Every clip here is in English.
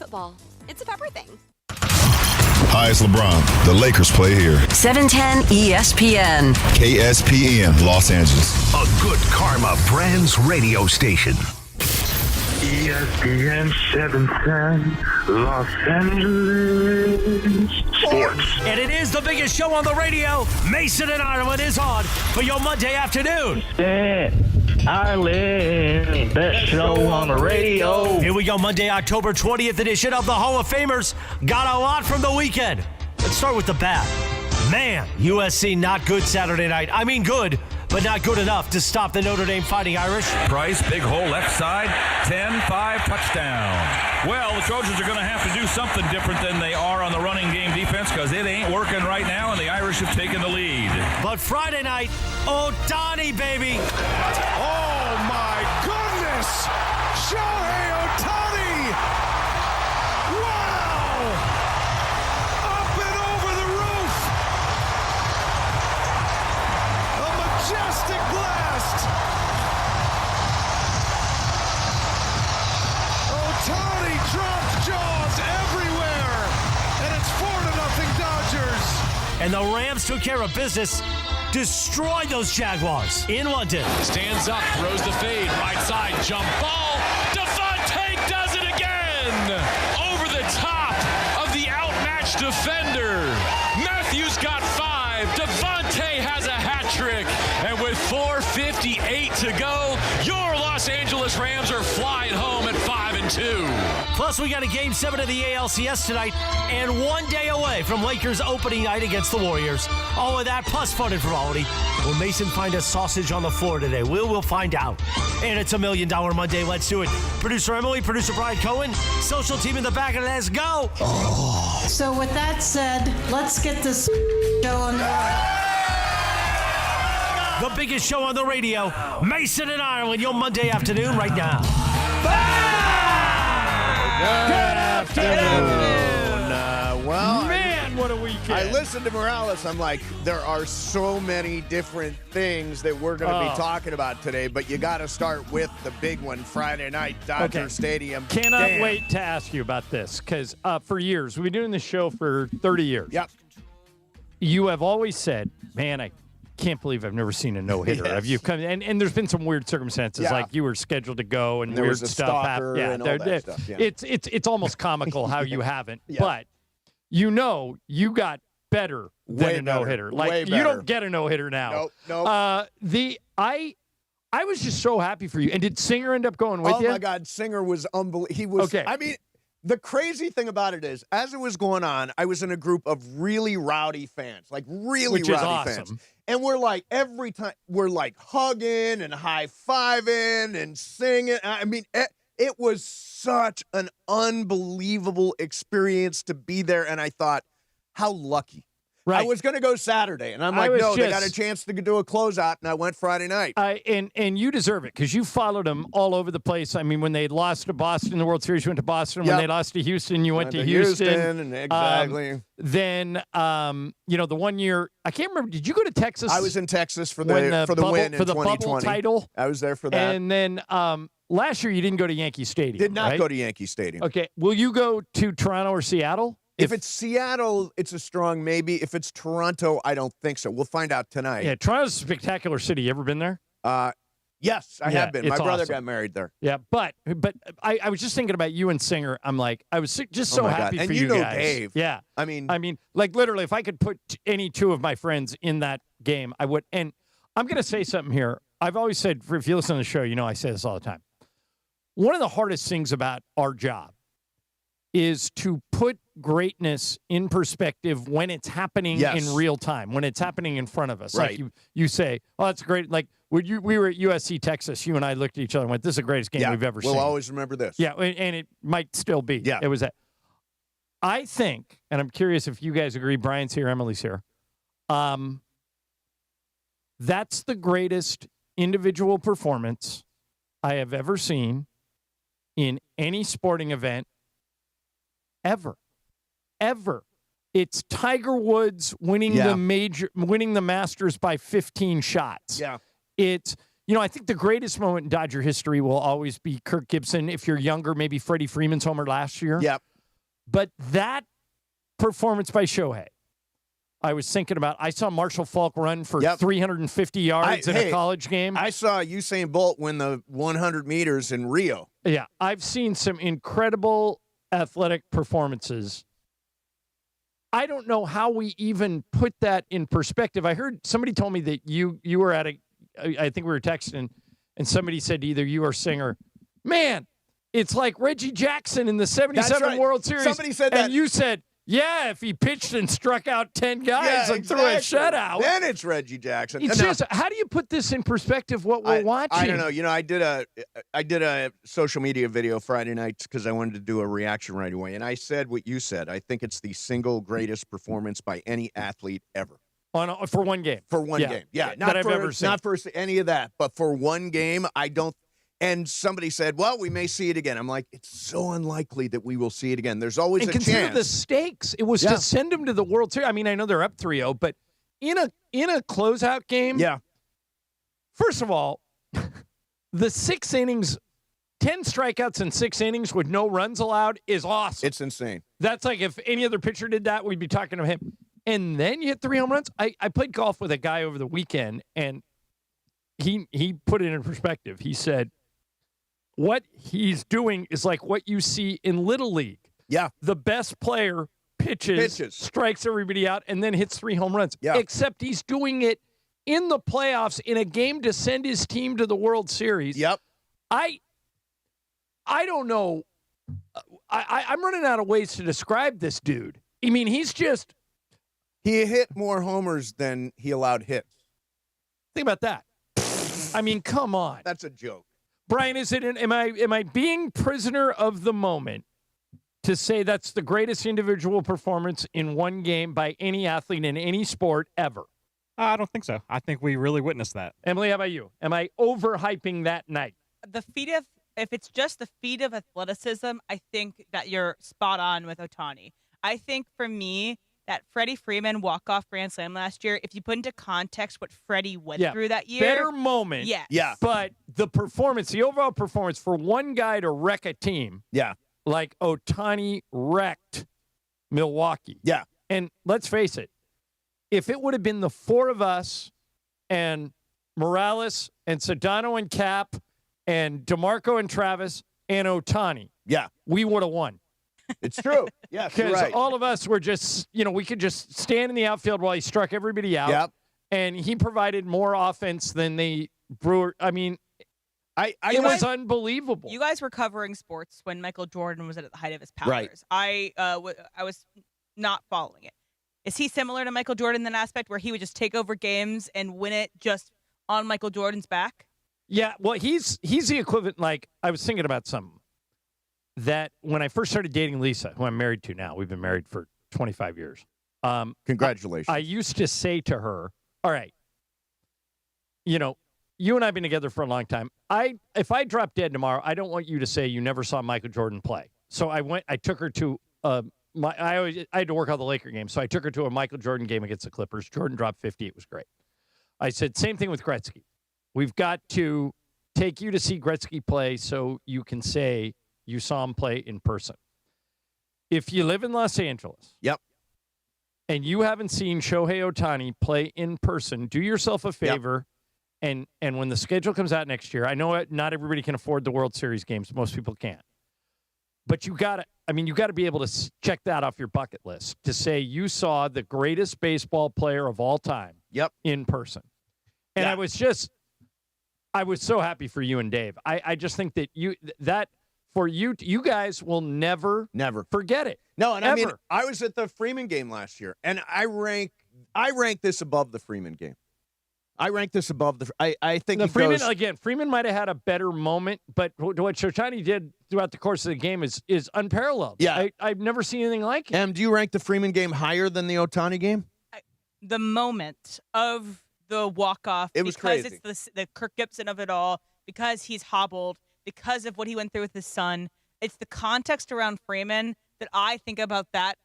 football. It's a Pepper thing. Hi, it's LeBron. The Lakers play here. 710 ESPN. KSPN, Los Angeles. A good karma brands radio station. ESPN 710, Los Angeles. Sports. And it is the biggest show on the radio. Mason and Ireland is on for your Monday afternoon. Ireland, best show on the radio. Here we go, Monday, October 20th edition of the Hall of Famers. Got a lot from the weekend. Let's start with the bad. Man, USC not good Saturday night. I mean good, but not good enough to stop the Notre Dame Fighting Irish. Price, big hole left side, 10-5 touchdown. Well, the Trojans are going to have to do something different than they are on the running game defense because it ain't working right now, and the Irish have taken the lead. But Friday night, Ohtani, baby. Oh, my goodness! Shohei Ohtani! Wow! Up and over the roof! A majestic blast! Ohtani drops jaws everywhere! And it's 4-0 Dodgers! And the Rams took care of business. Destroyed those Jaguars in London. Stands up, throws the fade, right side, jump ball. Devontae does it again! Over the top of the outmatched defender. Matthews got 5. Devontae has a hat trick. And with 4:58 to go, your Los Angeles Rams are flying home at 5-2. Plus, we got a Game 7 of the ALCS tonight and 1 day away from Lakers opening night against the Warriors. All of that plus fun and frivolity. Will Mason find a sausage on the floor today? We'll find out. And it's $1 Million Monday. Let's do it. Producer Emily, producer Brian Cohen, social team in the back, and let's go. Oh. So with that said, let's get this show on the road. The biggest show on the radio, Mason and Ireland, your Monday afternoon right now. Good afternoon. Well, Man, what a weekend. I listened to Morales. I'm like, there are so many different things that we're going to be talking about today, but you got to start with the big one, Friday night, Dodger Stadium. Cannot wait to ask you about this, because for years, we've been doing this show for 30 years. Yep. You have always said, man, I can't believe I've never seen a no-hitter. Yes. Have you come? And there's been some weird circumstances, like you were scheduled to go and there weird was a stuff happened. stalker and all that stuff. Yeah. It's almost comical how you haven't, Yeah. but you got better than Way a no-hitter. better. Like Way you better. don't get a no-hitter now. Nope. I was just so happy for you. And did Singer end up going with you? Oh my God, Singer was unbelievable. He was. Okay. I mean, the crazy thing about it is, as it was going on, I was in a group of really rowdy fans, like really Which rowdy is awesome. fans. And we're like, every time, we're like hugging and high-fiving and singing. I mean, it was such an unbelievable experience to be there. And I thought, how lucky. Right. I was going to go Saturday, and I'm like, no, they got a chance to do a closeout, and I went Friday night. And you deserve it, because you followed them all over the place. I mean, when they lost to Boston in the World Series, you went to Boston. When they lost to Houston, you went to Houston. And exactly. Then, the 1 year, I can't remember, did you go to Texas? I was in Texas for the win win in for the 2020. bubble title. I was there for that. And then last year, you didn't go to Yankee Stadium. Did not right? go to Yankee Stadium. Okay. Will you go to Toronto or Seattle? If it's Seattle, it's a strong maybe. If it's Toronto, I don't think so. We'll find out tonight. Yeah, Toronto's a spectacular city. You ever been there? Yes, I have been. My brother awesome. got married there. Yeah, but I was just thinking about you and Singer. I'm like, I was just so happy God. for and you know guys. Dave. Yeah. I mean, like literally, if I could put any two of my friends in that game, I would. And I'm going to say something here. I've always said, if you listen to the show, you know I say this all the time. One of the hardest things about our job is to put greatness in perspective when it's happening in real time, when it's happening in front of us. Right. Like you say, oh, that's great. Like we were at USC, Texas, you and I looked at each other and went, this is the greatest game we've ever seen. We'll always remember this. Yeah, and it might still be. Yeah. It was that. I think, and I'm curious if you guys agree, Brian's here, Emily's here. That's the greatest individual performance I have ever seen in any sporting event ever. It's Tiger Woods winning the Masters by 15 shots. Yeah. It's, I think the greatest moment in Dodger history will always be Kirk Gibson. If you're younger, maybe Freddie Freeman's homer last year. Yep. But that performance by Shohei, I was thinking about. I saw Marshall Faulk run for 350 yards in a college game. I saw Usain Bolt win the 100 meters in Rio. Yeah, I've seen some incredible athletic performances. I don't know how we even put that in perspective. I heard somebody told me that you were at I think we were texting, and somebody said to either you or Singer, man, it's like Reggie Jackson in the 77 World Series. Somebody said that. And you said, yeah, if he pitched and struck out 10 guys and threw a shutout. Then it's Reggie Jackson. It's just, how do you put this in perspective, what we're watching? I don't know. You know, I did a social media video Friday nights because I wanted to do a reaction right away. And I said what you said. I think it's the single greatest performance by any athlete ever. For one game. For one game. Yeah. That I've ever seen. Not for any of that. But for one game, I don't. And somebody said, well, we may see it again. I'm like, it's so unlikely that we will see it again. There's always a chance. And consider the stakes. It was to send them to the World Series. I mean, I know they're up 3-0, but in a closeout game, first of all, the 6 innings, 10 strikeouts in 6 innings with no runs allowed is awesome. It's insane. That's like if any other pitcher did that, we'd be talking to him. And then you hit 3 home runs. I played golf with a guy over the weekend, and he put it in perspective. He said, what he's doing is like what you see in Little League. Yeah. The best player pitches, strikes everybody out, and then hits 3 home runs. Yeah. Except he's doing it in the playoffs in a game to send his team to the World Series. Yep. I don't know. I'm running out of ways to describe this dude. I mean, he's just... He hit more homers than he allowed hits. Think about that. I mean, come on. That's a joke. Brian, am I being prisoner of the moment to say that's the greatest individual performance in one game by any athlete in any sport ever? I don't think so. I think we really witnessed that. Emily, how about you? Am I overhyping that night? If it's just the feat of athleticism, I think that you're spot on with Ohtani. I think for me, that Freddie Freeman walk-off grand slam last year, if you put into context what Freddie went through that year. Better moment. Yes. Yeah. But the performance, the overall performance for one guy to wreck a team. Yeah. Like Ohtani wrecked Milwaukee. Yeah. And let's face it, if it would have been the four of us and Morales and Sedano and Cap and DeMarco and Travis and Ohtani, we would have won. It's true. Yes, you're Because right. all of us were just, we could just stand in the outfield while he struck everybody out. Yep. And he provided more offense than the Brewer. I mean, it was unbelievable. You guys were covering sports when Michael Jordan was at the height of his powers. Right. I was not following it. Is he similar to Michael Jordan in that aspect where he would just take over games and win it just on Michael Jordan's back? Yeah, well, he's the equivalent. Like, I was thinking about something. That when I first started dating Lisa, who I'm married to now, we've been married for 25 years. Congratulations. I used to say to her, all right, you and I have been together for a long time. If I drop dead tomorrow, I don't want you to say you never saw Michael Jordan play. So I took her to I had to work all the Laker games, so I took her to a Michael Jordan game against the Clippers. Jordan dropped 50. It was great. I said, same thing with Gretzky. We've got to take you to see Gretzky play so you can say you saw him play in person. If you live in Los Angeles, and you haven't seen Shohei Ohtani play in person, do yourself a favor, and when the schedule comes out next year, I know not everybody can afford the World Series games. Most people can't. But you got to be able to check that off your bucket list to say you saw the greatest baseball player of all time in person. And I was so happy for you and Dave. I just think that for you guys will never forget it. No, and ever. I mean, I was at the Freeman game last year, and I rank this above the Freeman game. I rank this above I think Freeman might have had a better moment, but what Ohtani did throughout the course of the game is unparalleled. Yeah. I've never seen anything like it. Do you rank the Freeman game higher than the Ohtani game? The moment of the walk-off, it was because crazy. It's the Kirk Gibson of it all, because he's hobbled, because of what he went through with his son. It's the context around Freeman that I think about that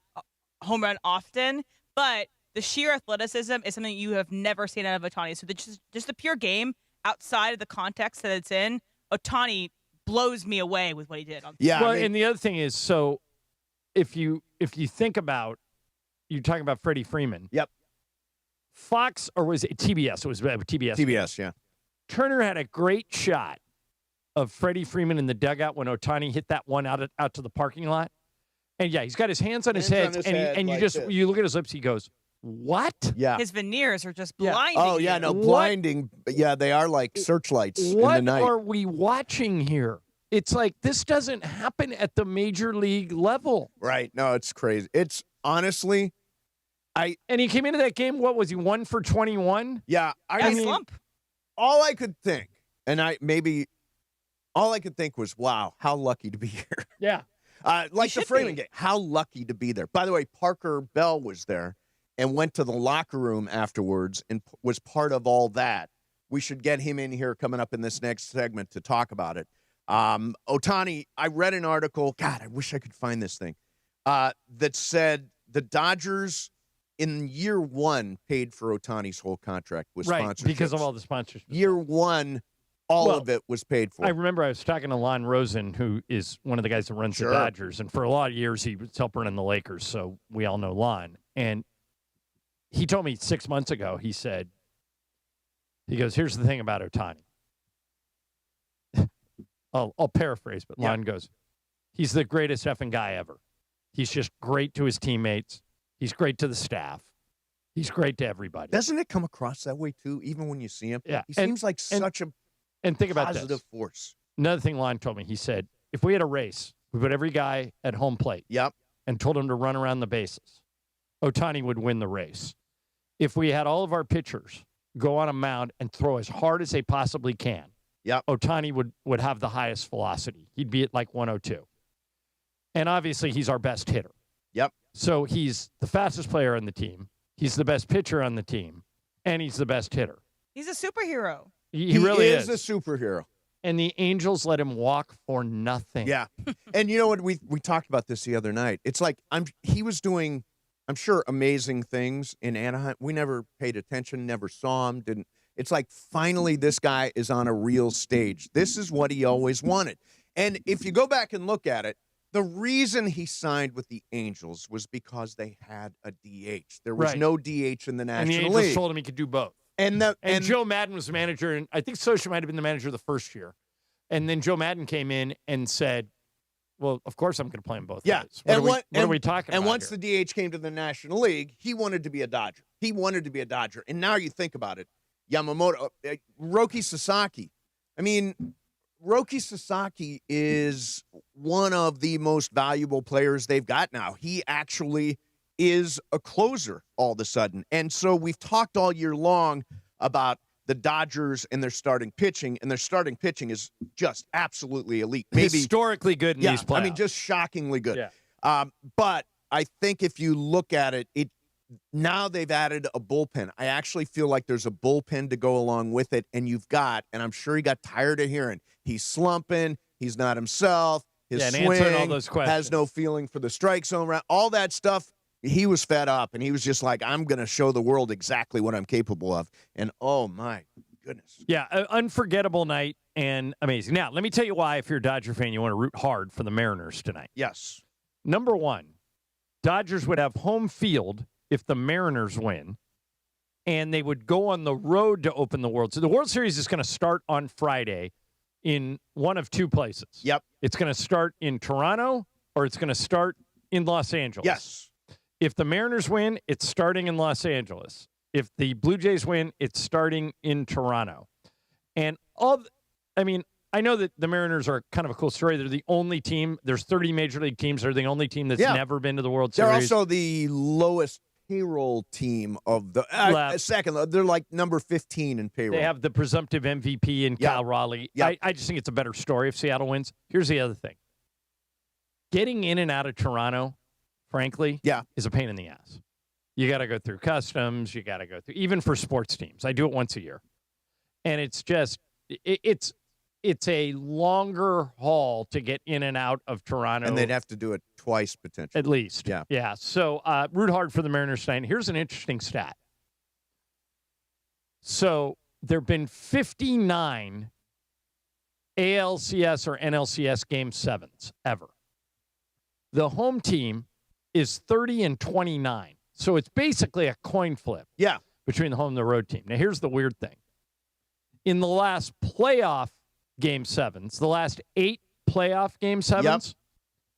home run often, but the sheer athleticism is something you have never seen out of Ohtani. So just the pure game outside of the context that it's in, Ohtani blows me away with what he did. And the other thing is, so if you think about, you're talking about Freddie Freeman. Yep. Fox, or was it TBS? It was TBS. TBS, yeah. Turner had a great shot of Freddie Freeman in the dugout when Ohtani hit that one out to the parking lot. And yeah, he's got his hands on his head, and you just you look at his lips. He goes, "What?" Yeah. His veneers are just blinding. Oh yeah, no, blinding. Yeah, they are like searchlights in the night. What are we watching here? It's like this doesn't happen at the major league level. Right? No, it's crazy. It's honestly, and he came into that game. What was he? 1 for 21. Yeah, I mean, slump. All I could think, all I could think was, wow, how lucky to be here. Yeah. Like the Freeman game, how lucky to be there. By the way, Parker Bell was there and went to the locker room afterwards and was part of all that. We should get him in here coming up in this next segment to talk about it. Ohtani, I read an article, God, I wish I could find this thing, that said the Dodgers in year one paid for Ohtani's whole contract with sponsorships. Because of all the sponsorships. Year one, all of it was paid for. I remember I was talking to Lon Rosen, who is one of the guys that runs the Dodgers, and for a lot of years he was helping run the Lakers, so we all know Lon. And he told me 6 months ago, he goes, here's the thing about Ohtani. I'll paraphrase, but Lon goes, he's the greatest effing guy ever. He's just great to his teammates. He's great to the staff. He's great to everybody. Doesn't it come across that way, too, even when you see him? Yeah. He seems like such a think about positive this. force. Another thing Lon told me, he said, if we had a race, we put every guy at home plate and told him to run around the bases, Ohtani would win the race. If we had all of our pitchers go on a mound and throw as hard as they possibly can, Ohtani would have the highest velocity. He'd be at like 102. And obviously, he's our best hitter. Yep. So he's the fastest player on the team. He's the best pitcher on the team. And he's the best hitter. He's a superhero. He really is a superhero. And the Angels let him walk for nothing. Yeah. And you know what? We talked about this the other night. It's like he was doing, I'm sure, amazing things in Anaheim. We never paid attention, never saw him, didn't. It's like finally this guy is on a real stage. This is what he always wanted. And if you go back and look at it, the reason he signed with the Angels was because they had a DH. There was no DH in the National League. And the Angels told him he could do both. And Joe Madden was the manager, and I think Scioscia might have been the manager the first year. And then Joe Madden came in and said, well, of course I'm going to play them both ways. What are we talking about? And once here? the DH came to the National League, he wanted to be a Dodger. And now you think about it, Yamamoto, Roki Sasaki. I mean, Roki Sasaki is one of the most valuable players they've got now. He actually is a closer all of a sudden. And so we've talked all year long about the Dodgers and their starting pitching, and their starting pitching is just absolutely elite. Maybe historically good in these playoffs. I mean, just shockingly good. Yeah. But I think if you look at it, now they've added a bullpen. I actually feel like there's a bullpen to go along with it, and and I'm sure he got tired of hearing, he's slumping, he's not himself, his swing all those questions. has no feeling for the strike zone round, all that stuff. He was fed up, and he was just like, I'm going to show the world exactly what I'm capable of. And, oh, my goodness. Yeah, unforgettable night and amazing. Now, let me tell you why, if you're a Dodger fan, you want to root hard for the Mariners tonight. Yes. Number one, Dodgers would have home field if the Mariners win, and they would go on the road to open the World Series. So the World Series is going to start on Friday in one of two places. Yep. It's going to start in Toronto, or it's going to start in Los Angeles. Yes. If the Mariners win, it's starting in Los Angeles. If the Blue Jays win, it's starting in Toronto. And I know that the Mariners are kind of a cool story. They're the only team. There's 30 major league teams. They're the only team that's never been to the World Series. They're also the lowest payroll team of the second. They're like number 15 in payroll. They have the presumptive MVP in Cal Raleigh. Yep. I just think it's a better story if Seattle wins. Here's the other thing. Getting in and out of Toronto, frankly, is a pain in the ass. You got to go through customs. You got to go through, even for sports teams. I do it once a year. And it's just, it's a longer haul to get in and out of Toronto. And they'd have to do it twice, potentially. At least. Yeah. Yeah. So root hard for the Mariners tonight. Here's an interesting stat. So there have been 59 ALCS or NLCS Game 7s ever. The home team is 30-29. So it's basically a coin flip. Yeah. Between the home and the road team. Now, here's the weird thing. In the last playoff Game 7s, the last 8 playoff Game 7s,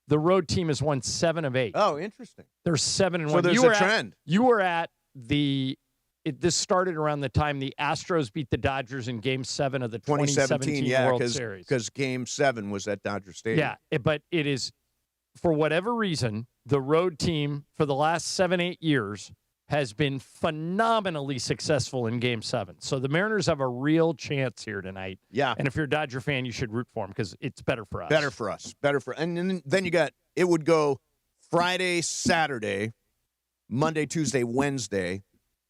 the road team has won 7 of 8. Oh, interesting. They're 7-1. So there's a trend. You were at this started around the time the Astros beat the Dodgers in Game 7 of the 2017 World Series. Because Game 7 was at Dodger Stadium. Yeah, but it is, for whatever reason, the road team for the last 7-8 years has been phenomenally successful in Game 7. So the Mariners have a real chance here tonight. Yeah. And if you're a Dodger fan, you should root for them because it's better for us. And then you got, it would go Friday, Saturday, Monday, Tuesday, Wednesday,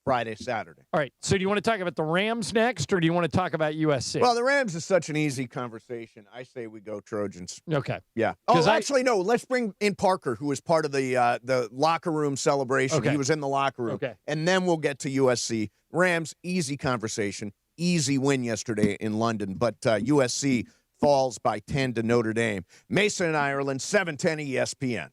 Friday, Saturday. All right. So do you want to talk about the Rams next, or do you want to talk about USC? Well, the Rams is such an easy conversation. I say we go Trojans. Okay. Yeah. Oh, actually, no. Let's bring in Parker, who was part of the locker room celebration. Okay. He was in the locker room. Okay. And then we'll get to USC. Rams, easy conversation. Easy win yesterday in London. But USC falls by 10 to Notre Dame. Mason and Ireland, 710 ESPN.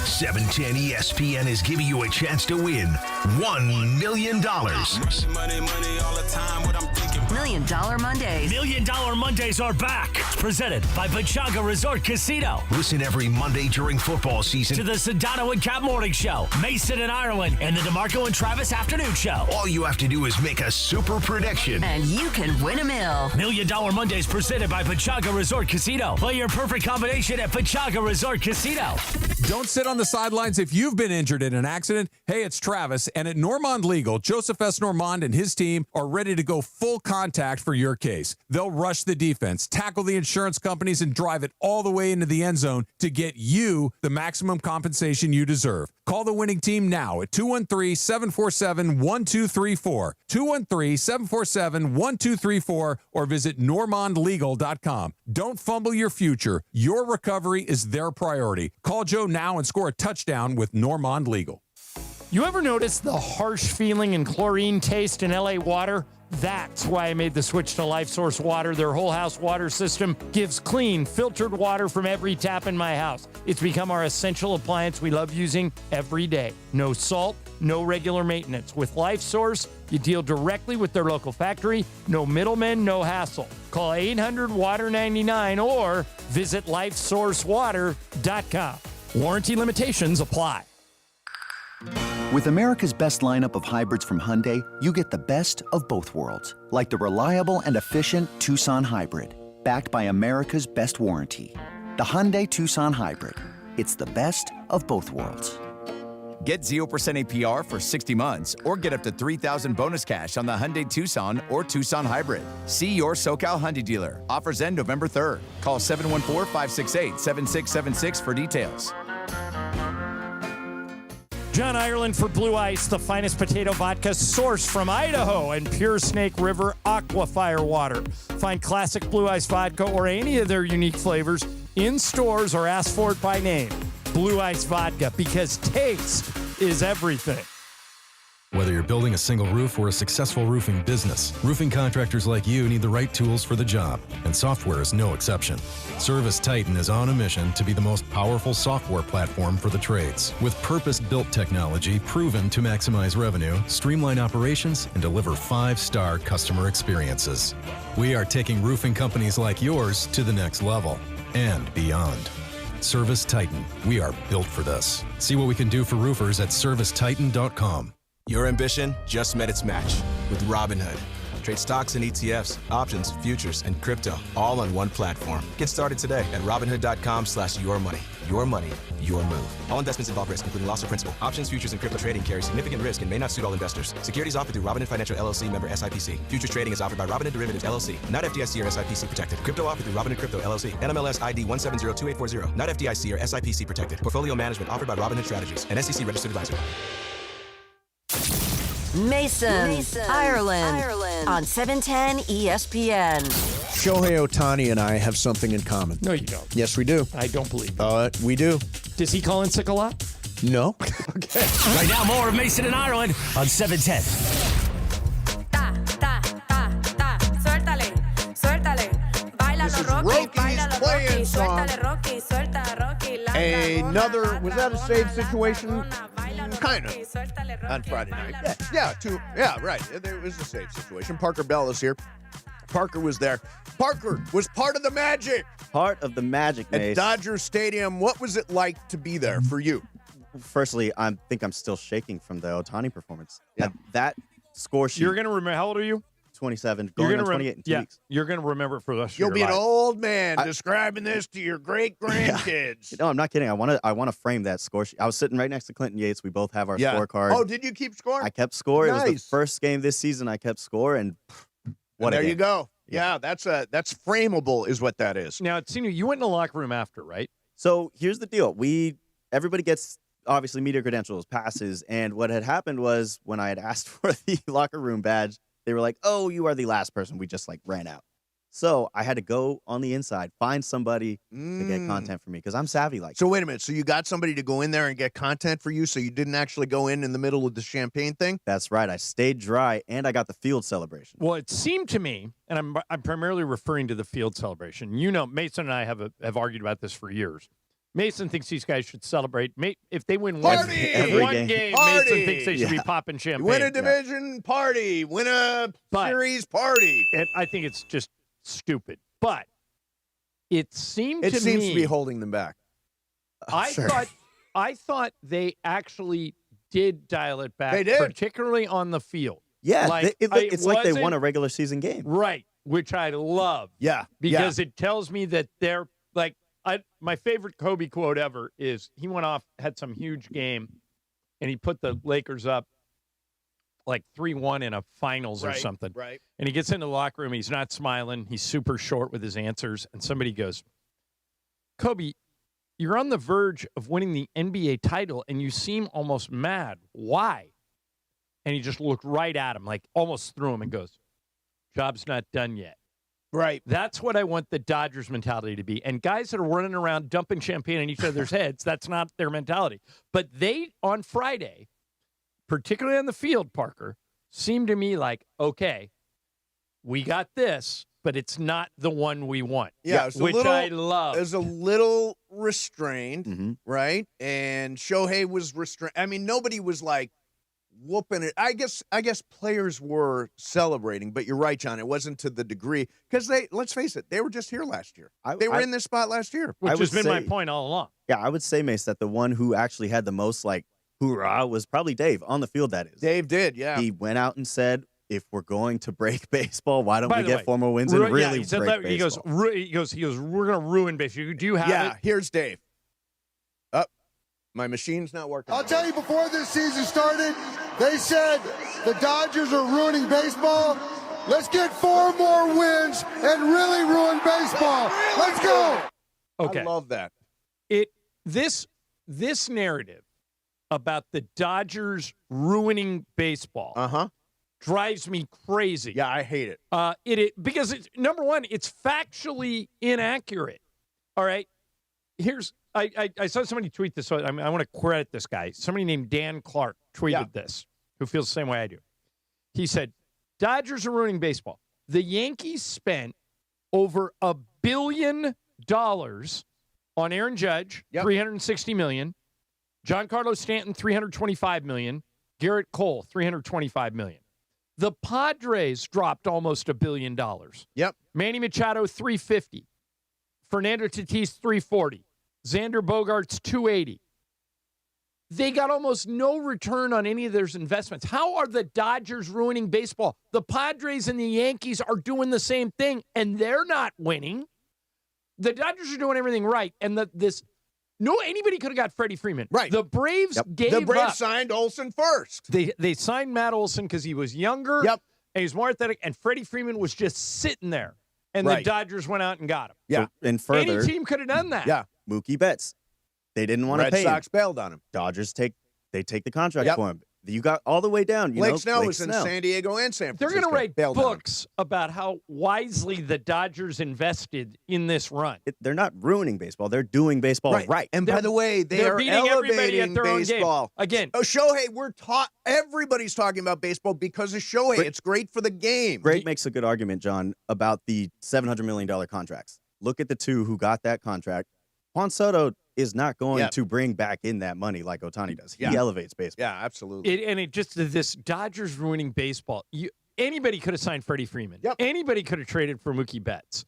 710 ESPN is giving you a chance to win $1 million. $1 Million Mondays. $1 Million Mondays are back. Presented by Pechanga Resort Casino. Listen every Monday during football season to the Sedano and Cap Morning Show, Mason and Ireland, and the DeMarco and Travis Afternoon Show. All you have to do is make a super prediction. And you can win $1 million. $1 Million Mondays presented by Pechanga Resort Casino. Play your perfect combination at Pechanga Resort Casino. Don't sit on the sidelines if you've been injured in an accident. Hey, it's Travis, and at Normand Legal, Joseph S. Normand and his team are ready to go full contact for your case. They'll rush the defense, tackle the insurance companies, and drive it all the way into the end zone to get you the maximum compensation you deserve. Call the winning team now at 213-747-1234, 213-747-1234, or visit normandlegal.com. Don't fumble your future. Your recovery is their priority. Call Joe now and score a touchdown with Normand Legal. You ever notice the harsh feeling and chlorine taste in LA water? That's why I made the switch to Life Source Water. Their whole house water system gives clean, filtered water from every tap in my house. It's become our essential appliance we love using every day. No salt, no regular maintenance. With Life Source, you deal directly with their local factory. No middlemen, no hassle. Call 800-WATER-99 or visit lifesourcewater.com. Warranty limitations apply. With America's best lineup of hybrids from Hyundai, you get the best of both worlds. Like the reliable and efficient Tucson Hybrid, backed by America's best warranty. The Hyundai Tucson Hybrid. It's the best of both worlds. Get 0% APR for 60 months or get up to $3,000 bonus cash on the Hyundai Tucson or Tucson Hybrid. See your SoCal Hyundai dealer. Offers end November 3rd. Call 714-568-7676 for details. John Ireland for Blue Ice, the finest potato vodka sourced from Idaho and Pure Snake River Aquafire water. Find classic Blue Ice vodka or any of their unique flavors in stores or ask for it by name. Blue Ice vodka, because taste is everything. Whether you're building a single roof or a successful roofing business, roofing contractors like you need the right tools for the job, and software is no exception. Service Titan is on a mission to be the most powerful software platform for the trades, with purpose-built technology proven to maximize revenue, streamline operations, and deliver 5-star customer experiences. We are taking roofing companies like yours to the next level and beyond. Service Titan, we are built for this. See what we can do for roofers at servicetitan.com. Your ambition just met its match with Robinhood. Trade stocks and ETFs, options, futures, and crypto all on one platform. Get started today at Robinhood.com/yourmoney. Your money, your move. All investments involve risk, including loss of principal. Options, futures, and crypto trading carry significant risk and may not suit all investors. Securities offered through Robinhood Financial LLC, member SIPC. Futures trading is offered by Robinhood Derivatives LLC, not FDIC or SIPC protected. Crypto offered through Robinhood Crypto LLC, NMLS ID 1702840, not FDIC or SIPC protected. Portfolio management offered by Robinhood Strategies, an SEC registered advisor. Mason, Ireland, on 710 ESPN. Shohei Ohtani and I have something in common. No, you don't. Yes, we do. I don't believe it. We do. Does he call in sick a lot? No. Okay. Right now, more of Mason and Ireland on 710. Suéltale, suéltale. Báilalo, Rocky, báilalo, Rocky. Suéltale, Rocky, suéltale. Was that a save situation? Kind of. On Friday night. Yeah, right. It was a save situation. Parker Bell is here. Parker was there. Parker was part of the magic. Part of the magic, Mace. At Dodger Stadium. What was it like to be there for you? Firstly, I think I'm still shaking from the Ohtani performance. Yeah. That score sheet. You're going to remember, how old are you? 27, going on 28 in 2 weeks. You're going to remember it for the rest of You'll your be life. an old man describing this to your great-grandkids. No, I'm not kidding. I want to frame that score sheet. I was sitting right next to Clinton Yates. We both have our scorecard. Oh, did you keep score? I kept score. Nice. It was the first game this season I kept score, and what there a game. You go. Yeah, that's frameable is what that is. Now, Tino, you went in the locker room after, right? So here's the deal. Everybody gets, obviously, media credentials, passes, and what had happened was when I had asked for the locker room badge, they were like, oh, you are the last person. We just, ran out. So I had to go on the inside, find somebody to get content for me because I'm savvy like So wait a minute. So you got somebody to go in there and get content for you so you didn't actually go in the middle of the champagne thing? That's right. I stayed dry, and I got the field celebration. Well, it seemed to me, and I'm primarily referring to the field celebration. You know, Mason and I have argued about this for years. Mason thinks these guys should celebrate. If they win one game, Mason thinks they should be popping champagne. Win a division, party. Win a series, party. And I think it's just stupid. But it seems to be holding them back. I thought they actually did dial it back. They did. Particularly on the field. Yeah, it's like they won a regular season game. Right, which I love. Yeah. Because it tells me that they're like, my favorite Kobe quote ever is he went off, had some huge game, and he put the Lakers up like 3-1 in a finals or something. Right. And he gets into the locker room. He's not smiling. He's super short with his answers. And somebody goes, Kobe, you're on the verge of winning the NBA title, and you seem almost mad. Why? And he just looked right at him, like almost threw him and goes, job's not done yet. Right. That's what I want the Dodgers mentality to be. And guys that are running around dumping champagne on each other's heads, that's not their mentality. But they, on Friday, particularly on the field, Parker, seemed to me like, okay, we got this, but it's not the one we want. Yeah, which I love. It was a little restrained, right? And Shohei was restrained. I mean, nobody was like whooping it. I guess players were celebrating, but you're right, John. It wasn't to the degree because let's face it, they were just here last year. They were in this spot last year, which has been my point all along. Yeah, I would say, Mace, that the one who actually had the most hoorah was probably Dave on the field. That is, Dave did. Yeah, he went out and said, "If we're going to break baseball, why don't we get 4 more wins and really break baseball?" He goes, we're going to ruin baseball. Do you have it? Yeah, here's Dave. My machine's not working. I'll tell you, before this season started, they said the Dodgers are ruining baseball. Let's get 4 more wins and really ruin baseball. Let's go. Okay. I love that. This narrative about the Dodgers ruining baseball drives me crazy. Yeah, I hate it. Because number one, it's factually inaccurate. All right. I saw somebody tweet this, so I want to credit this guy. Somebody named Dan Clark tweeted this, who feels the same way I do. He said, Dodgers are ruining baseball. The Yankees spent over $1 billion on Aaron Judge, $360 million, Giancarlo Stanton, $325 million, Garrett Cole, $325 million. The Padres dropped almost $1 billion. Yep. Manny Machado, $350. Fernando Tatis, $340. Xander Bogaerts, $280. They got almost no return on any of their investments. How are the Dodgers ruining baseball? The Padres and the Yankees are doing the same thing, and they're not winning. The Dodgers are doing everything right, and anybody could have got Freddie Freeman. Right. The Braves gave up. The Braves up. signed Olsen first. They signed Matt Olson because he was younger. Yep. And he's more athletic, and Freddie Freeman was just sitting there, and the Dodgers went out and got him. Yeah. So, and further, any team could have done that. Yeah. Mookie Betts. They didn't want to pay him. Red Sox bailed on him. Dodgers take the contract for him. You got all the way down. Blake Snell was in San Diego and San Francisco. They're going to write books about how wisely the Dodgers invested in this run. They're not ruining baseball. They're doing baseball right. And by the way, they're beating everybody at elevating their own baseball. game. Again. Shohei, everybody's talking about baseball because of Shohei. It's great for the game. Greg makes a good argument, John, about the $700 million contracts. Look at the two who got that contract. Juan Soto is not going to bring back in that money like Ohtani does. He elevates baseball. Yeah, absolutely. It just this Dodgers ruining baseball. Anybody could have signed Freddie Freeman. Yep. Anybody could have traded for Mookie Betts.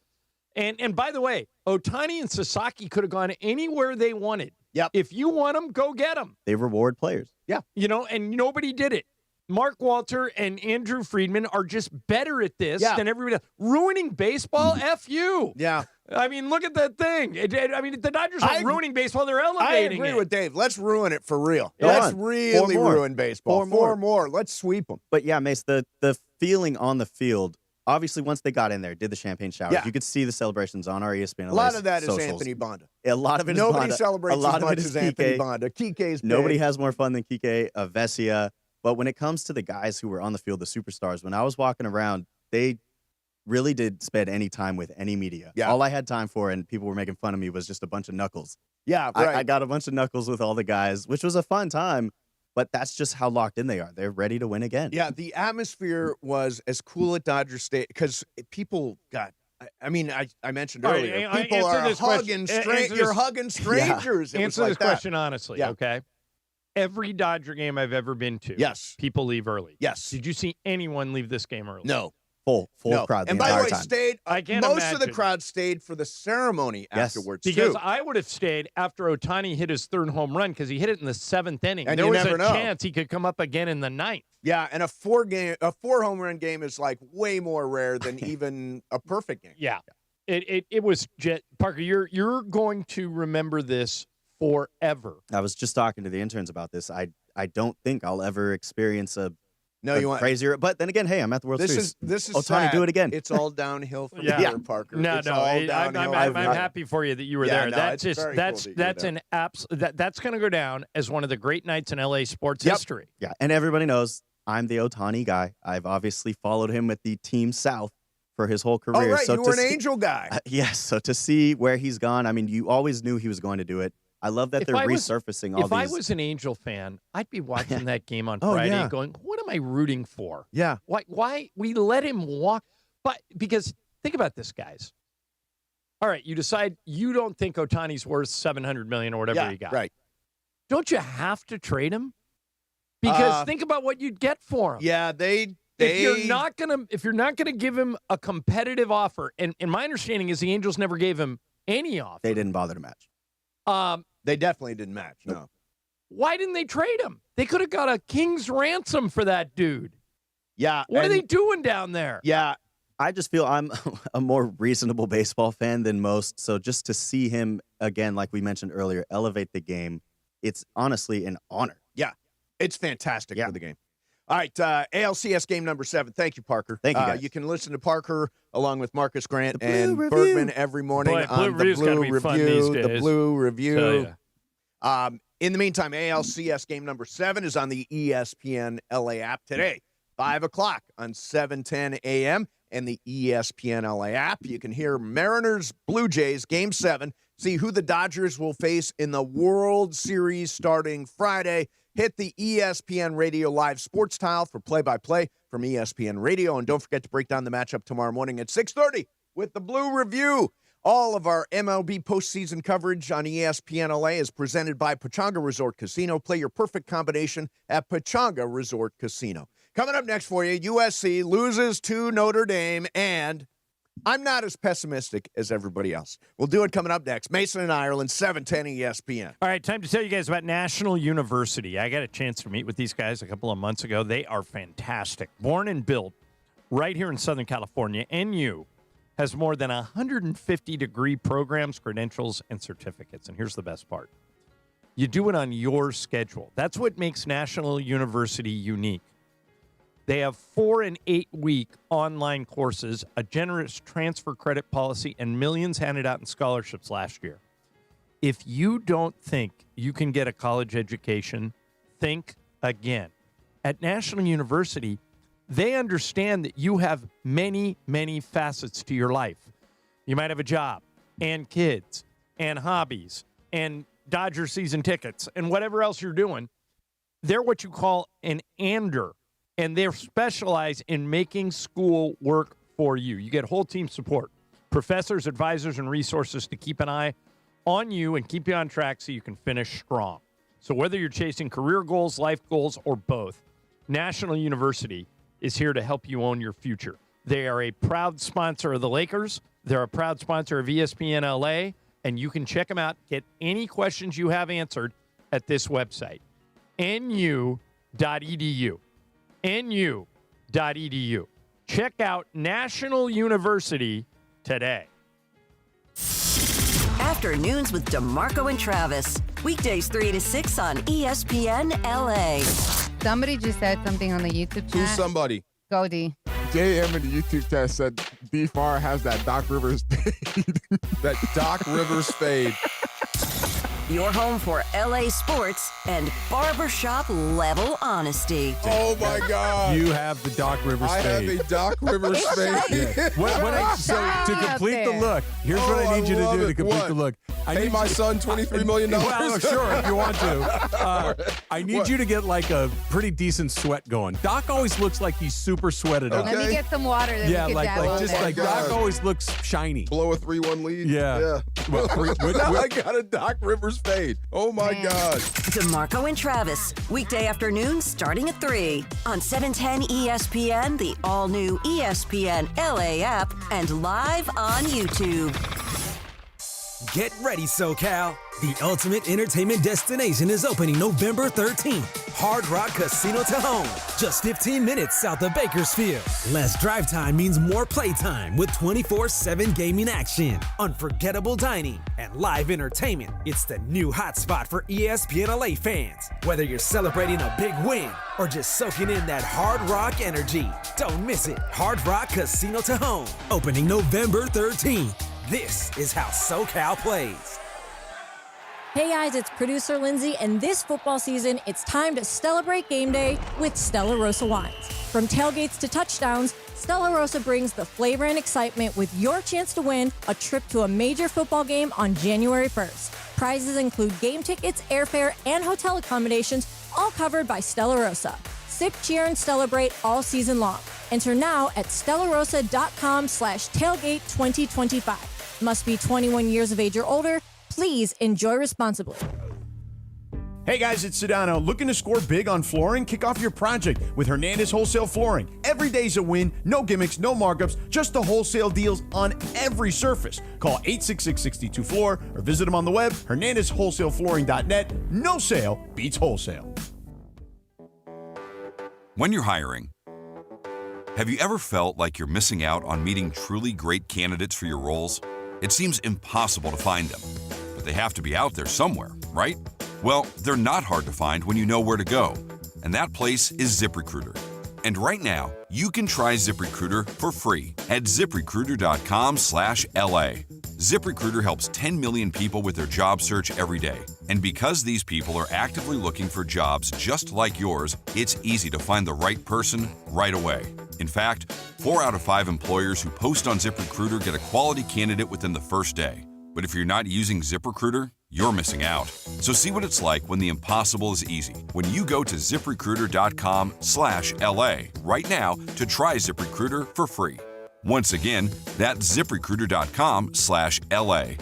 And by the way, Ohtani and Sasaki could have gone anywhere they wanted. Yep. If you want them, go get them. They reward players. Yeah. And nobody did it. Mark Walter and Andrew Friedman are just better at this than everybody else. Ruining baseball, F you. Yeah. I mean, look at that thing. The Dodgers aren't ruining baseball. They're elevating I agree it. with Dave. Let's ruin it for real. Go Let's on. really 4 more. ruin baseball. 4 more. Let's sweep them. But yeah, Mace, the feeling on the field, obviously once they got in there, did the champagne showers, you could see the celebrations on our ESPN. A lot of that socials. is Anthony Bonda. A lot of it Nobody is Bonda. celebrates a lot as of much it is as Anthony Kike. Bonda. Kike's big. Nobody has more fun than Kike, Vesia. But when it comes to the guys who were on the field, the superstars, when I was walking around, they really did spend any time with any media. Yeah. All I had time for, and people were making fun of me, was just a bunch of knuckles. Yeah, right. I got a bunch of knuckles with all the guys, which was a fun time. But that's just how locked in they are. They're ready to win again. Yeah, the atmosphere was as cool at Dodger Stadium because people got. I mean, I mentioned earlier, people are hugging strangers. You're hugging strangers. Answer this question honestly, okay? Every Dodger game I've ever been to, people leave early. Yes. Did you see anyone leave this game early? No. Full crowd. And by the way, time. I can't most of the imagine. crowd stayed for the ceremony afterwards, because too. I would have stayed after Ohtani hit his 3rd home run because he hit it in the 7th inning. And there you was never a know. chance he could come up again in the 9th. Yeah, and a 4 home run game is like way more rare than even a perfect game. Yeah. It was Parker, you're going to remember this forever. I was just talking to the interns about this. I don't think I'll ever experience a crazier. But then again, hey, I'm at the World Series. This is Ohtani, sad. do it again. It's all downhill from Yeah. here, Parker. No, It's no, all I'm downhill. happy for you that you were there. No, That's it's just very that's cool that you were that's there. that's going to go down as one of the great nights in LA sports history. Yeah, and everybody knows I'm the Ohtani guy. I've obviously followed him with the Team South for his whole career. Oh, right. So You were an Angel guy. Yes. So to see where he's gone, I mean, you always knew he was going to do it. I love that they're resurfacing all If these. I was an Angel fan, I'd be watching that game on Oh, Friday yeah. going, what am I rooting for? Yeah. Why we let him walk? But because think about this, guys. All right, you decide you don't think Ohtani's worth $700 million or whatever he got. Right. Don't you have to trade him? Because think about what you'd get for him. Yeah, if you're not gonna give him a competitive offer, and my understanding is the Angels never gave him any offer. They didn't bother to match. They definitely didn't match. No. Why didn't they trade him? They could have got a king's ransom for that dude. Yeah. What are they doing down there? Yeah. I just feel I'm a more reasonable baseball fan than most. So just to see him again, like we mentioned earlier, elevate the game, it's honestly an honor. Yeah. It's fantastic for the game. All right, ALCS game number 7. Thank you, Parker. Thank you, guys. You can listen to Parker along with Marcus Grant Blue and Review. Bergman every morning Boy, on the Review's gotta Blue be fun these Review. The days. Blue Review. Tell ya. In the meantime, ALCS game number 7 is on the ESPN LA app today, 5 o'clock on 7:10 a.m. and the ESPN LA app. You can hear Mariners Blue Jays game 7. See who the Dodgers will face in the World Series starting Friday. Hit the ESPN Radio Live Sports tile for play-by-play from ESPN Radio. And don't forget to break down the matchup tomorrow morning at 6:30 with the Blue Review. All of our MLB postseason coverage on ESPN LA is presented by Pechanga Resort Casino. Play your perfect combination at Pechanga Resort Casino. Coming up next for you, USC loses to Notre Dame, and I'm not as pessimistic as everybody else. We'll do it coming up next. Mason and Ireland, 710 ESPN. All right, time to tell you guys about National University. I got a chance to meet with these guys a couple of months ago. They are fantastic. Born and built right here in Southern California, NU has more than 150 degree programs, credentials, and certificates. And here's the best part. You do it on your schedule. That's what makes National University unique. They have 4- and 8-week online courses, a generous transfer credit policy, and millions handed out in scholarships last year. If you don't think you can get a college education, think again. At National University, they understand that you have many, many facets to your life. You might have a job and kids and hobbies and Dodger season tickets and whatever else you're doing. They're what you call an ander. And they're specialized in making school work for you. You get whole team support, professors, advisors, and resources to keep an eye on you and keep you on track so you can finish strong. So whether you're chasing career goals, life goals, or both, National University is here to help you own your future. They are a proud sponsor of the Lakers. They're a proud sponsor of ESPN LA, and you can check them out. Get any questions you have answered at this website, nu.edu. nu.edu. Check out National University today. Afternoons with DeMarco and Travis. Weekdays 3 to 6 on ESPN LA. Somebody just said something on the YouTube chat. Who's somebody? Goldie. JM in the YouTube chat said B-Far has that Doc Rivers fade. That Doc Rivers fade. Your home for LA sports and barbershop level honesty. Oh my God. You have the Doc Rivers I fade. have a Doc Rivers fade. So to complete the look, here's what I need you to do to complete the look. Pay my son $23 million. Well, sure, if you want to. I need you to get like a pretty decent sweat going. Doc always looks like he's super sweated out. Let me get some water. Then Yeah, we can like dabble just in like there. Doc always looks shiny. Blow a 3-1 lead. Yeah. Well, now I got a Doc Rivers fade. Oh my God. DeMarco and Travis. Weekday afternoons starting at 3 on 710 ESPN, the all-new ESPN LA app, and live on YouTube. Get ready, SoCal. The ultimate entertainment destination is opening November 13th. Hard Rock Casino Tejon, just 15 minutes south of Bakersfield. Less drive time means more playtime with 24/7 gaming action, unforgettable dining, and live entertainment. It's the new hotspot for ESPN LA fans. Whether you're celebrating a big win or just soaking in that Hard Rock energy, don't miss it. Hard Rock Casino Tejon, opening November 13th. This is how SoCal plays. Hey guys, it's producer Lindsay, and this football season, it's time to celebrate game day with Stella Rosa wines. From tailgates to touchdowns, Stella Rosa brings the flavor and excitement with your chance to win a trip to a major football game on January 1st. Prizes include game tickets, airfare, and hotel accommodations, all covered by Stella Rosa. Sip, cheer, and celebrate all season long. Enter now at stellarosa.com/tailgate2025. Must be 21 years of age or older. Please enjoy responsibly. Hey guys, it's Sedano. Looking to score big on flooring? Kick off your project with Hernandez Wholesale Flooring. Every day's a win, no gimmicks, no markups, just the wholesale deals on every surface. Call 866-62-FLOOR or visit them on the web, hernandezwholesaleflooring.net. No sale beats wholesale. When you're hiring, have you ever felt like you're missing out on meeting truly great candidates for your roles? It seems impossible to find them, but they have to be out there somewhere, right? Well, they're not hard to find when you know where to go, and that place is ZipRecruiter. And right now, you can try ZipRecruiter for free at ZipRecruiter.com/LA. ZipRecruiter helps 10 million people with their job search every day. And because these people are actively looking for jobs just like yours, it's easy to find the right person right away. In fact, 4 out of 5 employers who post on ZipRecruiter get a quality candidate within the first day. But if you're not using ZipRecruiter, you're missing out. So see what it's like when the impossible is easy. When you go to ZipRecruiter.com/LA right now to try ZipRecruiter for free. Once again, that's ZipRecruiter.com/LA.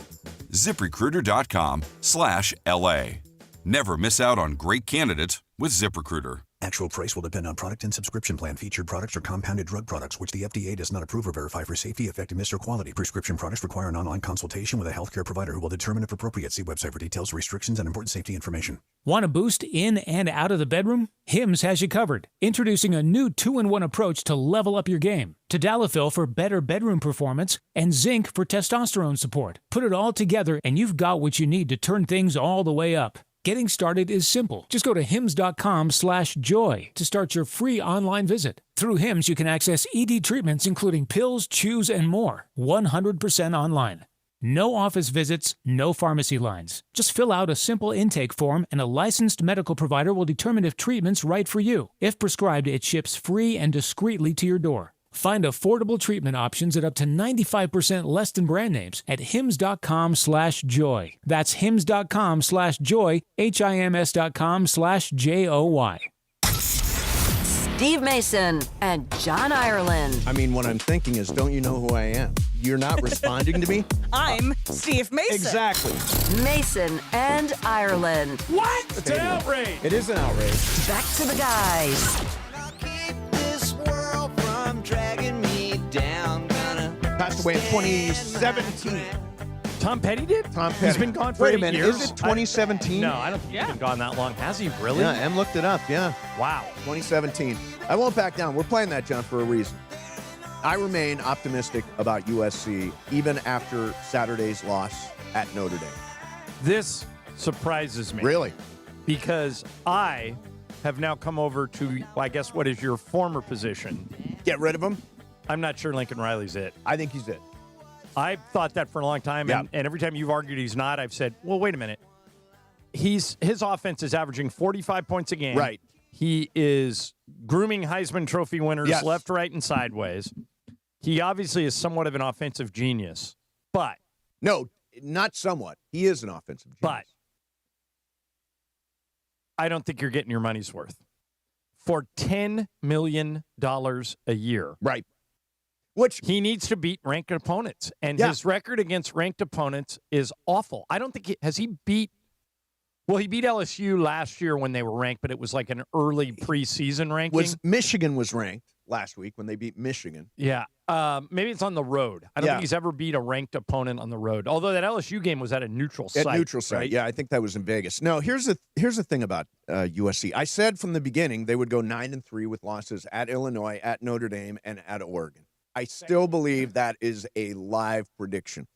ZipRecruiter.com/LA. Never miss out on great candidates with ZipRecruiter. Actual price will depend on product and subscription plan. Featured products are compounded drug products, which the FDA does not approve or verify for safety, effectiveness, or quality. Prescription products require an online consultation with a healthcare provider who will determine if appropriate. See website for details, restrictions, and important safety information. Want a boost in and out of the bedroom? Hims has you covered. Introducing a new 2-in-1 approach to level up your game. Tadalafil for better bedroom performance and zinc for testosterone support. Put it all together and you've got what you need to turn things all the way up. Getting started is simple. Just go to hims.com/joy to start your free online visit. Through Hims, you can access ED treatments including pills, chews, and more. 100% online. No office visits, no pharmacy lines. Just fill out a simple intake form and a licensed medical provider will determine if treatment's right for you. If prescribed, it ships free and discreetly to your door. Find affordable treatment options at up to 95% less than brand names at hims.com/joy. That's hims.com/joy, HIMS.com/JOY. Steve Mason, and John Ireland. I mean, what I'm thinking is, don't you know who I am? You're not responding to me? I'm Steve Mason. Exactly. Mason and Ireland. What? It's an outrage. It is an outrage. Back to the guys. Passed away in 2017. Tom Petty did? Tom Petty. He's been gone for Wait a 8 minute, years. is it 2017? No, I don't think he's been gone that long. Has he really? Yeah, Em looked it up, yeah. Wow. 2017. I won't back down. We're playing that, John, for a reason. I remain optimistic about USC even after Saturday's loss at Notre Dame. This surprises me. Really? Because I have now come over to, I guess, what is your former position? Get rid of him? I'm not sure Lincoln Riley's it. I think he's it. I've thought that for a long time, and every time you've argued he's not, I've said, well, wait a minute. His offense is averaging 45 points a game. Right. He is grooming Heisman Trophy winners left, right, and sideways. He obviously is somewhat of an offensive genius, but... No, not somewhat. He is an offensive genius. But I don't think you're getting your money's worth. For $10 million a year. Right. Which he needs to beat ranked opponents, and his record against ranked opponents is awful. I don't think he beat. Well, he beat LSU last year when they were ranked, but it was like an early preseason ranking. Michigan was ranked last week when they beat Michigan. Yeah, maybe it's on the road. I don't think he's ever beat a ranked opponent on the road. Although that LSU game was at a neutral site. At neutral site, right? yeah. I think that was in Vegas. No, here's the thing about USC. I said from the beginning they would go 9-3 with losses at Illinois, at Notre Dame, and at Oregon. I still believe that is a live prediction.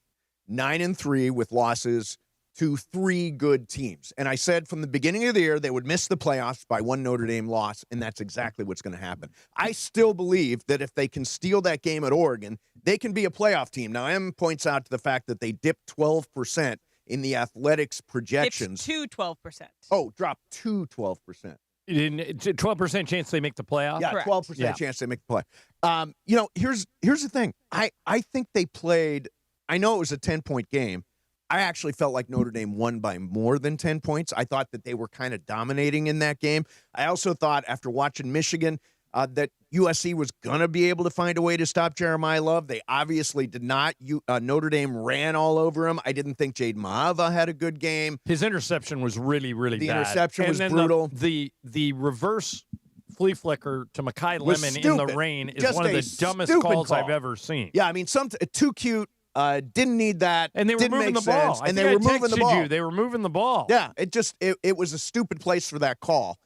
9-3 with losses to 3 good teams. And I said from the beginning of the year they would miss the playoffs by 1 Notre Dame loss, and that's exactly what's going to happen. I still believe that if they can steal that game at Oregon, they can be a playoff team. Now, Em points out to the fact that they dipped 12% in the athletics projections. Dipped to 12%. Oh, dropped to 12%. 12% chance they make the playoff? Yeah, 12% chance they make the play. Here's the thing. I think they played, I know it was a 10-point game. I actually felt like Notre Dame won by more than 10 points. I thought that they were kind of dominating in that game. I also thought after watching Michigan that USC was going to be able to find a way to stop Jeremiah Love. They obviously did not. Notre Dame ran all over him. I didn't think Jade Maava had a good game. His interception was really, really bad. The interception was brutal. The reverse flea flicker to Mekhi Lemon in the rain is one of the dumbest calls I've ever seen. Yeah, I mean, too cute. Didn't need that. And they were moving the ball. And they were moving the ball. They were moving the ball. Yeah, it was a stupid place for that call.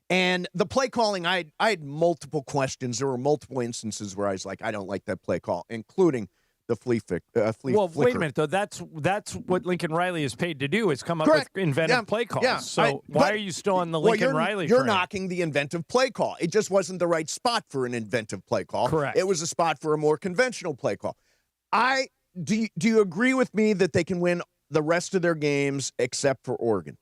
And the play calling, I had multiple questions. There were multiple instances where I was like, I don't like that play call, including the flea flicker. Wait a minute, though. That's what Lincoln Riley is paid to do, is come up with inventive play calls. Yeah, so why are you still on the Lincoln Riley You're train? knocking the inventive play call. It just wasn't the right spot for an inventive play call. Correct. It was a spot for a more conventional play call. Do you agree with me that they can win the rest of their games except for Oregon?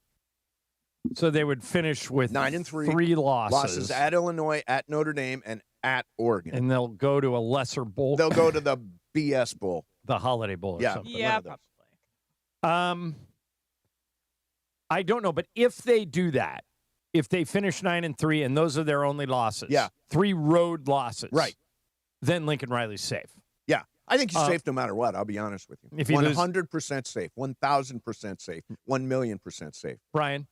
So they would finish with 9-3, 3 losses. Losses at Illinois, at Notre Dame, and at Oregon. And they'll go to a lesser bowl. They'll go to the BS Bowl. The Holiday Bowl or something. Yeah, probably. I don't know, but if they do that, if they finish 9-3 and those are their only losses, 3 road losses, right, then Lincoln Riley's safe. Yeah. I think he's safe no matter what. I'll be honest with you. If he 100% safe, 1,000% safe, 1,000,000% safe. Brian,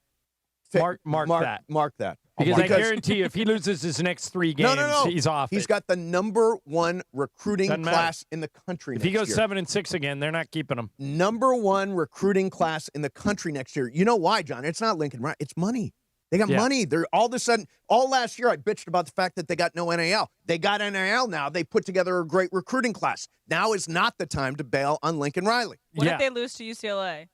mark that. Mark that. Because I guarantee you, if he loses his next 3 games, he's off. He's got the number 1 recruiting class in the country If next he goes year. 7-6 again, they're not keeping him. Number 1 recruiting class in the country next year. You know why, John? It's not Lincoln Riley. It's money. They got money. They're all of a sudden, all last year I bitched about the fact that they got no NIL. They got NIL now. They put together a great recruiting class. Now is not the time to bail on Lincoln Riley. What if they lose to UCLA?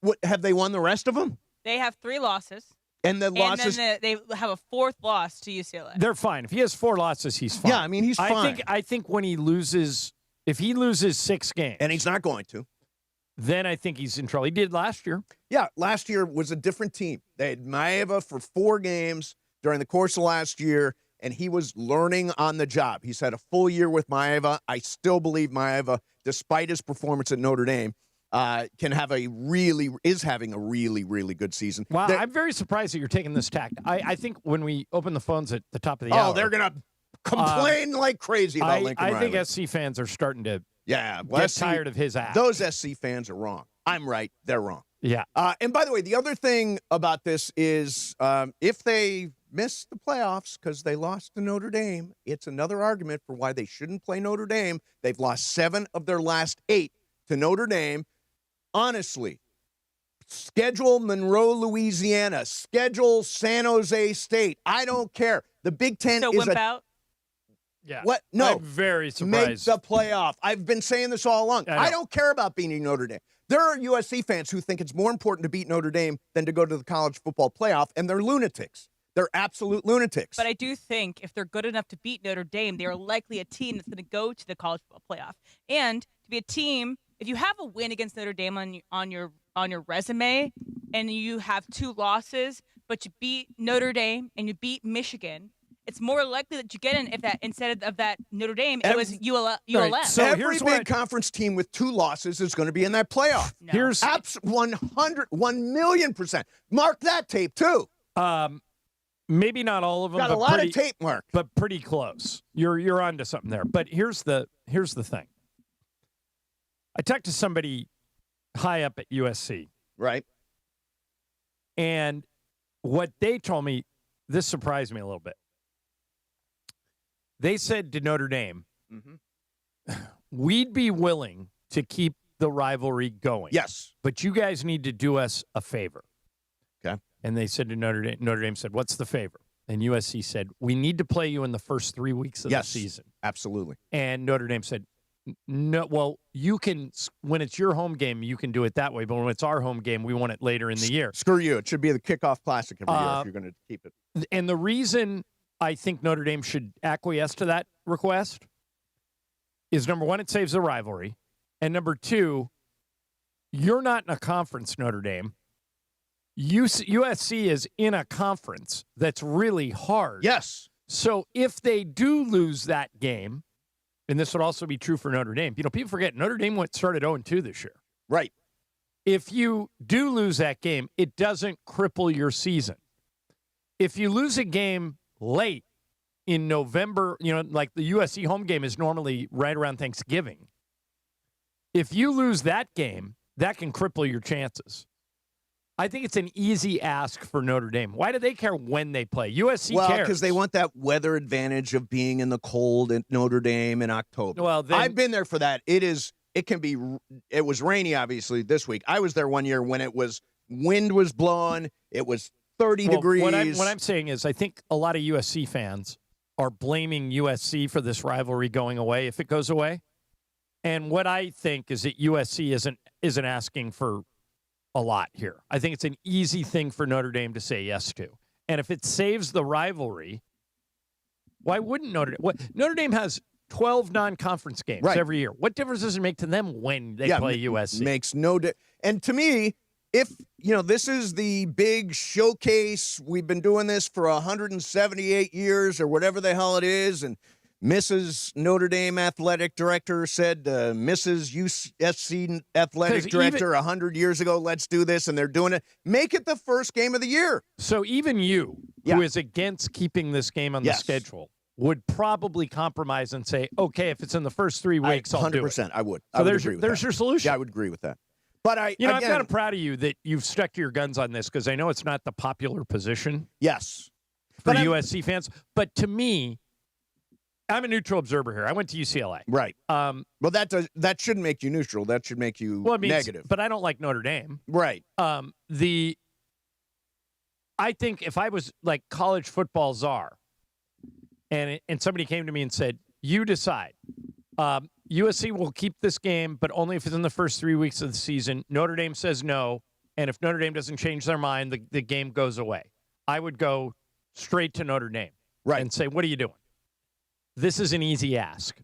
What, have they won the rest of them? They have 3 losses. And the losses. And then they have a 4th loss to UCLA. They're fine. If he has 4 losses, he's fine. Yeah, I mean, he's fine. I think when he loses, if he loses 6 games. And he's not going to. Then I think he's in trouble. He did last year. Yeah, last year was a different team. They had Maeva for 4 games during the course of last year, and he was learning on the job. He's had a full year with Maeva. I still believe Maeva, despite his performance at Notre Dame, is having a really, really good season. Wow, I'm very surprised that you're taking this tact. I think when we open the phones at the top of the hour, they're going to complain like crazy about Lincoln Riley. I think SC fans are starting to get tired of his act. Those SC fans are wrong. I'm right. They're wrong. Yeah. And by the way, the other thing about this is if they miss the playoffs because they lost to Notre Dame, it's another argument for why they shouldn't play Notre Dame. They've lost 7 of their last 8 to Notre Dame. Honestly, schedule Monroe, Louisiana. Schedule San Jose State. I don't care. The Big Ten is out? Yeah. What? No. I'm very surprised. Make the playoff. I've been saying this all along. I don't care about beating Notre Dame. There are USC fans who think it's more important to beat Notre Dame than to go to the college football playoff, and they're lunatics. They're absolute lunatics. But I do think if they're good enough to beat Notre Dame, they are likely a team that's going to go to the college football playoff. And to be a team, if you have a win against Notre Dame on your resume, and you have 2 losses, but you beat Notre Dame and you beat Michigan, it's more likely that you get in if that instead of that Notre Dame, it was ULM. Right. So every big conference team with 2 losses is going to be in that playoff. No. Here's 1,000,000%. Mark that tape too. Maybe not all of them. Got a lot of tape, Mark, but pretty close. You're onto something there. But here's the thing. I talked to somebody high up at USC, right? And what they told me, this surprised me a little bit. They said to Notre Dame, we'd be willing to keep the rivalry going. Yes. But you guys need to do us a favor. Okay. And they said to Notre Dame said, what's the favor? And USC said, we need to play you in the first 3 weeks of the season. Absolutely. And Notre Dame said, no, well, you can, when it's your home game, you can do it that way. But when it's our home game, we want it later in the year. Screw you. It should be the kickoff classic every year if you're going to keep it. And the reason I think Notre Dame should acquiesce to that request is, number one, it saves the rivalry. And number 2, you're not in a conference, Notre Dame. USC is in a conference that's really hard. Yes. So if they do lose that game, and this would also be true for Notre Dame. People forget Notre Dame started 0-2 this year. Right. If you do lose that game, it doesn't cripple your season. If you lose a game late in November, like the USC home game is normally right around Thanksgiving. If you lose that game, that can cripple your chances. I think it's an easy ask for Notre Dame. Why do they care when they play? USC cares. Well, because they want that weather advantage of being in the cold at Notre Dame in October. Well, I've been there for that. It was rainy, obviously, this week. I was there one year when wind was blowing. It was 30 degrees. What I'm saying is I think a lot of USC fans are blaming USC for this rivalry going away if it goes away. And what I think is that USC isn't asking for a lot here. I think it's an easy thing for Notre Dame to say yes to. And if it saves the rivalry, why wouldn't Notre Dame? Notre Dame has 12 non-conference games every year. What difference does it make to them when they play USC? Makes no difference. And to me, if, this is the big showcase, we've been doing this for 178 years or whatever the hell it is, and Mrs. Notre Dame athletic director said Mrs. USC athletic director 100 years ago, let's do this, and they're doing it. Make it the first game of the year. So even you, who is against keeping this game on the schedule, would probably compromise and say, okay, if it's in the first 3 weeks, I'll do it. 100%, I would. So there's your solution. Yeah, I would agree with that. But I'm kind of proud of you that you've stuck to your guns on this, because I know it's not the popular position. Yes. For USC fans. But to me, I'm a neutral observer here. I went to UCLA. Right. Well, that shouldn't make you neutral. That should make you negative. But I don't like Notre Dame. Right. I think if I was like college football czar, and somebody came to me and said, you decide. USC will keep this game, but only if it's in the first 3 weeks of the season. Notre Dame says no, and if Notre Dame doesn't change their mind, the game goes away. I would go straight to Notre Dame and say, what are you doing? This is an easy ask.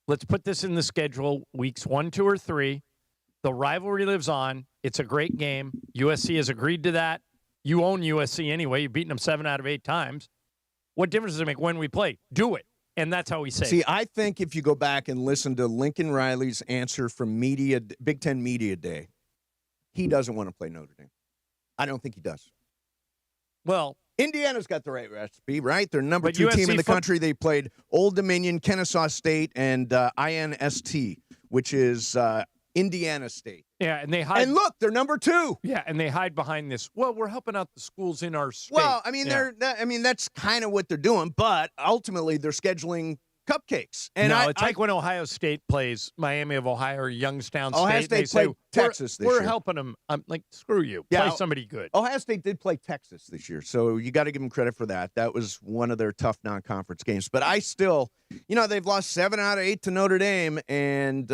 Let's put this in the schedule, weeks 1, 2, or 3. The rivalry lives on. It's a great game. USC has agreed to that. You own USC anyway. You've beaten them 7 out of 8 times. What difference does it make when we play? Do it. And that's how we say See, it. I think if you go back and listen to Lincoln Riley's answer from Big Ten Media Day, he doesn't want to play Notre Dame. I don't think he does. Well, Indiana's got the right recipe, right? They're number But 2 team USC in the country. They played Old Dominion, Kennesaw State, and INST, which is Indiana State. Yeah, and they hide. And look, they're number 2. Yeah, and they hide behind this. Well, we're helping out the schools in our state. Well, I mean, that's kind of what they're doing, but ultimately they're scheduling cupcakes. And it's like when Ohio State plays Miami of Ohio or Youngstown Ohio State. State They say, played Texas this we're year. helping them. I'm like, screw you. Yeah, Play somebody good. Ohio State did play Texas this year, so you got to give them credit for that. That was one of their tough non-conference games. But I still, they've lost 7 out of 8 to Notre Dame, and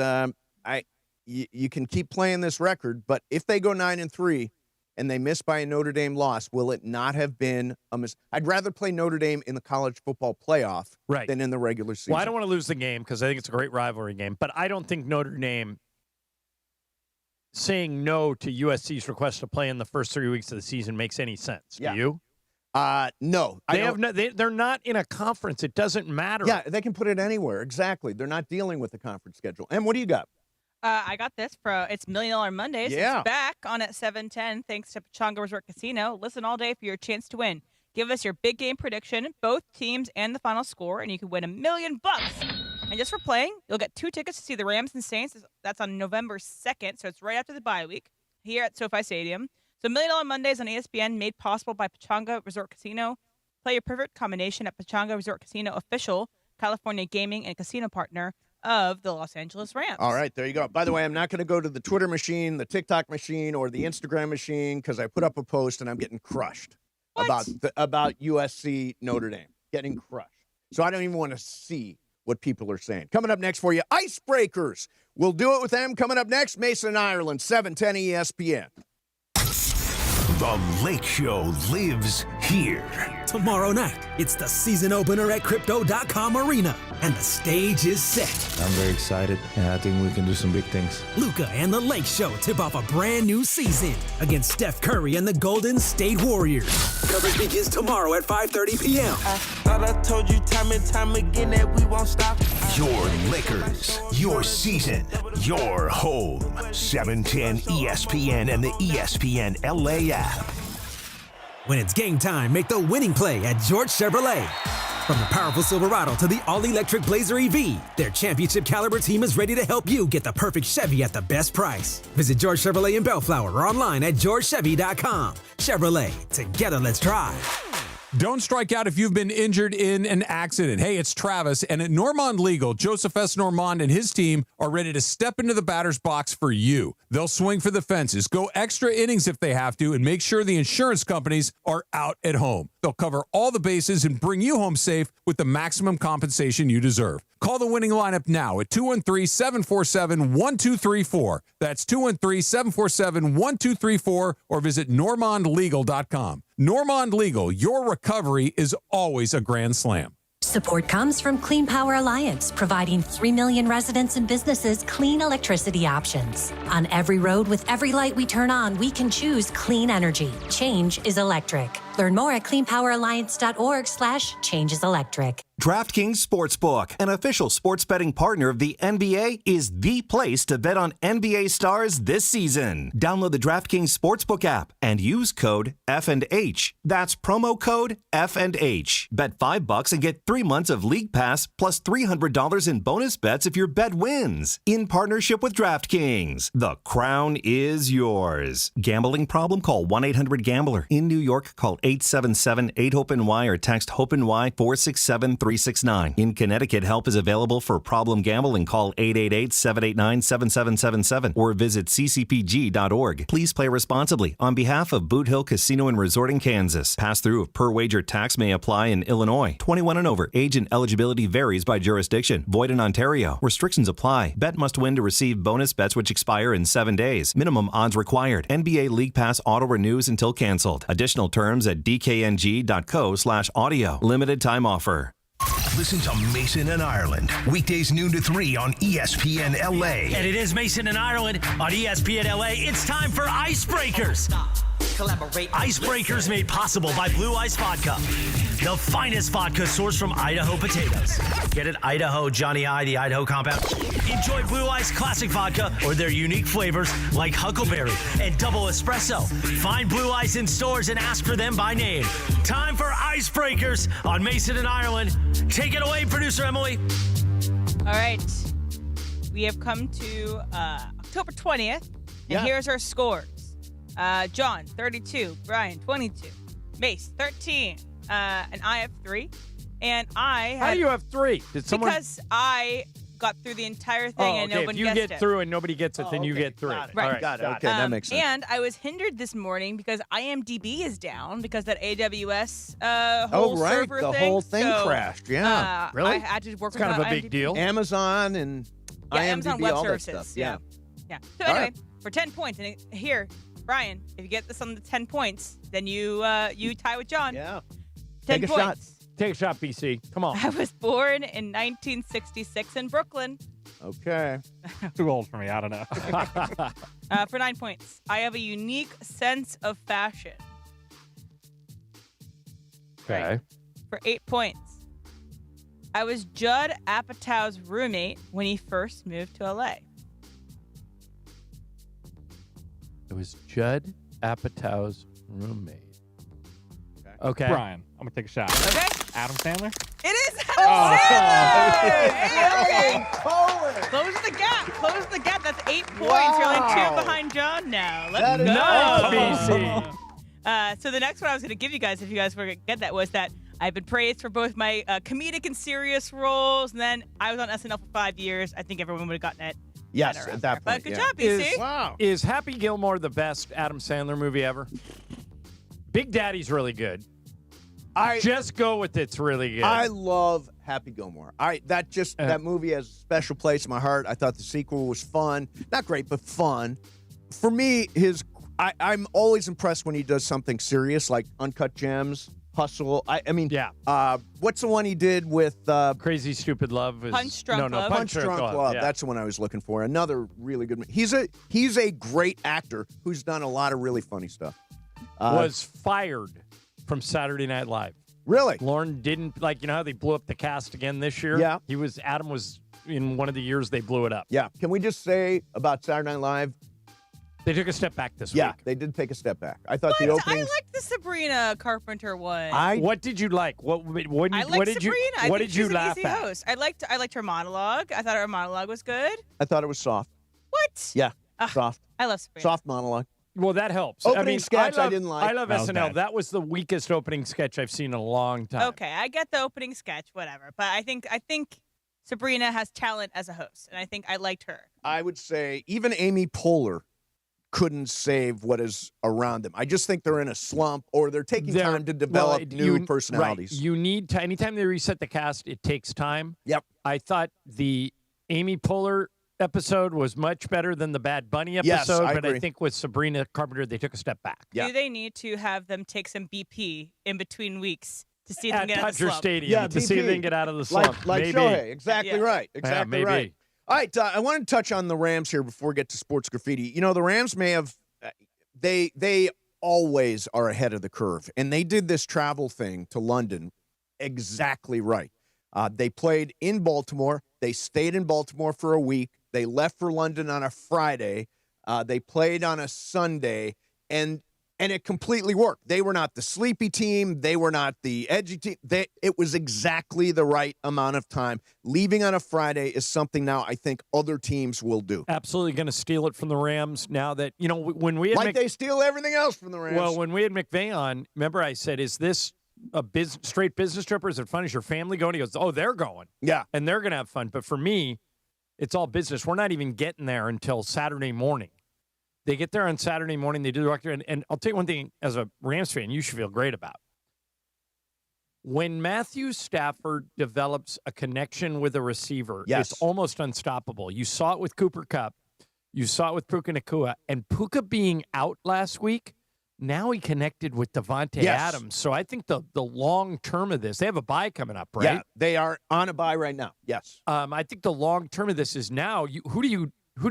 you can keep playing this record, but if they go 9-3 and they miss by a Notre Dame loss, will it not have been a miss? I'd rather play Notre Dame in the college football playoff than in the regular season. Well, I don't want to lose the game because I think it's a great rivalry game, but I don't think Notre Dame saying no to USC's request to play in the first 3 weeks of the season makes any sense. Do you? No. They're not in a conference. It doesn't matter. Yeah, they can put it anywhere. Exactly. They're not dealing with the conference schedule. And what do you got? I got this for it's $1 Million Mondays. Yeah. It's back on at 7:10 thanks to Pechanga Resort Casino. Listen all day for your chance to win. Give us your big game prediction, both teams and the final score, and you can win $1 million. And just for playing, you'll get 2 tickets to see the Rams and Saints. That's on November 2nd, so it's right after the bye week here at SoFi Stadium. So $1 Million Mondays on ESPN, made possible by Pechanga Resort Casino. Play your perfect combination at Pechanga Resort Casino, official California gaming and casino partner of the Los Angeles Rams. All right, there you go. By the way, I'm not going to go to the Twitter machine, the TikTok machine, or the Instagram machine because I put up a post and I'm getting crushed about USC Notre Dame. Getting crushed. So I don't even want to see what people are saying. Coming up next for you, Icebreakers. We'll do it with them. Coming up next, Mason, Ireland, 710 ESPN. The Lake Show lives here. Tomorrow night, it's the season opener at Crypto.com Arena, and the stage is set. I'm very excited, and I think we can do some big things. Luka and the Lake Show tip off a brand new season against Steph Curry and the Golden State Warriors. Coverage begins tomorrow at 5:30 p.m. I thought I told you time and time again that we won't stop. Your Lakers, your season, your home. 710 ESPN and the ESPN LA app. When it's game time, make the winning play at George Chevrolet. From the powerful Silverado to the all-electric Blazer EV, their championship-caliber team is ready to help you get the perfect Chevy at the best price. Visit George Chevrolet in Bellflower or online at georgechevy.com. Chevrolet, together let's drive. Don't strike out if you've been injured in an accident. Hey, it's Travis, and at Normand Legal, Joseph S. Normand and his team are ready to step into the batter's box for you. They'll swing for the fences, go extra innings if they have to, and make sure the insurance companies are out at home. They'll cover all the bases and bring you home safe with the maximum compensation you deserve. Call the winning lineup now at 213-747-1234. That's 213-747-1234, or visit normandlegal.com. Normand Legal, your recovery is always a grand slam. Support comes from Clean Power Alliance, providing 3 million residents and businesses clean electricity options. On every road with every light we turn on, we can choose clean energy. Change is electric. Learn more at cleanpoweralliance.org/changeeselectric. DraftKings Sportsbook, an official sports betting partner of the NBA, is the place to bet on NBA stars this season. Download the DraftKings Sportsbook app and use code F&H. That's promo code F&H. Bet $5 and get 3 months of League Pass plus $300 in bonus bets if your bet wins. In partnership with DraftKings, the crown is yours. Gambling problem? Call 1-800-GAMBLER. In New York, call 877-8-HOPE-NY or text HOPE-NY 467-369. In Connecticut, help is available for problem gambling. Call 888-789-7777 or visit ccpg.org. Please play responsibly. On behalf of Boot Hill Casino and Resort in Kansas, pass-through of per-wager tax may apply in Illinois. 21 and over. Age and eligibility varies by jurisdiction. Void in Ontario. Restrictions apply. Bet must win to receive bonus bets which expire in 7 days. Minimum odds required. NBA League Pass auto renews until canceled. Additional terms at dkng.co/audio. Limited time offer. Listen to Mason and Ireland, weekdays noon to 3 on ESPN LA. And it is Mason and Ireland on ESPN LA. It's time for Icebreakers. Icebreakers made possible by Blue Ice Vodka, the finest vodka sourced from Idaho potatoes. Get it, Idaho, Johnny I, the Idaho compound. Enjoy Blue Ice Classic Vodka or their unique flavors like Huckleberry and Double Espresso. Find Blue Ice in stores and ask for them by name. Time for Icebreakers on Mason and Ireland. Take it away, producer Emily. All right. We have come to October 20th, and here's our scores. John, 32. Brian, 22. Mace, 13. And I have 3. And I How do you have 3? Did someone? Because I got through the entire thing and nobody If you guessed get it. through and nobody gets it, then you get 3. Right. All right. Got it. Okay, that makes sense. And I was hindered this morning because IMDb is down because that AWS Oh, whole right. server The thing. whole thing So, crashed. Yeah. I had to work with IMDb. Amazon and IMDb, Amazon Web all that Services. stuff. Yeah. So All anyway, right. for 10 points, and here, Brian, if you get this on the 10 points, then you tie with John. Yeah. 10 Take a points. shot. Take a shot, BC. Come on. I was born in 1966 in Brooklyn. Okay. Too old for me. I don't know. For 9 points, I have a unique sense of fashion. Okay. For 8 points, I was Judd Apatow's roommate when he first moved to LA. It was Judd Apatow's roommate. Okay. Brian, I'm going to take a shot. Okay. Adam Sandler? It is Adam Sandler! Hey, okay. Close the gap. Close the gap. That's 8 points. You're only 2 behind John now. Let's go. Nice, BC. So the next one I was going to give you guys, if you guys were going to get that, was that I've been praised for both my comedic and serious roles, and then I was on SNL for 5 years. I think everyone would have gotten it. Yes, better at that But point. good yeah. job, BC. Is Happy Gilmore the best Adam Sandler movie ever? Big Daddy's really good. Just go with it's really good. I love Happy Gilmore. That movie has a special place in my heart. I thought the sequel was fun. Not great, but fun. For me, I'm always impressed when he does something serious like Uncut Gems, Hustle. What's the one he did with Crazy Stupid Love? Punch Drunk Love. Punch Drunk Love. Yeah. That's the one I was looking for. Another really good. He's a great actor who's done a lot of really funny stuff. Was fired from Saturday Night Live. Really? Lauren didn't how they blew up the cast again this year? Yeah. Adam was in one of the years they blew it up. Yeah. Can we just say about Saturday Night Live? They took a step back this week. Yeah, they did take a step back. I thought the I opening. like the Sabrina Carpenter one. What did you like? What I did liked you Sabrina. what I think did you she's laugh an easy at? host. I liked her monologue. I thought her monologue was good. I thought it was soft. What? Yeah, soft. I love Sabrina. Soft monologue. Well, that helps. Opening sketch I didn't like. I love That was SNL. bad. That was the weakest opening sketch I've seen in a long time. Okay, I get the opening sketch, whatever. But I think Sabrina has talent as a host, and I think I liked her. I would say even Amy Poehler couldn't save what is around them. I just think they're in a slump, or they're taking time to develop new personalities. Right. You need to. Anytime they reset the cast, it takes time. Yep. I thought the Amy Poehler episode was much better than the Bad Bunny episode, Yes, I but I agree. think with Sabrina Carpenter, they took a step back. Do they need to have them take some BP in between weeks to see if they At can get out of the Dodger slump? Stadium to see if they can get out of the slump. Like Maybe. Shohei. Exactly right. Exactly maybe. right. All right, I want to touch on the Rams here before we get to sports graffiti. You know, the Rams may have they always are ahead of the curve, and they did this travel thing to London exactly right. They played in Baltimore. They stayed in Baltimore for a week. They left for London on a Friday. They played on a Sunday, and it completely worked. They were not the sleepy team. They were not the edgy team. It was exactly the right amount of time. Leaving on a Friday is something now I think other teams will do. Absolutely going to steal it from the Rams now that, when we had they steal everything else from the Rams. Well, when we had McVay on, remember I said, is this a straight business trip, or is it fun? Is your family going? He goes, oh, they're going. Yeah. And they're going to have fun. But for me, it's all business. We're not even getting there until Saturday morning. They get there on Saturday morning. They do the record. And I'll tell you one thing, as a Rams fan, you should feel great about. When Matthew Stafford develops a connection with a receiver, Yes. it's almost unstoppable. You saw it with Cooper Kupp. You saw it with Puka Nacua. And Puka being out last week, now he connected with Devontae Yes. Adams. So I think the long term of this, they have a bye coming up, right? Yeah, they are on a bye right now. Yes. I think the long term of this is now, who do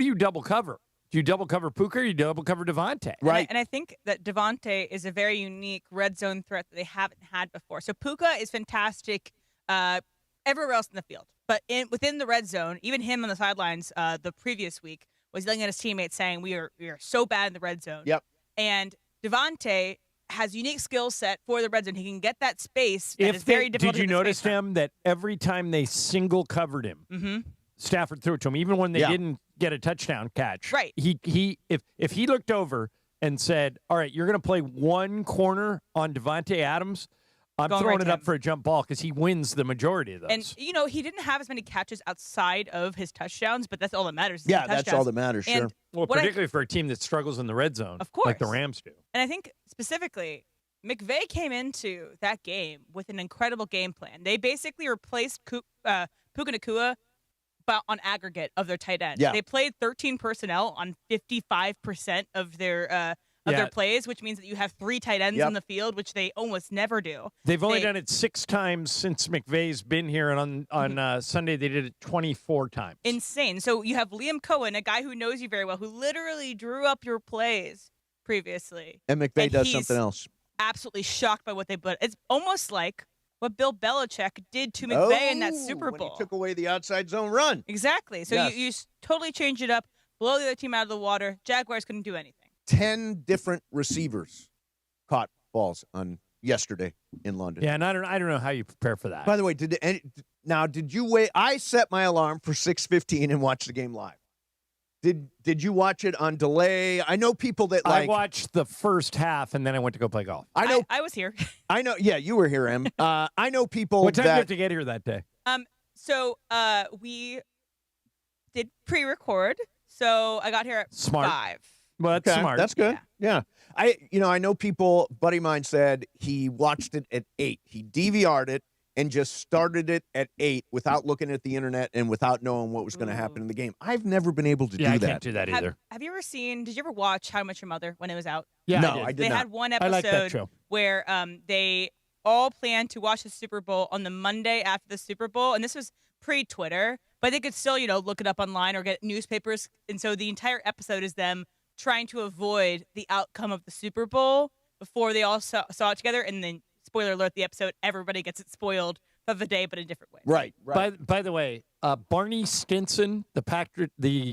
you double cover? Do you double cover Puka or you double cover Devontae? Right. And I think that Devontae is a very unique red zone threat that they haven't had before. So Puka is fantastic everywhere else in the field. But within the red zone, even him on the sidelines the previous week was yelling at his teammates saying, we are so bad in the red zone. Yep. And Devontae has unique skill set for the red zone. He can get that space that is very difficult. Did you notice him that every time they single covered him, Stafford threw it to him, even when they didn't get a touchdown catch. Right. If he looked over and said, all right, you're going to play one corner on Devontae Adams, I'm throwing it up for a jump ball because he wins the majority of those. And, he didn't have as many catches outside of his touchdowns, but that's all that matters. Yeah, that's all that matters, and sure. Well, particularly for a team that struggles in the red zone, of course, like the Rams do. And I think specifically, McVay came into that game with an incredible game plan. They basically replaced Puka Nacua on aggregate of their tight end. Yeah. They played 13 personnel on 55% of their plays, which means that you have 3 tight ends on the field, which they almost never do. They've only done it 6 times since McVay's been here, and on Sunday they did it 24 times. Insane. So you have Liam Cohen, a guy who knows you very well, who literally drew up your plays previously. And McVay does something else. Absolutely shocked by what they put. It's almost like what Bill Belichick did to McVay in that Super Bowl. When he took away the outside zone run. Exactly. So you totally change it up, blow the other team out of the water. Jaguars couldn't do anything. 10 different receivers caught balls on yesterday in London. Yeah, and I don't know how you prepare for that. By the way, did you wait? I set my alarm for 6:15 and watched the game live. Did you watch it on delay? I know people that I watched the first half and then I went to go play golf. I was here. I know. Yeah, you were here, Em. I know people. What time did you have to get here that day? So we did pre-record. So I got here at 5. Well, that's smart. That's good. Yeah. I know people, a buddy of mine said he watched it at 8. He DVR'd it and just started it at 8 without looking at the internet and without knowing what was going to happen in the game. I've never been able to do that. I can't do that either. Have you ever watch How I Met Your Mother when it was out? Yeah, no, I did They not. had one I like that episode show. where they all planned to watch the Super Bowl on the Monday after the Super Bowl, and this was pre-Twitter, but they could still, look it up online or get newspapers, and so the entire episode is them trying to avoid the outcome of the Super Bowl before they all saw it together, and then, spoiler alert, the episode, everybody gets it spoiled for the day, but in different ways. Right. By the way, Barney Stinson, the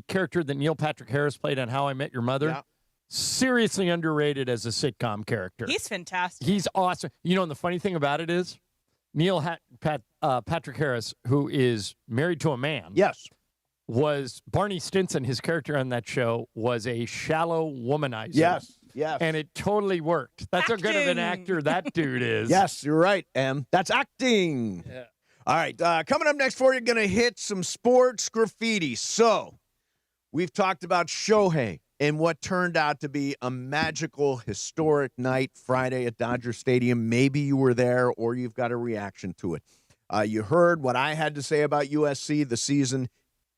character that Neil Patrick Harris played on How I Met Your Mother, seriously underrated as a sitcom character. He's fantastic. He's awesome. And the funny thing about it is, Patrick Harris, who is married to a man, was Barney Stinson. His character on that show was a shallow womanizer. Yes. And it totally worked. That's how good of an actor that dude is. Yes, you're right, Em. That's acting. Yeah. All right, coming up next for you, going to hit some sports graffiti. So we've talked about Shohei and what turned out to be a magical, historic night Friday at Dodger Stadium. Maybe you were there or you've got a reaction to it. You heard what I had to say about USC. The season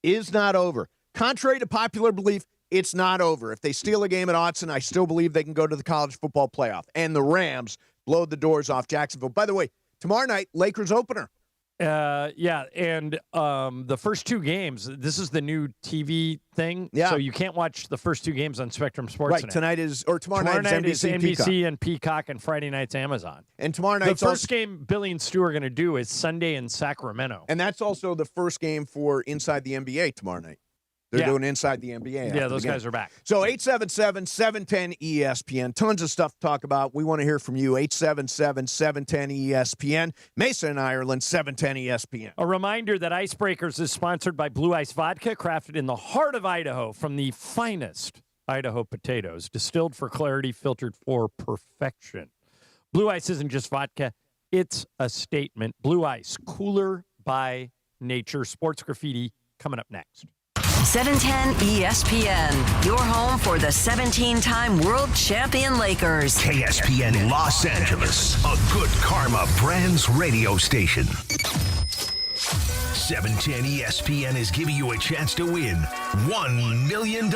is not over. Contrary to popular belief, it's not over. If they steal a game at Autzen, I still believe they can go to the college football playoff. And the Rams blow the doors off Jacksonville. By the way, tomorrow night, Lakers opener. Yeah, and the first 2 games, this is the new TV thing. Yeah. So you can't watch the first 2 games on Spectrum Sports. Right, tomorrow night is NBC, NBC and Peacock, and Friday night's Amazon. And tomorrow night's the first game Billy and Stu are going to do is Sunday in Sacramento. And that's also the first game for Inside the NBA tomorrow night. They're doing Inside the NBA. Yeah, those guys are back. So 877-710-ESPN. Tons of stuff to talk about. We want to hear from you. 877-710-ESPN. Mason, Ireland, 710-ESPN. A reminder that Icebreakers is sponsored by Blue Ice Vodka, crafted in the heart of Idaho from the finest Idaho potatoes, distilled for clarity, filtered for perfection. Blue Ice isn't just vodka. It's a statement. Blue Ice, cooler by nature. Sports graffiti coming up next. 710 ESPN, your home for the 17-time world champion Lakers. KSPN Los Angeles, a good karma brands radio station. 710 ESPN is giving you a chance to win $1 million.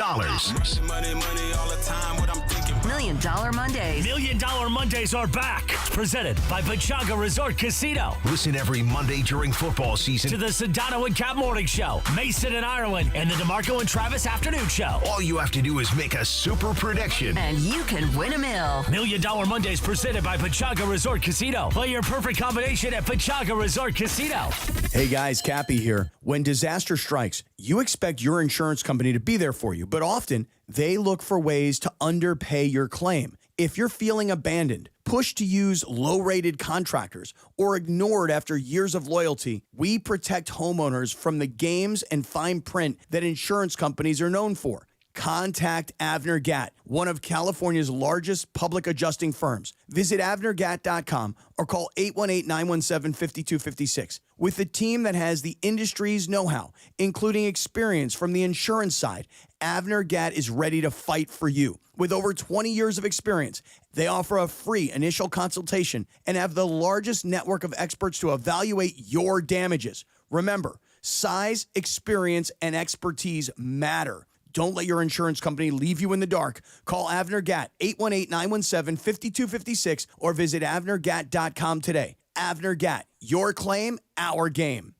Million Dollar Mondays. Million Dollar Mondays are back. Presented by Pechanga Resort Casino. Listen every Monday during football season To the Sedano and Cap Morning Show, Mason and Ireland, and the DeMarco and Travis Afternoon Show. All you have to do is make a super prediction. And you can win $1 million. Million Dollar Mondays presented by Pechanga Resort Casino. Play your perfect combination at Pechanga Resort Casino. Hey guys, Cappy here. When disaster strikes, you expect your insurance company to be there for you, but often they look for ways to underpay your claim. If you're feeling abandoned, pushed to use low-rated contractors, or ignored after years of loyalty, we protect homeowners from the games and fine print that insurance companies are known for. Contact Avner Gatt, one of California's largest public adjusting firms. Visit avnergatt.com or call 818-917-5256. With a team that has the industry's know-how, including experience from the insurance side, Avner Gatt is ready to fight for you. With over 20 years of experience, they offer a free initial consultation and have the largest network of experts to evaluate your damages. Remember, size, experience, and expertise matter. Don't let your insurance company leave you in the dark. Call Avner Gatt, 818-917-5256, or visit avnergatt.com today. Avner Gatt, your claim, our game.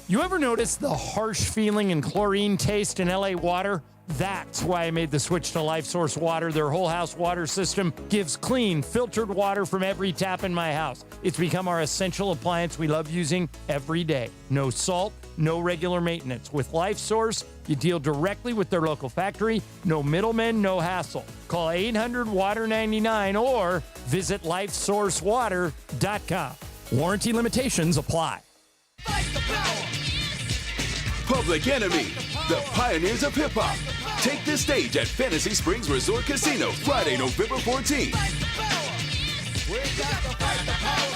You ever notice the harsh feeling and chlorine taste in LA water? That's why I made the switch to Life Source Water. Their whole house water system gives clean, filtered water from every tap in my house. It's become our essential appliance we love using every day. No salt, no regular maintenance. With Life Source, you deal directly with their local factory. No middlemen, no hassle. Call 800-WATER-99 or visit lifesourcewater.com. Warranty limitations apply. Public Enemy, the pioneers of hip-hop. Take the stage at Fantasy Springs Resort Casino Friday, November 14th.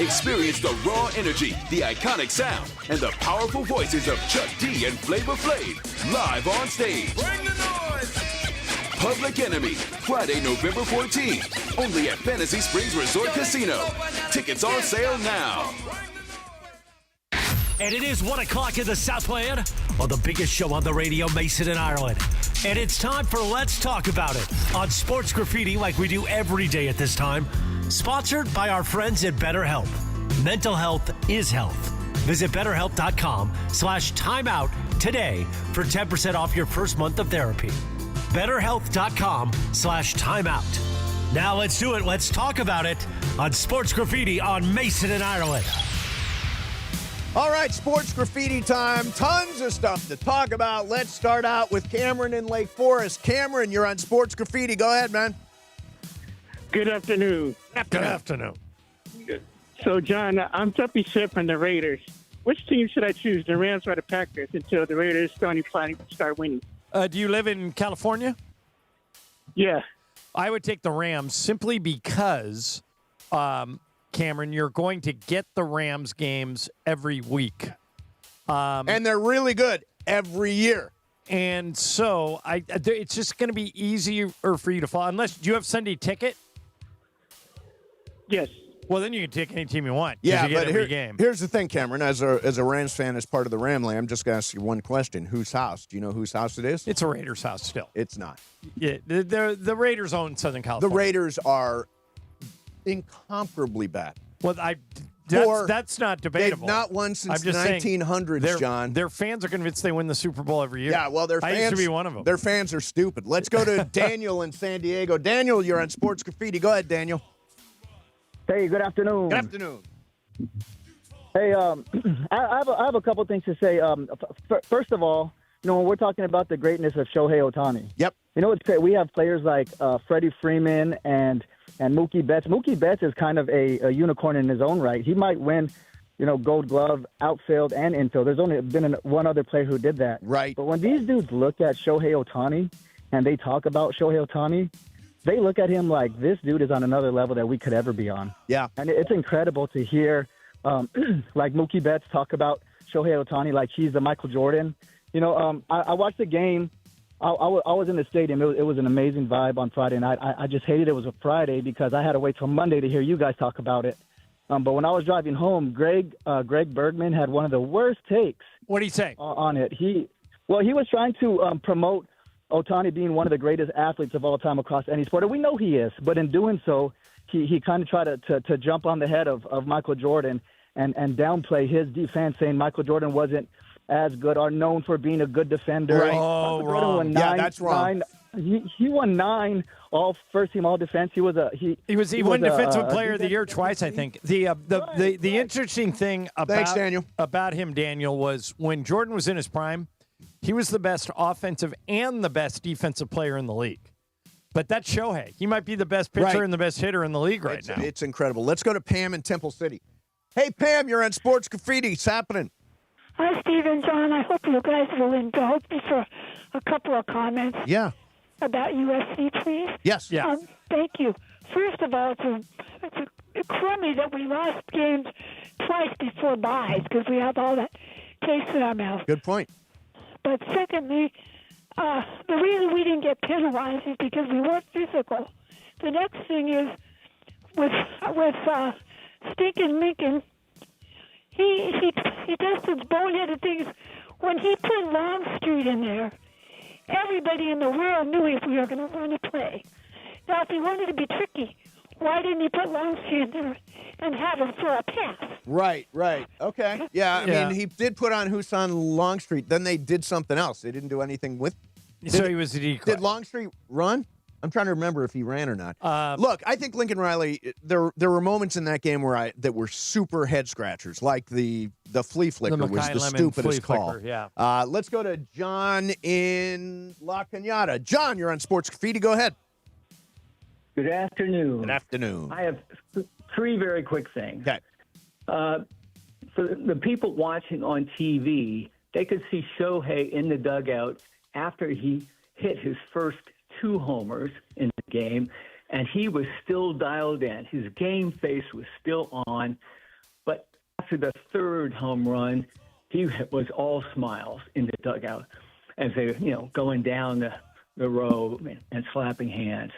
Experience the raw energy, the iconic sound, and the powerful voices of Chuck D and Flavor Flav live on stage. Bring the noise! Public Enemy, Friday, November 14th. Only at Fantasy Springs Resort Casino. Tickets on sale now. And it is 1 o'clock in the Southland on the biggest show on the radio, Mason and Ireland. And it's time for Let's Talk About It on Sports Graffiti like we do every day at this time. Sponsored by our friends at BetterHelp. Mental health is health. Visit BetterHelp.com/timeout today for 10% off your first month of therapy. BetterHelp.com/timeout. Now let's do it. Let's talk about it on Sports Graffiti on Mason and Ireland. All right, sports graffiti time. Tons of stuff to talk about. Let's start out with Cameron in Lake Forest. Cameron, you're on sports graffiti. Go ahead, man. Good afternoon. Good afternoon. So, John, I'm Tuppy Ship from the Raiders. Which team should I choose, the Rams or the Packers, until the Raiders planning to start winning? Do you live in California? Yeah. I would take the Rams simply because, Cameron, you're going to get the Rams games every week. And they're really good every year. And so it's just going to be easier for you to follow. Unless, do you have Sunday ticket? Yes. Well, then you can take any team you want. Yeah, you get but every game. Here's the thing, Cameron. As a Rams fan, as part of the Ramley, I'm just going to ask you one question. Whose house? Do you know whose house it is? It's a Raiders house still. It's not. Yeah, the Raiders own Southern California. The Raiders are incomparably bad. Well, that's not debatable. They've not won since the 1900s, John. Their fans are convinced they win the Super Bowl every year. Yeah, well, I used to be one of them. Their fans are stupid. Let's go to Daniel in San Diego. Daniel, you're on Sports Graffiti. Go ahead, Daniel. Hey, good afternoon. Good afternoon. Hey, I have a couple things to say. First of all, when we're talking about the greatness of Shohei Ohtani. Yep. It's great. We have players like Freddie Freeman and Mookie Betts. Mookie Betts is kind of a unicorn in his own right. He might win, Gold Glove, outfield, and infield. There's only been one other player who did that. Right. But when these dudes look at Shohei Ohtani and they talk about Shohei Ohtani, they look at him like this dude is on another level that we could ever be on. Yeah. And it's incredible to hear like Mookie Betts talk about Shohei Ohtani like he's the Michael Jordan. I watched the game. I was in the stadium. It was an amazing vibe on Friday night. I just hated it was a Friday because I had to wait till Monday to hear you guys talk about it. But when I was driving home, Greg Bergman had one of the worst takes. What did he say? On it. He was trying to promote Ohtani being one of the greatest athletes of all time across any sport, and we know he is. But in doing so, he kind of tried to jump on the head of Michael Jordan and downplay his defense, saying Michael Jordan wasn't as good or known for being a good defender. Right. Oh, Michael Jordan won Yeah, that's wrong. He won 9 all first team all defense. He won defensive player of the year twice, I think. The interesting thing about him, Daniel, was when Jordan was in his prime, he was the best offensive and the best defensive player in the league. But that's Shohei. He might be the best pitcher and the best hitter in the league right now. It's incredible. Let's go to Pam in Temple City. Hey, Pam, you're on Sports Graffiti. It's happening. Hi, Steve and John. I hope you guys will indulge me for a couple of comments. Yeah. About USC, please. Yes. Yeah. Thank you. First of all, it's crummy that we lost games twice before byes because we have all that taste in our mouth. Good point. But secondly, the reason we didn't get penalized is because we weren't physical. The next thing is with Stinkin' Lincoln, he does some boneheaded things. When he put Longstreet in there, everybody in the world knew if we were going to run a play. Now, if he wanted to be tricky, why didn't he put Longstreet in there and have him throw a pass? Right. Okay. Yeah, I mean, he did put on Husan Longstreet. Then they did something else. They didn't do anything with. So he was a decoy. Did Longstreet run? I'm trying to remember if he ran or not. Look, I think Lincoln Riley. There were moments in that game that were super head scratchers, like the flea flicker was the stupidest call. Flicker, yeah. Let's go to John in La Cañada. John, you're on Sports Graffiti. Go ahead. Good afternoon. Good afternoon. I have 3 very quick things. Okay. For the people watching on TV, they could see Shohei in the dugout after he hit his first 2 homers in the game, and he was still dialed in. His game face was still on, but after the 3rd home run, he was all smiles in the dugout as they were, going down the row and slapping hands.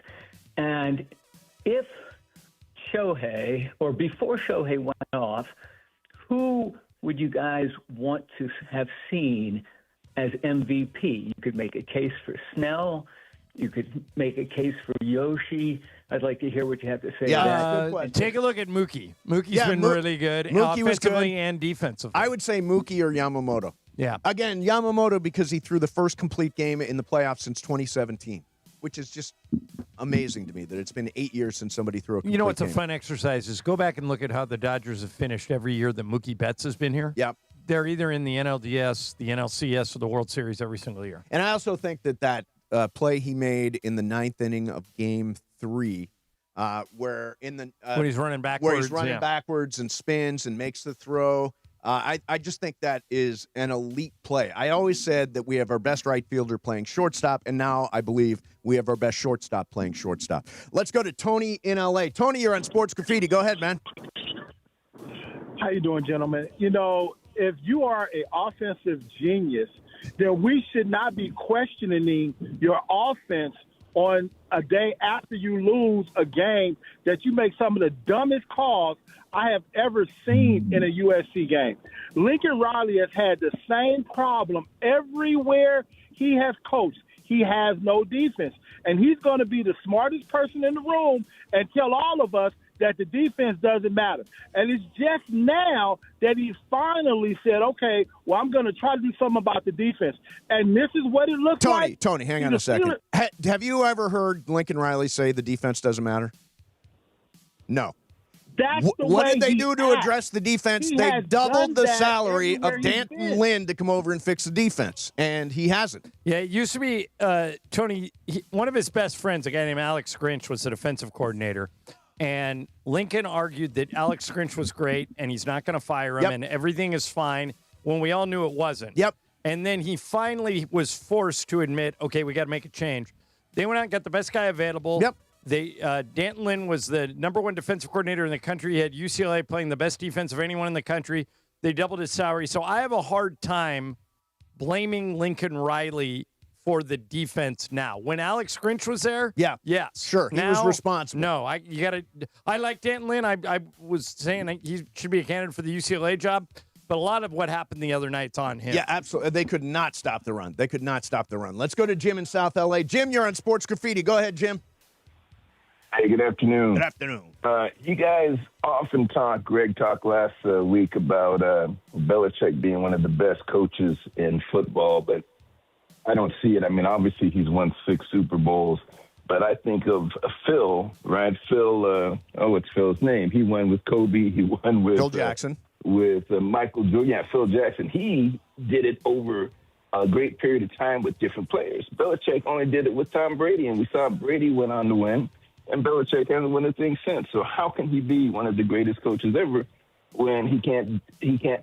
And if Shohei, or before Shohei went off, who would you guys want to have seen as MVP? You could make a case for Snell. You could make a case for Yoshi. I'd like to hear what you have to say. Take a look at Mookie. Mookie's been really good, Mookie was offensively good. And defensively. I would say Mookie or Yamamoto. Yeah. Again, Yamamoto because he threw the first complete game in the playoffs since 2017, which is just amazing to me that it's been 8 years since somebody threw a complete game. You know what's a fun exercise is go back and look at how the Dodgers have finished every year that Mookie Betts has been here. Yeah. They're either in the NLDS, the NLCS, or the World Series every single year. And I also think that play he made in the 9th inning of Game 3, where in the when he's running backwards, backwards and spins and makes the throw. I just think that is an elite play. I always said that we have our best right fielder playing shortstop, and now I believe we have our best shortstop playing shortstop. Let's go to Tony in L.A. Tony, you're on Sports Graffiti. Go ahead, man. How you doing, gentlemen? If you are an offensive genius, then we should not be questioning your offense on a day after you lose a game that you make some of the dumbest calls I have ever seen in a USC game. Lincoln Riley has had the same problem everywhere he has coached. He has no defense. And he's going to be the smartest person in the room and tell all of us that the defense doesn't matter. And it's just now that he finally said, okay, well, I'm going to try to do something about the defense. And this is what it looks like. Tony, hang on a second. Have you ever heard Lincoln Riley say the defense doesn't matter? No. That's the what way did they do to acts. address the defense? He They has doubled done the that salary of everywhere he's Danton been. Lynn to come over and fix the defense, and he hasn't. Yeah, it used to be, Tony, one of his best friends, a guy named Alex Grinch, was the defensive coordinator. And Lincoln argued that Alex Grinch was great, and he's not going to fire him, and everything is fine, when we all knew it wasn't. Yep. And then he finally was forced to admit, okay, we got to make a change. They went out and got the best guy available. Yep. Danton Lynn was the #1 defensive coordinator in the country. He had UCLA playing the best defense of anyone in the country. They doubled his salary. So I have a hard time blaming Lincoln Riley for the defense now. When Alex Grinch was there, yes, sure, he was responsible. No, I like Danton Lynn. I was saying he should be a candidate for the UCLA job. but a lot of what happened the other night's on him. Yeah, absolutely. They could not stop the run. Let's go to Jim in South LA. Jim, you're on Sports Graffiti. Go ahead, Jim. Hey, good afternoon. Good afternoon. You guys often talk, Greg talked last week about Belichick being one of the best coaches in football, but I don't see it. I mean, obviously he's won 6 Super Bowls, but I think of Phil, right? Phil, what's Phil's name? He won with Kobe. He won with Phil Jackson. With Michael Jordan. Yeah, Phil Jackson. He did it over a great period of time with different players. Belichick only did it with Tom Brady, and we saw Brady went on to win, and Belichick hasn't won a thing since. So how can he be one of the greatest coaches ever when he can't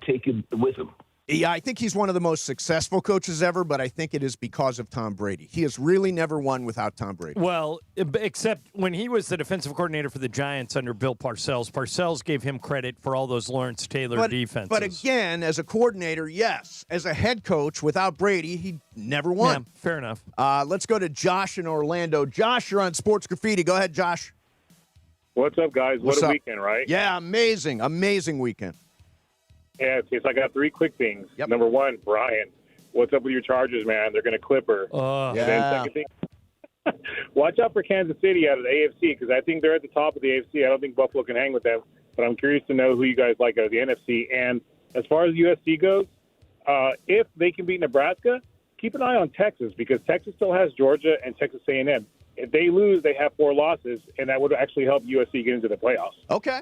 take it with him? Yeah, I think he's one of the most successful coaches ever, but I think it is because of Tom Brady. He has really never won without Tom Brady. Well, except when he was the defensive coordinator for the Giants under Bill Parcells. Parcells gave him credit for all those Lawrence Taylor defenses. But again, as a coordinator, yes. As a head coach, without Brady, he never won. Yeah, fair enough. Let's go to Josh in Orlando. Josh, you're on Sports Graffiti. Go ahead, Josh. What's up, guys? What's what a up? weekend, right? Yeah, amazing weekend. Yeah, okay, so I got 3 quick things. Yep. Number 1, Brian, what's up with your Chargers, man? They're going to clip her. And then second thing, watch out for Kansas City out of the AFC because I think they're at the top of the AFC. I don't think Buffalo can hang with them, but I'm curious to know who you guys like out of the NFC. And as far as USC goes, if they can beat Nebraska, keep an eye on Texas because Texas still has Georgia and Texas A&M. If they lose, they have 4 losses, and that would actually help USC get into the playoffs. Okay.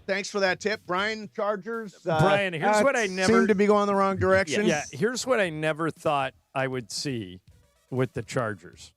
Thanks for that tip. Brian, Chargers. Brian, here's what I never seem to be going the wrong direction. Yeah, here's what I never thought I would see with the Chargers.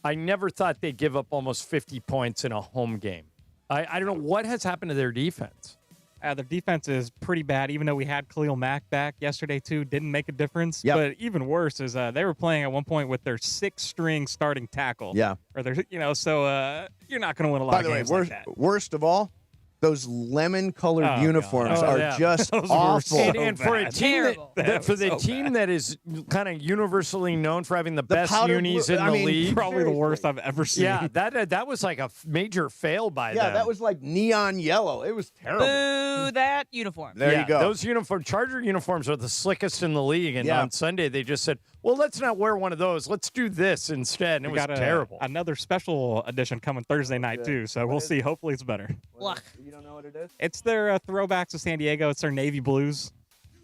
I never thought they'd give up almost 50 points in a home game. I don't know what has happened to their defense. Their defense is pretty bad, even though we had Khalil Mack back yesterday, too. Didn't make a difference. Yep. But even worse is they were playing at one point with their 6th-string starting tackle. Yeah. Or their, so you're not going to win a lot of games like that. Worst of all, those lemon-colored uniforms are just Those awful. were so And for a bad. team So team that is kind of universally known for having the best powder unis blue- in I the mean, league, Probably the worst I've ever seen. yeah, that was like a major fail by them. Yeah, that was like neon yellow. It was terrible. Boo that uniform. There you go. Those Charger uniforms are the slickest in the league, and Yeah. on Sunday they just said, well, let's not wear one of those. Let's do this instead, and it We was got terrible. another special edition coming Thursday night, too, so we'll see. Hopefully it's better. You don't know what it is? It's their throwbacks to San Diego. It's their navy blues.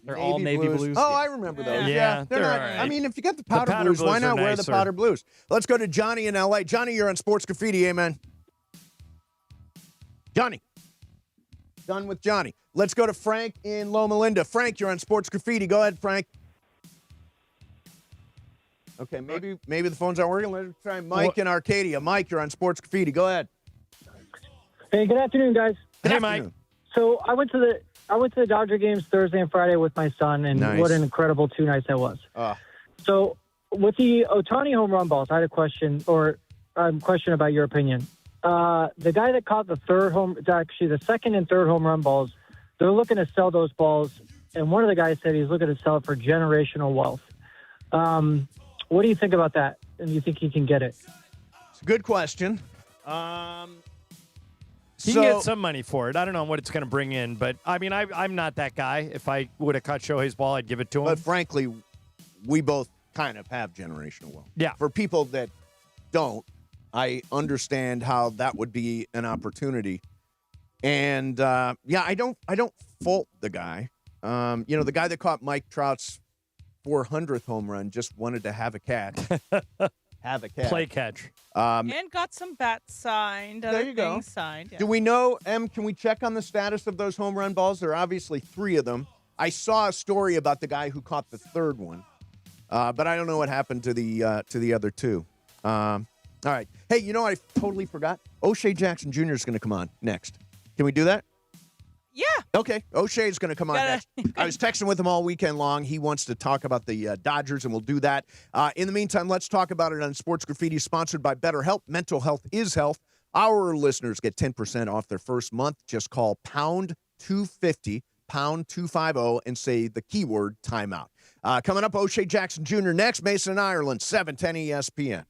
They're all navy blues. Oh, I remember those. Yeah, they're they're not. all right. I mean, if you got the powder, powder blues, why blues are not wear the nicer. powder blues? Let's go to Johnny in L.A. Johnny, you're on Sports Graffiti. Amen. Johnny. Done with Johnny. Let's go to Frank in Loma Linda. Frank, you're on Sports Graffiti. Go ahead, Frank. Okay, maybe the phones aren't working. Let's try Mike in Arcadia. Mike, you're on Sports Graffiti. Go ahead. Hey, good afternoon, guys. Hey, Mike. So I went to the Dodger games Thursday and Friday with my son, and Nice. what an incredible 2 nights that was. So with the Ohtani home run balls, I had a question about your opinion. The guy that caught the second and third home run balls, they're looking to sell those balls, and one of the guys said he's looking to sell it for generational wealth. What do you think about that? And do you think he can get it? It's a good question. He can get some money for it. I don't know what it's going to bring in, but I mean, I'm not that guy. If I would have caught Shohei's ball, I'd give it to him. But frankly, we both kind of have generational wealth. Yeah. For people that don't, I understand how that would be an opportunity. And I don't fault the guy. The guy that caught Mike Trout's 400th home run just wanted to have a catch. Play catch. And got some bats signed. There you go. Signed. Yeah. Do we know, Em, can we check on the status of those home run balls? There are obviously 3 of them. I saw a story about the guy who caught the 3rd one, but I don't know what happened to the other 2. All right. Hey, I totally forgot. O'Shea Jackson Jr. is going to come on next. Can we do that? Yeah. Okay. O'Shea is going to come on next. I was texting with him all weekend long. He wants to talk about the Dodgers, and we'll do that. In the meantime, let's talk about it on Sports Graffiti, sponsored by BetterHelp. Mental health is health. Our listeners get 10% off their first month. Just call pound 250, pound 250, and say the keyword timeout. Coming up, O'Shea Jackson Jr. next. Mason, Ireland, 710 ESPN.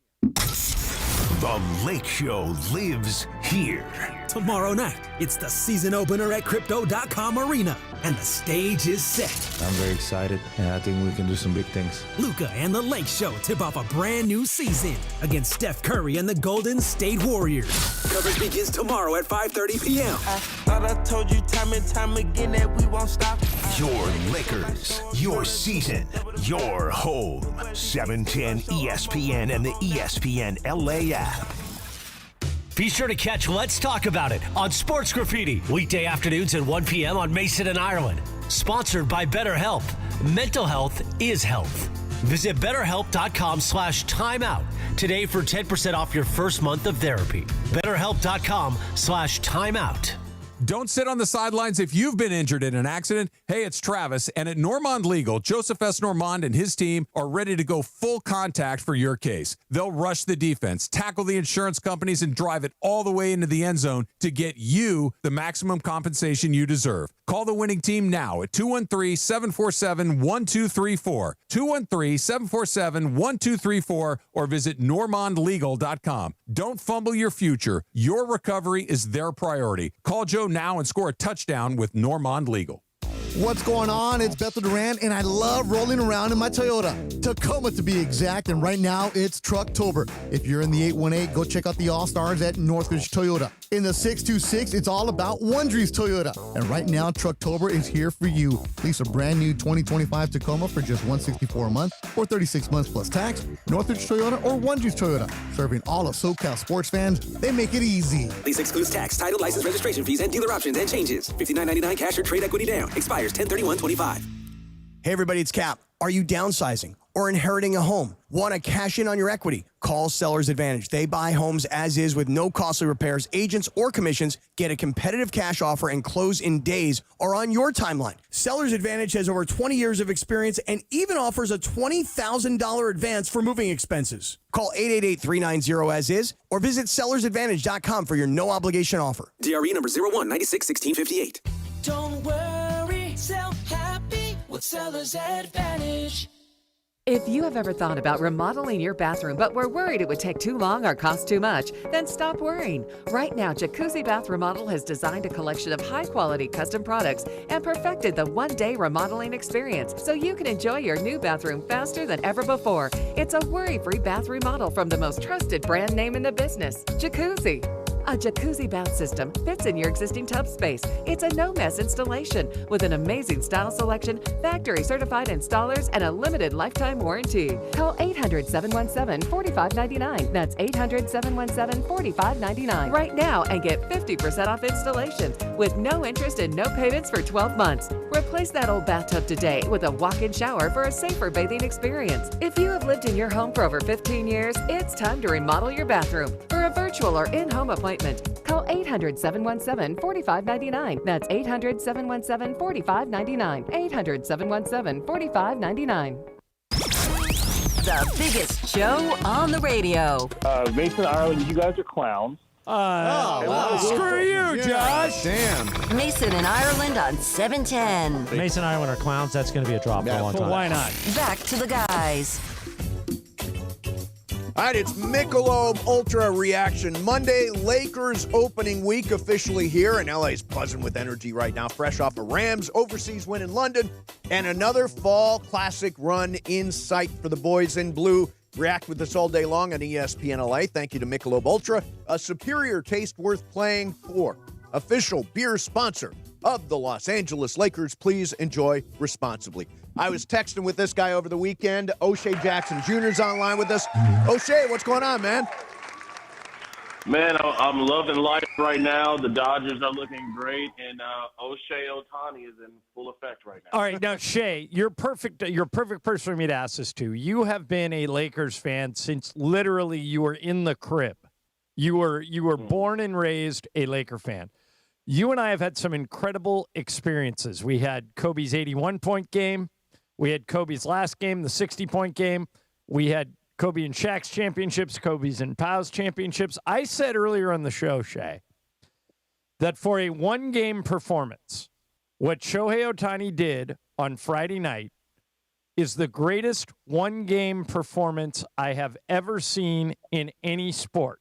The Lake Show lives here. Tomorrow night, it's the season opener at Crypto.com Arena, and the stage is set. I'm very excited, and I think we can do some big things. Luka and the Lake Show tip off a brand new season against Steph Curry and the Golden State Warriors. Coverage begins tomorrow at 5:30 p.m. I thought I told you time and time again that we won't stop. Your Lakers, your season, your home. 710 ESPN and the ESPN LA app. Be sure to catch Let's Talk About It on Sports Graffiti, weekday afternoons at 1 p.m. on Mason and Ireland. Sponsored by BetterHelp. Mental health is health. Visit BetterHelp.com/timeout today for 10% off your first month of therapy. BetterHelp.com/timeout. Don't sit on the sidelines if you've been injured in an accident. Hey, it's Travis, and at Normand Legal, Joseph S. Normand and his team are ready to go full contact for your case. They'll rush the defense, tackle the insurance companies, and drive it all the way into the end zone to get you the maximum compensation you deserve. Call the winning team now at 213-747-1234, 213-747-1234, or visit normandlegal.com. Don't fumble your future. Your recovery is their priority. Call Joe now and score a touchdown with Normand Legal. What's going on? It's Bethel Duran, and I love rolling around in my Toyota. Tacoma, to be exact, and right now it's Trucktober. If you're in the 818, go check out the All-Stars at Northridge Toyota. In the 626, it's all about Wondries Toyota. And right now, Trucktober is here for you. Lease a brand new 2025 Tacoma for just $164 a month or 36 months plus tax. Northridge Toyota or Wondries Toyota. Serving all of SoCal sports fans, they make it easy. Lease excludes tax, title, license, registration fees, and dealer options and changes. $59.99 cash or trade equity down. Expires 10/31/25. Hey everybody, it's Cap. Are you downsizing or inheriting a home? Want to cash in on your equity? Call Sellers Advantage. They buy homes as is with no costly repairs, agents, or commissions. Get a competitive cash offer and close in days or on your timeline. Sellers Advantage has over 20 years of experience and even offers a $20,000 advance for moving expenses. Call 888-390-AS-IS or visit sellersadvantage.com for your no-obligation offer. DRE number 01961658. Don't worry, sell happy with Seller's Advantage. If you have ever thought about remodeling your bathroom but were worried it would take too long or cost too much, then stop worrying. Right now, Jacuzzi Bath Remodel has designed a collection of high-quality custom products and perfected the one-day remodeling experience so you can enjoy your new bathroom faster than ever before. It's a worry-free bath remodel from the most trusted brand name in the business, Jacuzzi. A jacuzzi bath system fits in your existing tub space. It's a no-mess installation with an amazing style selection, factory-certified installers, and a limited lifetime warranty. Call 800-717-4599. That's 800-717-4599 right now and get 50% off installations with no interest and no payments for 12 months. Replace that old bathtub today with a walk-in shower for a safer bathing experience. If you have lived in your home for over 15 years, it's time to remodel your bathroom. For a virtual or in-home appointment, call 800-717-4599. That's 800-717-4599. 800-717-4599. The biggest show on the radio. Mason, Ireland, you guys are clowns. Screw you, Josh. Damn. Mason and Ireland on 710. Mason and Ireland are clowns. That's going to be a drop for a long time. Why not? Back to the guys. All right, it's Michelob Ultra Reaction Monday. Lakers opening week officially here, and LA's buzzing with energy right now, fresh off a Rams overseas win in London, and another fall classic run in sight for the boys in blue. React with us all day long on ESPN LA. Thank you to Michelob Ultra, a superior taste worth playing for. Official beer sponsor of the Los Angeles Lakers. Please enjoy responsibly. I was texting with this guy over the weekend. O'Shea Jackson Jr.'s online with us. O'Shea, what's going on, man? Man, I'm loving life right now. The Dodgers are looking great, and Shohei Ohtani is in full effect right now. All right, now Shay, you're perfect. You're a perfect person for me to ask this to. You have been a Lakers fan since literally you were in the crib. You were born and raised a Laker fan. You and I have had some incredible experiences. We had Kobe's 81-point game. We had Kobe's last game, the 60-point game. We had Kobe and Shaq's championships, Kobe's and Pau's championships. I said earlier on the show, Shay, that for a one-game performance, what Shohei Ohtani did on Friday night is the greatest one-game performance I have ever seen in any sport.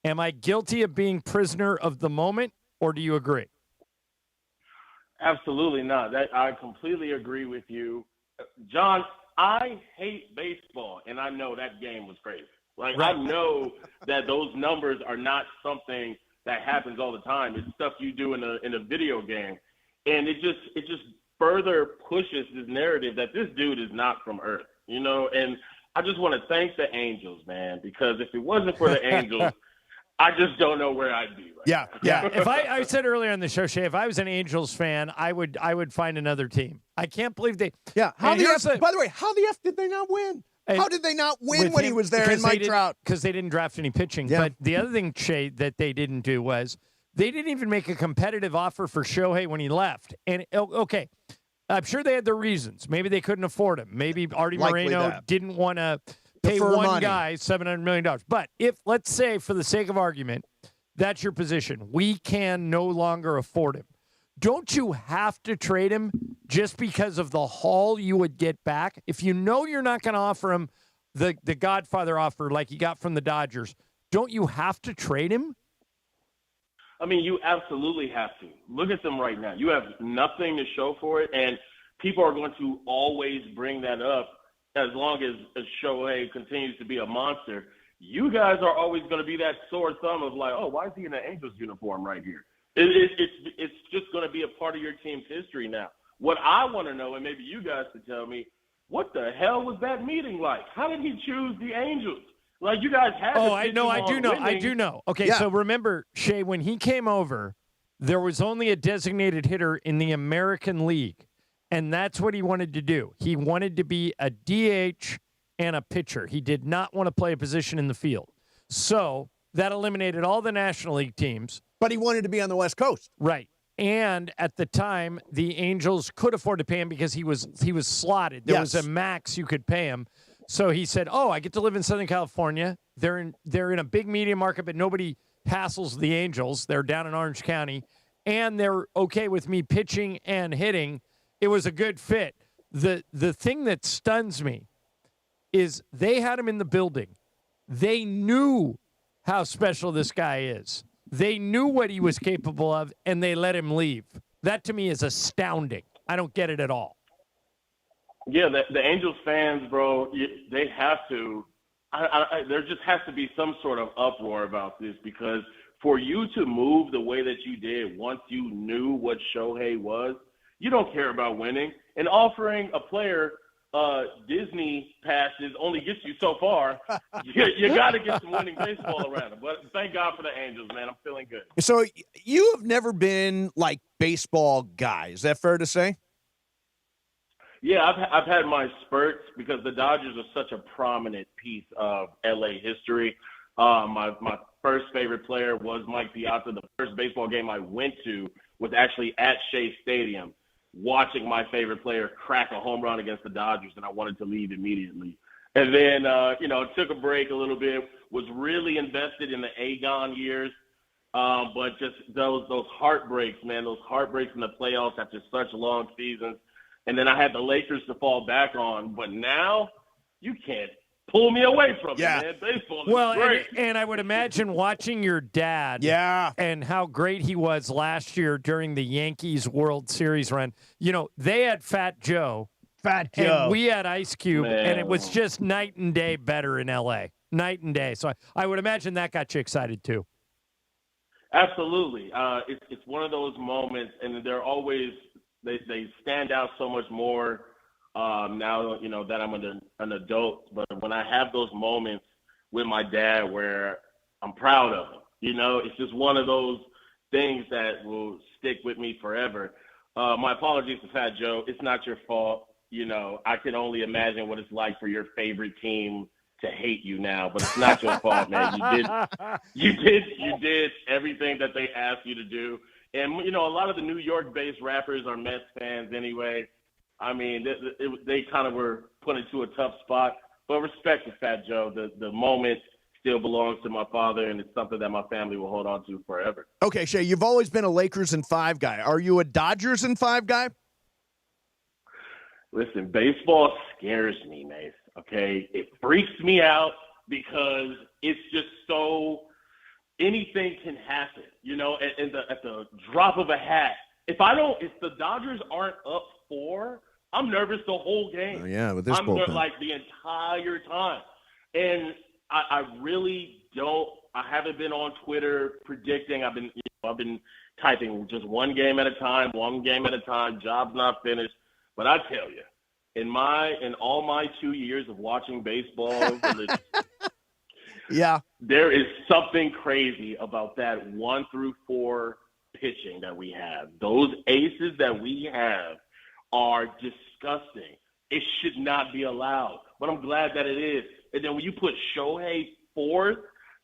Am I guilty of being prisoner of the moment, or do you agree? Absolutely not. I completely agree with you. John, I hate baseball, and I know that game was crazy. Like, right. I know that those numbers are not something that happens all the time. It's stuff you do in a video game. And it just further pushes this narrative that this dude is not from Earth, and I just want to thank the Angels, man, because if it wasn't for the Angels, I just don't know where I'd be. Yeah. If I said earlier on the show, Shay, if I was an Angels fan, I would find another team. I can't believe they. Yeah. By the way, how the F did they not win? How did they not win when he was there in Mike Trout? Because they didn't draft any pitching. Yeah. But the other thing, Shay, that they didn't do was they didn't even make a competitive offer for Shohei when he left. And, okay, I'm sure they had their reasons. Maybe they couldn't afford him. Maybe Artie Moreno didn't want to pay one guy $700 million. But if, let's say, for the sake of argument, that's your position, we can no longer afford him. Don't you have to trade him just because of the haul you would get back? If you know you're not going to offer him the Godfather offer like he got from the Dodgers, don't you have to trade him? I mean, you absolutely have to. Look at them right now. You have nothing to show for it, and people are going to always bring that up as long as Shohei continues to be a monster. You guys are always going to be that sore thumb of like, oh, why is he in an Angels uniform right here? It's just going to be a part of your team's history now. What I want to know, and maybe you guys could tell me, what the hell was that meeting like? How did he choose the Angels? Like, you guys had I do know. Okay, So remember, Shay, when he came over, there was only a designated hitter in the American League, and that's what he wanted to do. He wanted to be a DH and a pitcher. He did not want to play a position in the field. So that eliminated all the National League teams. But he wanted to be on the West Coast. Right. And at the time, the Angels could afford to pay him because he was slotted. There was a max you could pay him. So he said, "Oh, I get to live in Southern California. They're in a big media market, but nobody hassles the Angels. They're down in Orange County, and they're okay with me pitching and hitting. It was a good fit." The thing that stuns me is they had him in the building. They knew how special this guy is. They knew what he was capable of, and they let him leave. That to me is astounding. I don't get it at all. Yeah, the Angels fans, bro, they have to. There just has to be some sort of uproar about this, because for you to move the way that you did once you knew what Shohei was, you don't care about winning. And offering a player Disney passes only gets you so far. You got to get some winning baseball around him. But thank God for the Angels, man. I'm feeling good. So you have never been like baseball guy. Is that fair to say? Yeah, I've had my spurts because the Dodgers are such a prominent piece of LA history. My first favorite player was Mike Piazza. The first baseball game I went to was actually at Shea Stadium, watching my favorite player crack a home run against the Dodgers, and I wanted to leave immediately. And then, took a break a little bit, was really invested in the Agon years. But just those heartbreaks, man, those heartbreaks in the playoffs after such long seasons. And then I had the Lakers to fall back on. But now you can't pull me away from it, man. Baseball is great. And I would imagine watching your dad and how great he was last year during the Yankees World Series run. They had Fat Joe. And we had Ice Cube, and it was just night and day better in L.A. Night and day. So I would imagine that got you excited too. Absolutely. It's one of those moments, and they're always they stand out so much more now, that I'm an adult. But when I have those moments with my dad where I'm proud of him, it's just one of those things that will stick with me forever. My apologies to Fat Joe. It's not your fault. I can only imagine what it's like for your favorite team to hate you now, but it's not your fault, man. You did everything that they asked you to do. And, a lot of the New York-based rappers are Mets fans anyway. I mean, they kind of were put into a tough spot. But respect to Fat Joe. The moment still belongs to my father, and it's something that my family will hold on to forever. Okay, Shay, you've always been a Lakers in 5 guy. Are you a Dodgers in 5 guy? Listen, baseball scares me, Mace, okay? It freaks me out because it's just so anything can happen, at the drop of a hat. If the Dodgers aren't up 4, I'm nervous the whole game. Oh, yeah, with this bullpen. like the entire time. And I really don't. I haven't been on Twitter predicting. I've been typing just one game at a time. Job's not finished. But I tell you, in all my 2 years of watching baseball, yeah, there is something crazy about that 1 through 4 pitching that we have. Those aces that we have are disgusting. It should not be allowed, but I'm glad that it is. And then when you put Shohei 4th,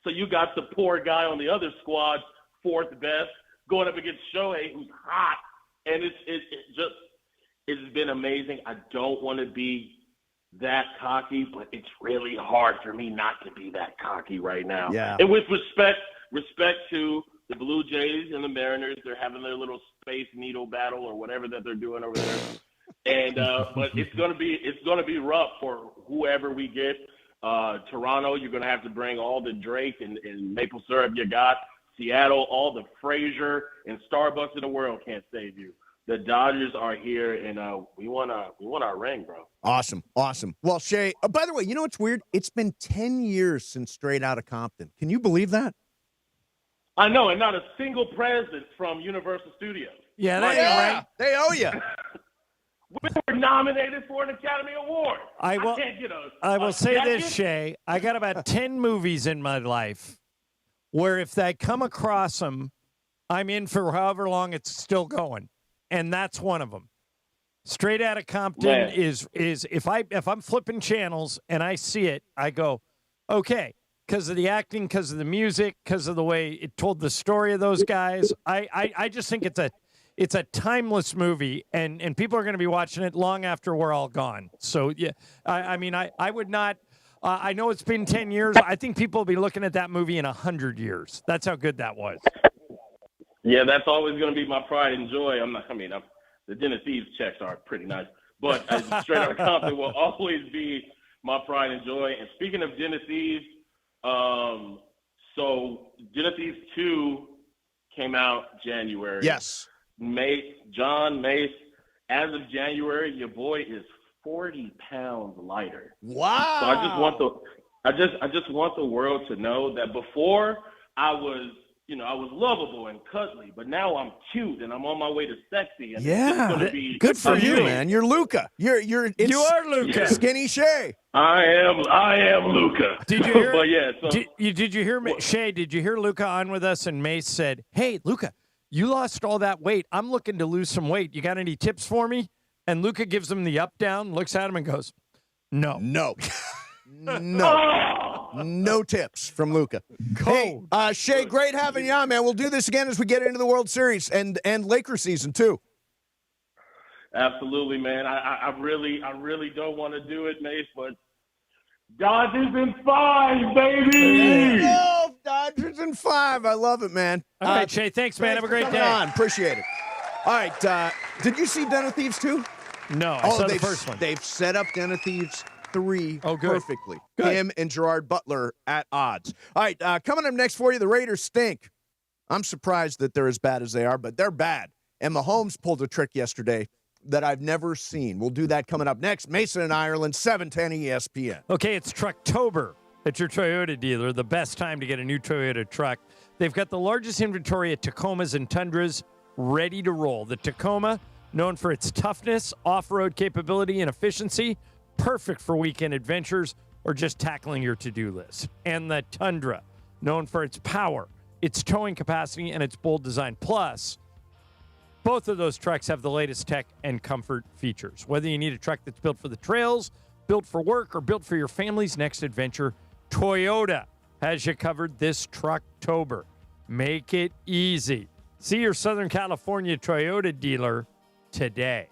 so you got the poor guy on the other squad 4th best going up against Shohei, who's hot, and it's been amazing. I don't want to be that cocky, but it's really hard for me not to be that cocky right now. Yeah. And with respect to the Blue Jays and the Mariners, they're having their little space needle battle or whatever that they're doing over there. And but it's gonna be rough for whoever we get. Toronto, you're gonna have to bring all the Drake and maple syrup you got. Seattle, all the Fraser and Starbucks in the world can't save you. The Dodgers are here, and we want our ring, bro. Awesome. Well, Shay, by the way, you know what's weird? It's been 10 years since Straight Outta Compton. Can you believe that? I know, and not a single present from Universal Studios. Yeah, that's right. They owe you. We were nominated for an Academy Award. I will say this, Shay. I got about 10 movies in my life where if I come across them, I'm in for however long it's still going. And that's one of them. Straight Outta Compton is if I'm flipping channels and I see it, I go, okay, because of the acting, because of the music, because of the way it told the story of those guys. I just think it's a timeless movie, and people are going to be watching it long after we're all gone. So yeah, I would not. I know it's been 10 years. I think people will be looking at that movie in 100 years. That's how good that was. Yeah, that's always going to be my pride and joy. The Den of Thieves checks are pretty nice, but Straight Outta Compton will always be my pride and joy. And speaking of Den of Thieves, so Den of Thieves 2 came out January. Yes. John Mace, as of January, your boy is 40 pounds lighter. Wow. So I just want the world to know that before I was lovable and cuddly, but now I'm cute and I'm on my way to sexy. And yeah, it's be good for you, man. You're Luca. You are Luca. Skinny Shay. I am Luca. Did you hear? But yeah, so, did you hear Shay? Did you hear Luca on with us? And Mace said, "Hey, Luca, you lost all that weight. I'm looking to lose some weight. You got any tips for me?" And Luca gives him the up down, looks at him, and goes, "No, no." No tips from Luca. Hey, Shay, great having you on, man. We'll do this again as we get into the World Series and Lakers season too. Absolutely, man. I really don't want to do it, Mace, but Dodgers in 5, baby. Oh, Dodgers in 5. I love it, man. All right, Shay. Thanks, man. Have a great day. Appreciate it. All right. Did you see Den of Thieves 2? No, I saw the first one. They've set up Den of Thieves 3 perfectly. Good. Him and Gerard Butler at odds. All right, coming up next for you, the Raiders stink. I'm surprised that they're as bad as they are, but they're bad. And Mahomes pulled a trick yesterday that I've never seen. We'll do that coming up next. Mason in Ireland, 710 ESPN. Okay, it's Trucktober at your Toyota dealer, the best time to get a new Toyota truck. They've got the largest inventory of Tacomas and Tundras ready to roll. The Tacoma, known for its toughness, off-road capability, and efficiency, perfect for weekend adventures or just tackling your to-do list. And the Tundra, known for its power, its towing capacity, and its bold design. Plus, both of those trucks have the latest tech and comfort features. Whether you need a truck that's built for the trails, built for work, or built for your family's next adventure, Toyota has you covered this Trucktober. Make it easy. See your Southern California Toyota dealer today.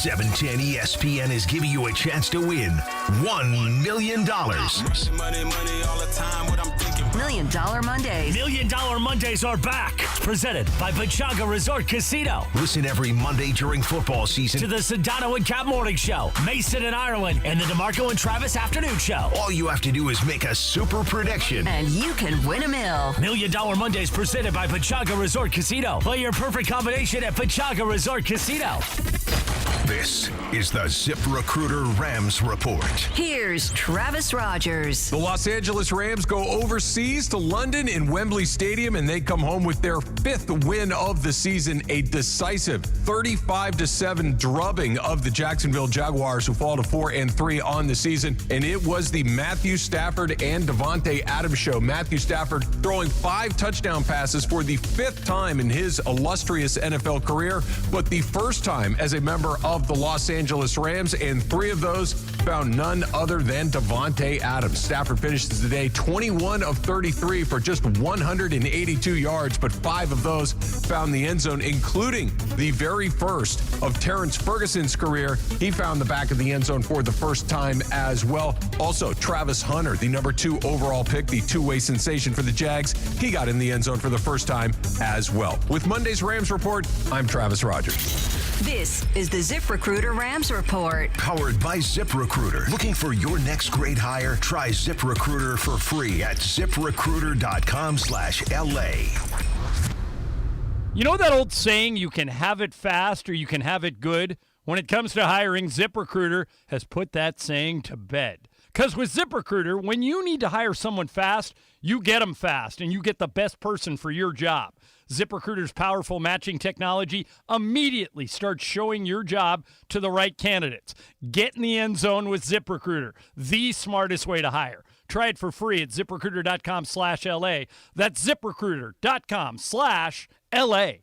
710 ESPN is giving you a chance to win $1 million. $1 Million Mondays. $1 Million Mondays are back. Presented by Pechanga Resort Casino. Listen every Monday during football season To the Sedano and Cap Morning Show, Mason and Ireland, and the DeMarco and Travis Afternoon Show. All you have to do is make a super prediction. And you can win $1 million. $1 Million Mondays presented by Pechanga Resort Casino. Play your perfect combination at Pechanga Resort Casino. This is the ZipRecruiter Rams Report. Here's Travis Rogers. The Los Angeles Rams go overseas to London in Wembley Stadium, and they come home with their 5th win of the season, a decisive 35-7 drubbing of the Jacksonville Jaguars, who fall to 4-3 on the season. And it was the Matthew Stafford and Davante Adams show. Matthew Stafford throwing 5 touchdown passes for the 5th time in his illustrious NFL career, but the first time as a member of the Los Angeles Rams, and 3 of those found none other than Davante Adams. Stafford finishes the day 21 of 33 for just 182 yards, but 5 of those found the end zone, including the very first of Terrence Ferguson's career. He found the back of the end zone for the first time as well. Also, Travis Hunter, the number 2 overall pick, the two-way sensation for the Jags, he got in the end zone for the first time as well. With Monday's Rams Report, I'm Travis Rogers. This is the ZipRecruiter Rams Report. Powered by ZipRecruiter. Looking for your next great hire? Try ZipRecruiter for free at ZipRecruiter.com/LA. You know that old saying, you can have it fast or you can have it good? When it comes to hiring, ZipRecruiter has put that saying to bed. Because with ZipRecruiter, when you need to hire someone fast, you get them fast and you get the best person for your job. ZipRecruiter's powerful matching technology immediately starts showing your job to the right candidates. Get in the end zone with ZipRecruiter, the smartest way to hire. Try it for free at ZipRecruiter.com/LA. That's ZipRecruiter.com/LA.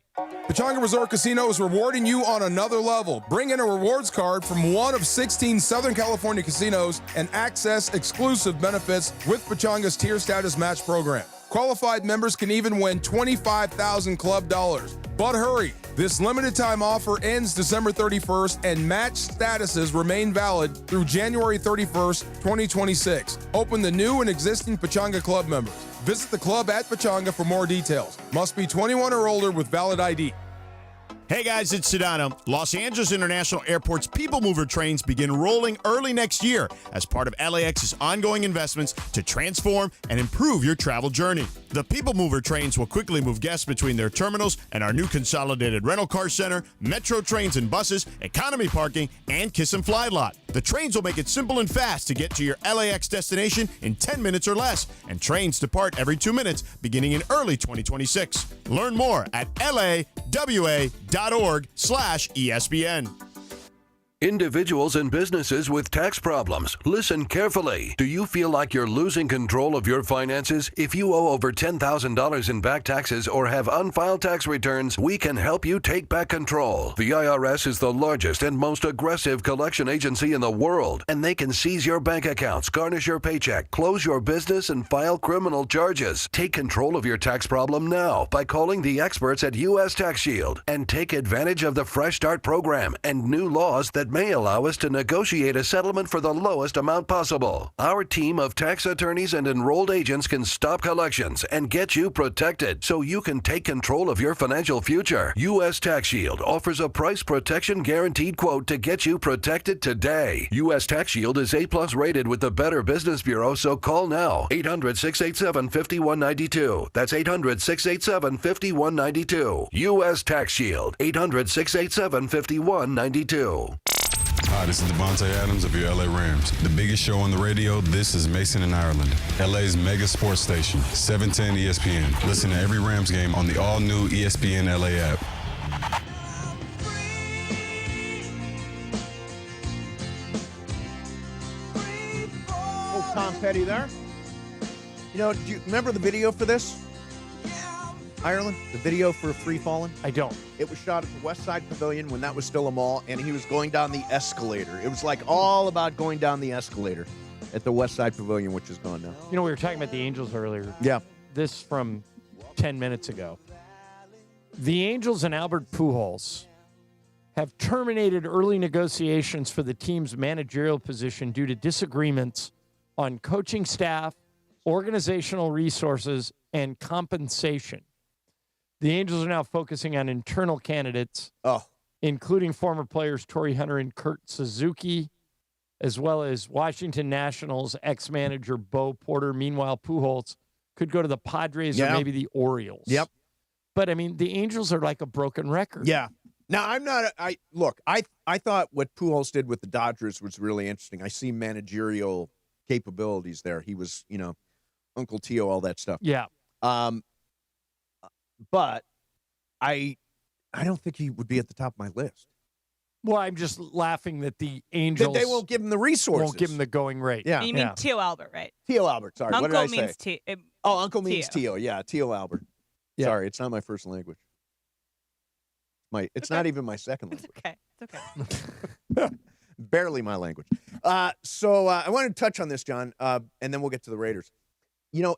Pechanga Resort Casino is rewarding you on another level. Bring in a rewards card from one of 16 Southern California casinos and access exclusive benefits with Pechanga's tier status match program. Qualified members can even win $25,000 club dollars. But hurry, this limited time offer ends December 31st and match statuses remain valid through January 31st, 2026. Open to new and existing Pechanga club members. Visit the club at Pechanga for more details. Must be 21 or older with valid ID. Hey guys, it's Sedano. Los Angeles International Airport's People Mover trains begin rolling early next year as part of LAX's ongoing investments to transform and improve your travel journey. The People Mover trains will quickly move guests between their terminals and our new consolidated rental car center, metro trains and buses, economy parking, and Kiss and Fly lot. The trains will make it simple and fast to get to your LAX destination in 10 minutes or less, and trains depart every 2 minutes beginning in early 2026. Learn more at lawa.org/ESPN. Individuals and businesses with tax problems, listen carefully. Do you feel like you're losing control of your finances? If you owe over $10,000 in back taxes or have unfiled tax returns, we can help you take back control. The IRS is the largest and most aggressive collection agency in the world, and they can seize your bank accounts, garnish your paycheck, close your business, and file criminal charges. Take control of your tax problem now by calling the experts at U.S. Tax Shield and take advantage of the Fresh Start program and new laws that may allow us to negotiate a settlement for the lowest amount possible. Our team of tax attorneys and enrolled agents can stop collections and get you protected so you can take control of your financial future. U.S. Tax Shield offers a price protection guaranteed quote to get you protected today. U.S. Tax Shield is A+ rated with the Better Business Bureau, so call now. 800-687-5192. That's 800-687-5192. U.S. Tax Shield. 800-687-5192. Hi, this is Devontae Adams of your LA Rams. The biggest show on the radio, this is Mason in Ireland. LA's mega sports station, 710 ESPN. Listen to every Rams game on the all-new ESPN LA app. Oh, Tom Petty there. You know, do you remember the video for this? Ireland, the video for Free Fallin'? I don't. It was shot at the West Side Pavilion when that was still a mall, and he was going down the escalator. It was like all about going down the escalator at the West Side Pavilion, which is gone now. You know, we were talking about the Angels earlier. Yeah. This from 10 minutes ago. The Angels and Albert Pujols have terminated early negotiations for the team's managerial position due to disagreements on coaching staff, organizational resources, and compensation. The Angels are now focusing on internal candidates, including former players Torrey Hunter and Kurt Suzuki, as well as Washington Nationals ex-manager Bo Porter. Meanwhile, Pujols could go to the Padres or maybe the Orioles. Yep. But, I mean, the Angels are like a broken record. Yeah. Now, I'm not – I thought what Pujols did with the Dodgers was really interesting. I see managerial capabilities there. He was, Uncle Tio, all that stuff. Yeah. But I don't think he would be at the top of my list. Well, I'm just laughing that the Angels they won't give him the resources. Won't give him the going rate. Yeah. You mean Tio Albert, right? Tio Albert, sorry. Uncle what did I means say? Uncle means Tio. Yeah, Tio Albert. Yeah. Sorry, it's not my first language. It's not even my second language. It's okay. Barely my language. So I wanted to touch on this, John, and then we'll get to the Raiders.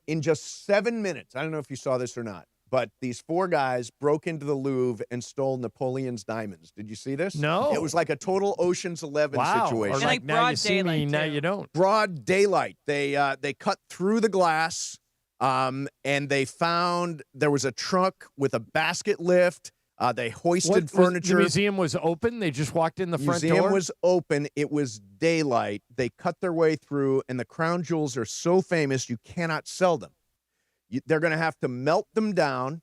In just 7 minutes, I don't know if you saw this or not, but these 4 guys broke into the Louvre and stole Napoleon's diamonds. Did you see this? No. It was like a total Ocean's 11 situation. Or like now you see me, now you don't. Broad daylight. They cut through the glass, and they found there was a truck with a basket lift. They hoisted furniture. The museum was open? They just walked in the front door? The museum was open. It was daylight. They cut their way through, and the crown jewels are so famous you cannot sell them. They're going to have to melt them down,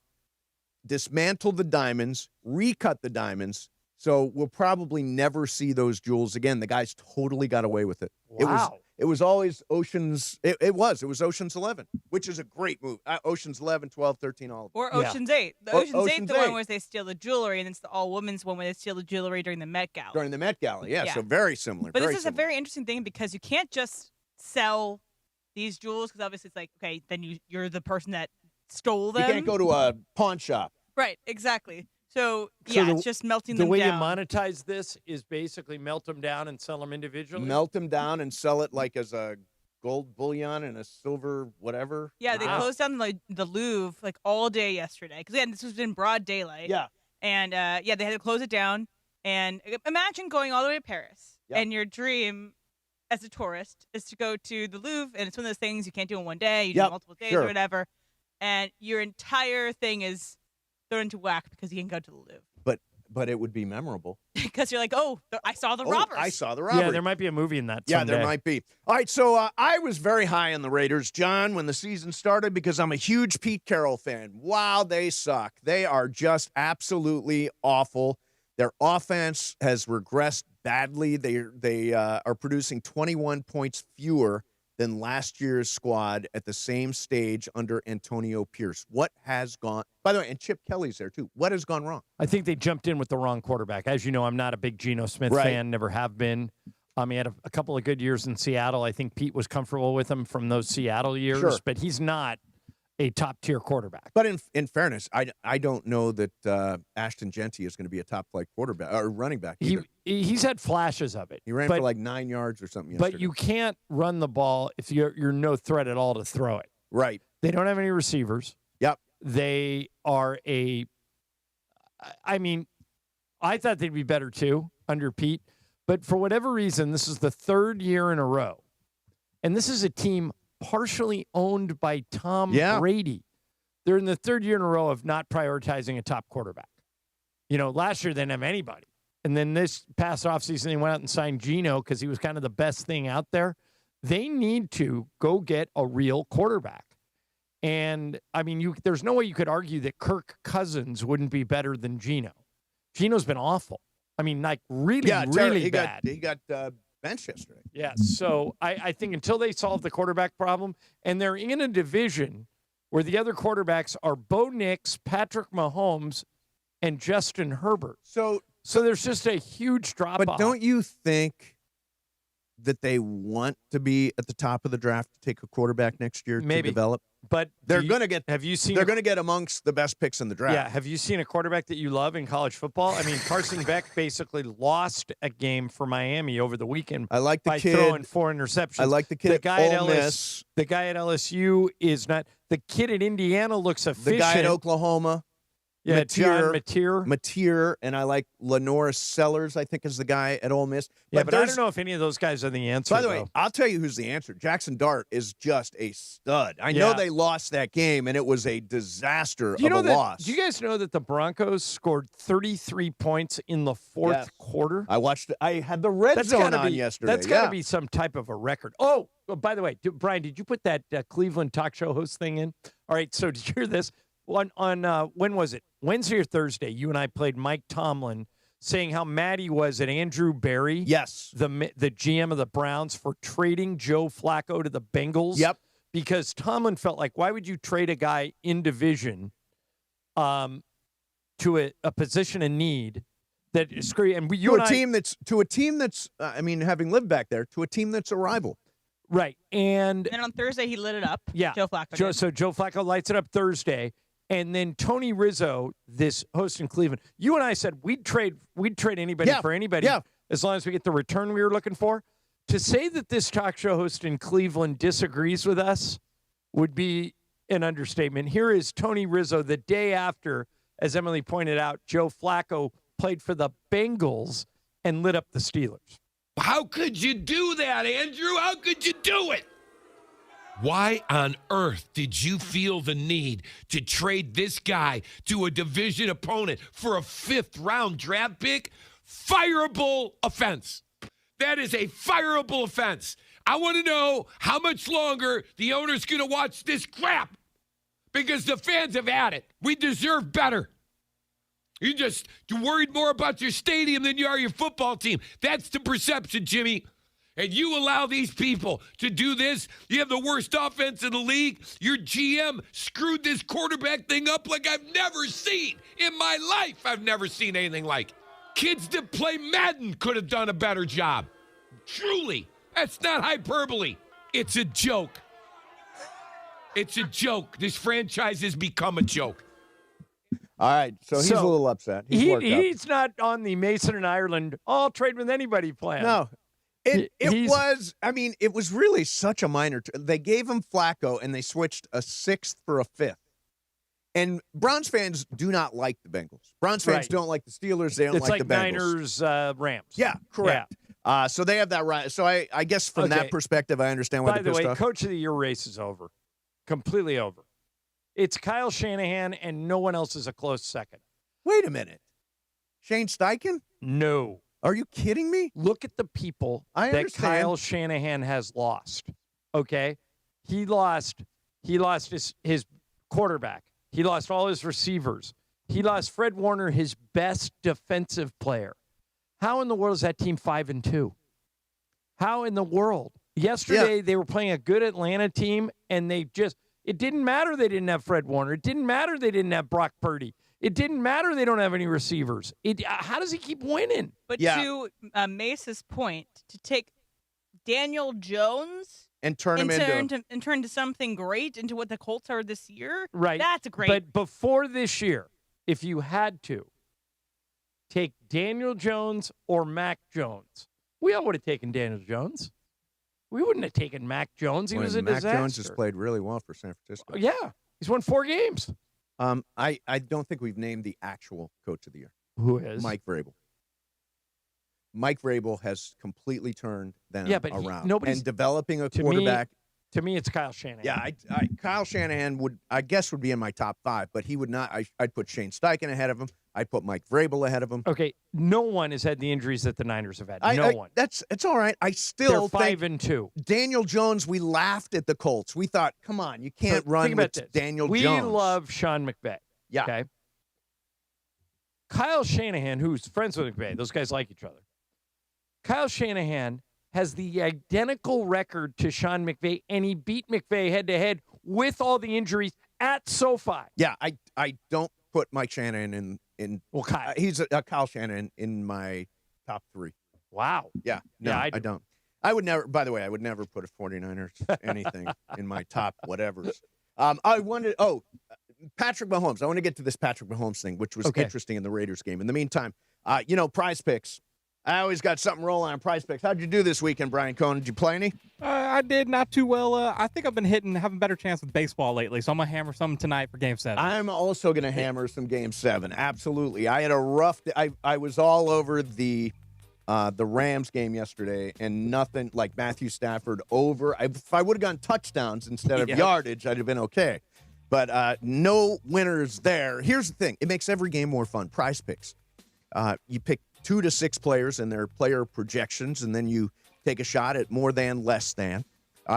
dismantle the diamonds, recut the diamonds. So we'll probably never see those jewels again. The guys totally got away with it. Wow. It was always Ocean's. It was Ocean's 11, which is a great movie. Ocean's 11, 12, 13, all of them. Or Ocean's 8. The Ocean's 8, the one where they steal the jewelry, and it's the all-women's one where they steal the jewelry during the Met Gala. During the Met Gala, yeah. So very similar. But this is a very interesting thing because you can't just sell these jewels because obviously it's like, okay, then you're the person that stole them. You can't go to a pawn shop. Right, exactly. So it's just melting them down. The way you monetize this is basically melt them down and sell them individually? Melt them down and sell it like as a gold bullion and a silver whatever. Yeah, they closed down the Louvre like all day yesterday. Because, again, this was in broad daylight. Yeah. And, they had to close it down. And imagine going all the way to Paris. Yep. And your dream as a tourist is to go to the Louvre. And it's one of those things you can't do in one day. You do multiple days or whatever. And your entire thing is thrown into whack because you can go to the Louvre. But it would be memorable. Because you're like, I saw the robbers. I saw the robbers. Yeah, there might be a movie in that someday. Yeah, there might be. All right, so I was very high on the Raiders, John, when the season started because I'm a huge Pete Carroll fan. Wow, they suck. They are just absolutely awful. Their offense has regressed badly. They are producing 21 points fewer than last year's squad at the same stage under Antonio Pierce. What has gone – by the way, and Chip Kelly's there too. What has gone wrong? I think they jumped in with the wrong quarterback. As you know, I'm not a big Geno Smith fan, never have been. He had a couple of good years in Seattle. I think Pete was comfortable with him from those Seattle years, but he's not a top-tier quarterback. But in fairness, I don't know that Ashton Genty is going to be a top-flight quarterback or running back either. He's had flashes of it. He ran for like 9 yards or something yesterday. But you can't run the ball if you're no threat at all to throw it. Right. They don't have any receivers. Yep. They are I thought they'd be better too under Pete. But for whatever reason, this is the 3rd year in a row. And this is a team partially owned by Tom Brady. They're in the 3rd year in a row of not prioritizing a top quarterback. Last year they didn't have anybody. And then this past offseason, they went out and signed Geno because he was kind of the best thing out there. They need to go get a real quarterback. And, there's no way you could argue that Kirk Cousins wouldn't be better than Geno. Geno's been awful. Really bad. He got benched yesterday. Yeah, so I think until they solve the quarterback problem, and they're in a division where the other quarterbacks are Bo Nix, Patrick Mahomes, and Justin Herbert. So there's just a huge drop-off. But don't you think that they want to be at the top of the draft to take a quarterback next year to develop? But they're going to get. Have you seen? They're going to get amongst the best picks in the draft. Yeah. Have you seen a quarterback that you love in college football? Carson Beck basically lost a game for Miami over the weekend. I like the by kid throwing 4 interceptions. I like the kid at Ole Miss. The guy at LSU is not. The kid at Indiana looks efficient. The guy at Oklahoma. Yeah, John Mateer. And I like Lenora Sellers, I think, is the guy at Ole Miss. Yeah, but I don't know if any of those guys are the answer. By the way, I'll tell you who's the answer. Jackson Dart is just a stud. I know they lost that game, and it was a disaster of a loss. Do you guys know that the Broncos scored 33 points in the fourth quarter? I watched it. I had the red zone on yesterday. That's got to be some type of a record. Oh, by the way, Brian, did you put that Cleveland talk show host thing in? All right, so did you hear this? On when was it? Wednesday or Thursday, you and I played Mike Tomlin saying how mad he was at Andrew Berry, the GM of the Browns, for trading Joe Flacco to the Bengals. Yep. Because Tomlin felt like, why would you trade a guy in division to a position of need that is great? And to a team that's I mean, having lived back there, to a team that's a rival. Right. And on Thursday, he lit it up. Yeah. Joe Flacco. So Joe Flacco lights it up Thursday. And then Tony Rizzo, this host in Cleveland, you and I said we'd trade anybody for anybody as long as we get the return we were looking for. To say that this talk show host in Cleveland disagrees with us would be an understatement. Here is Tony Rizzo the day after, as Emily pointed out, Joe Flacco played for the Bengals and lit up the Steelers. How could you do that, Andrew? How could you do it? Why on earth did you feel the need to trade this guy to a division opponent for a 5th-round draft pick? Fireable offense. That is a fireable offense. I want to know how much longer the owner's going to watch this crap, because the fans have had it. We deserve better. You're worried more about your stadium than you are your football team. That's the perception, Jimmy. And you allow these people to do this. You have the worst offense in the league. Your GM screwed this quarterback thing up like I've never seen in my life. I've never seen anything like it. Kids that play Madden could have done a better job. Truly. That's not hyperbole. It's a joke. It's a joke. This franchise has become a joke. All right, so he's a little upset. He's not on the Mason and Ireland, I'll trade with anybody plan. No. It was really such a minor. They gave him Flacco, and they switched a 6th for a 5th. And Browns fans do not like the Bengals. Browns fans don't like the Steelers. They don't like the Bengals. Niners, Rams. Yeah, correct. Yeah. So they have that right. So I guess from that perspective, I understand why they're pissed off. Coach of the Year race is over. Completely over. It's Kyle Shanahan, and no one else is a close second. Wait a minute. Shane Steichen? No. Are you kidding me? Look at the people that Kyle Shanahan has lost. Okay? He lost his quarterback. He lost all his receivers. He lost Fred Warner, his best defensive player. How in the world is that team 5-2? How in the world? Yesterday, they were playing a good Atlanta team, and it didn't matter they didn't have Fred Warner. It didn't matter they didn't have Brock Purdy. It didn't matter they don't have any receivers. How does he keep winning? But to Mace's point, to take Daniel Jones and turn him into something great, into what the Colts are this year, right? That's great. But before this year, if you had to take Daniel Jones or Mac Jones, we all would have taken Daniel Jones. We wouldn't have taken Mac Jones. He was a disaster. Mac Jones has played really well for San Francisco. Yeah, he's won 4 games. I don't think we've named the actual coach of the year. Who is? Mike Vrabel. Mike Vrabel has completely turned them around. And developing a quarterback. To me, it's Kyle Shanahan. Yeah, Kyle Shanahan would be in my top 5, but he would not. I'd put Shane Steichen ahead of him. I'd put Mike Vrabel ahead of him. Okay, no one has had the injuries that the Niners have had. No one. It's all right. I still think 5-2. Daniel Jones, we laughed at the Colts. We thought, come on, you can't run with Daniel Jones. We love Sean McVay. Yeah. Okay. Kyle Shanahan, who's friends with McVay, those guys like each other. Kyle Shanahan has the identical record to Sean McVay, and he beat McVay head-to-head with all the injuries at SoFi. Yeah, I don't put Mike Shanahan in Kyle. He's a Kyle Shanahan in my top 3. Wow. Yeah. No, I don't. I would never, by the way, put a 49ers anything in my top whatevers. Patrick Mahomes. I want to get to this Patrick Mahomes thing, which was interesting in the Raiders game. In the meantime, Prize Picks, I always got something rolling on Prize Picks. How'd you do this weekend, Brian Cohen? Did you play any? I did not too well. I think I've been having a better chance with baseball lately, so I'm going to hammer something tonight for Game 7. I'm also going to hammer some Game 7. Absolutely. I had a rough day. I was all over the Rams game yesterday, and nothing like Matthew Stafford over. If I would have gone touchdowns instead of yardage, I'd have been okay. But no winners there. Here's the thing. It makes every game more fun. Prize Picks. You pick 2 to 6 players and their player projections, and then you take a shot at more than, less than.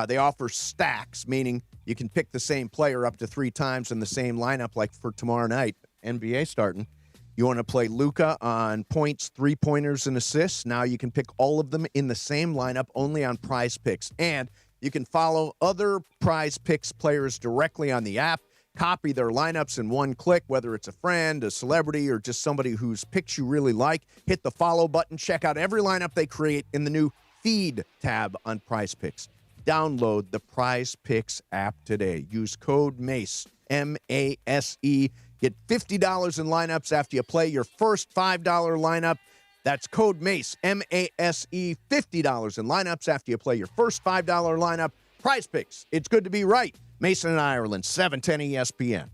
They offer stacks, meaning you can pick the same player up to 3 times in the same lineup, like for tomorrow night, NBA starting. You want to play Luka on points, 3-pointers, and assists. Now you can pick all of them in the same lineup only on Prize Picks. And you can follow other Prize Picks players directly on the app. Copy their lineups in one click, whether it's a friend, a celebrity, or just somebody whose picks you really like. Hit the follow button. Check out every lineup they create in the new Feed tab on Prize Picks. Download the Prize Picks app today. Use code MACE, M-A-S-E. Get $50 in lineups after you play your first $5 lineup. That's code MACE, M-A-S-E, $50 in lineups after you play your first $5 lineup. Prize Picks. It's good to be right. Mason and Ireland, 710 ESPN.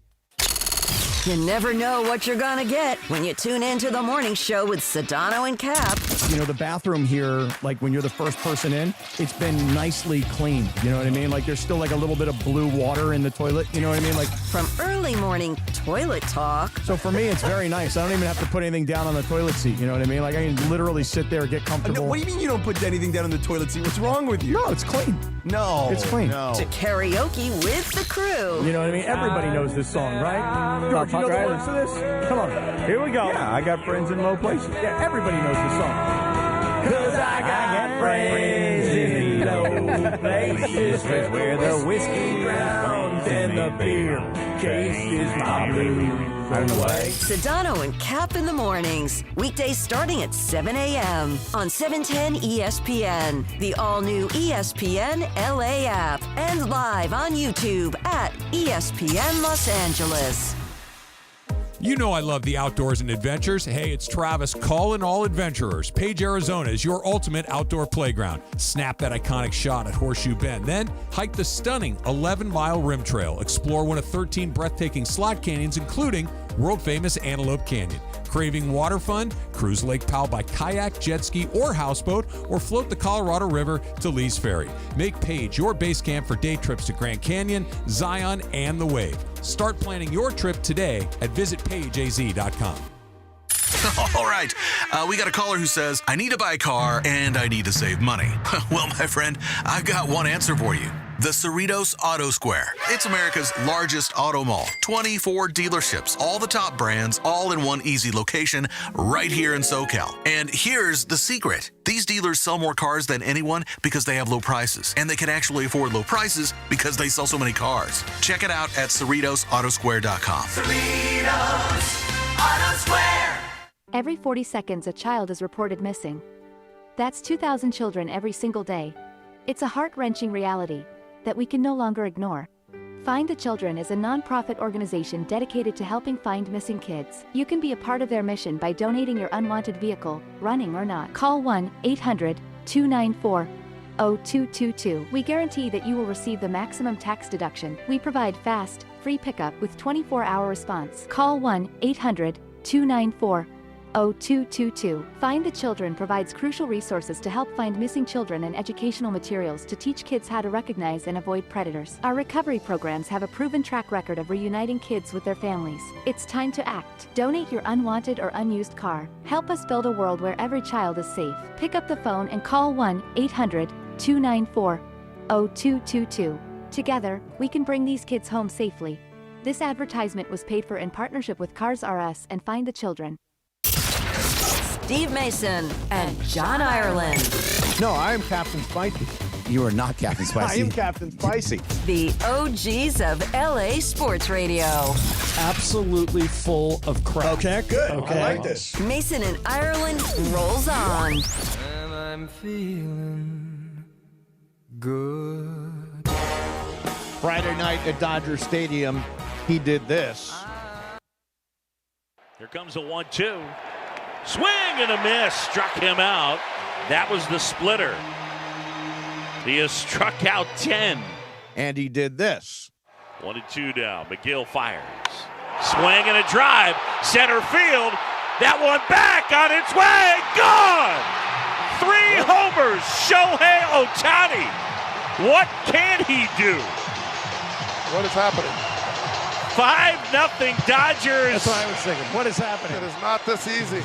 You never know what you're going to get when you tune into the morning show with Sedano and Cap. You know, the bathroom here, like when you're the first person in, it's been nicely cleaned. You know what I mean? Like there's still like a little bit of blue water in the toilet. You know what I mean? Like from early morning toilet talk. So for me, it's very nice. I don't even have to put anything down on the toilet seat. You know what I mean? Like I can literally sit there, get comfortable. What do you mean you don't put anything down on the toilet seat? What's wrong with you? No, it's clean. No. It's clean. No. To karaoke with the crew. You know what I mean? Everybody knows this song, right? George, you know the words to this? Come on. Here we go. Yeah, I got friends in low places. Yeah, everybody knows this song. 'Cause I got friends in low places where the whiskey drowns and the beer chases my blues. I don't know why. Sedano and Cap in the mornings. Weekdays starting at 7 a.m. on 710 ESPN, the all-new ESPN LA app, and live on YouTube at ESPN Los Angeles. You know I love the outdoors and adventures. Hey, it's Travis calling all adventurers. Page, Arizona is your ultimate outdoor playground. Snap that iconic shot at Horseshoe Bend. Then hike the stunning 11-mile rim trail. Explore one of 13 breathtaking slot canyons, including world-famous Antelope Canyon. Craving water fun? Cruise Lake Powell by kayak, jet ski, or houseboat, or float the Colorado River to Lee's Ferry. Make Page your base camp for day trips to Grand Canyon, Zion, and the Wave. Start planning your trip today at visitpageaz.com. All right, we got a caller who says, I need to buy a car and I need to save money. Well, my friend, I've got one answer for you. The Cerritos Auto Square. It's America's largest auto mall. 24 dealerships, all the top brands, all in one easy location right here in SoCal. And here's the secret. These dealers sell more cars than anyone because they have low prices. And they can actually afford low prices because they sell so many cars. Check it out at CerritosAutosquare.com. Cerritos Auto Square. Every 40 seconds, a child is reported missing. That's 2,000 children every single day. It's a heart-wrenching reality that we can no longer ignore. Find the Children is a non-profit organization dedicated to helping find missing kids. You can be a part of their mission by donating your unwanted vehicle, running or not. Call 1-800-294-0222. We guarantee that you will receive the maximum tax deduction. We provide fast, free pickup with 24-hour response. Call 1-800-294-0222. Find the Children provides crucial resources to help find missing children and educational materials to teach kids how to recognize and avoid predators. Our recovery programs have a proven track record of reuniting kids with their families. It's time to act. Donate your unwanted or unused car. Help us build a world where every child is safe. Pick up the phone and call 1-800-294-0222. Together, we can bring these kids home safely. This advertisement was paid for in partnership with Cars R Us and Find the Children. Steve Mason and John Ireland. No, I am Captain Spicy. You are not Captain Spicy. I am Captain Spicy. The OGs of LA Sports Radio. Absolutely full of crap. Okay, good. Okay. I like this. Mason and Ireland rolls on. And I'm feeling good. Friday night at Dodger Stadium, he did this. Here comes a 1-2. Swing and a miss. Struck him out. That was the splitter. He has struck out 10. And he did this. 1-2 now. McGill fires. Swing and a drive. Center field. That one back on its way. Gone. 3 homers. Shohei Ohtani. What can he do? What is happening? 5-0 Dodgers. That's what I was thinking. What is happening? It is not this easy.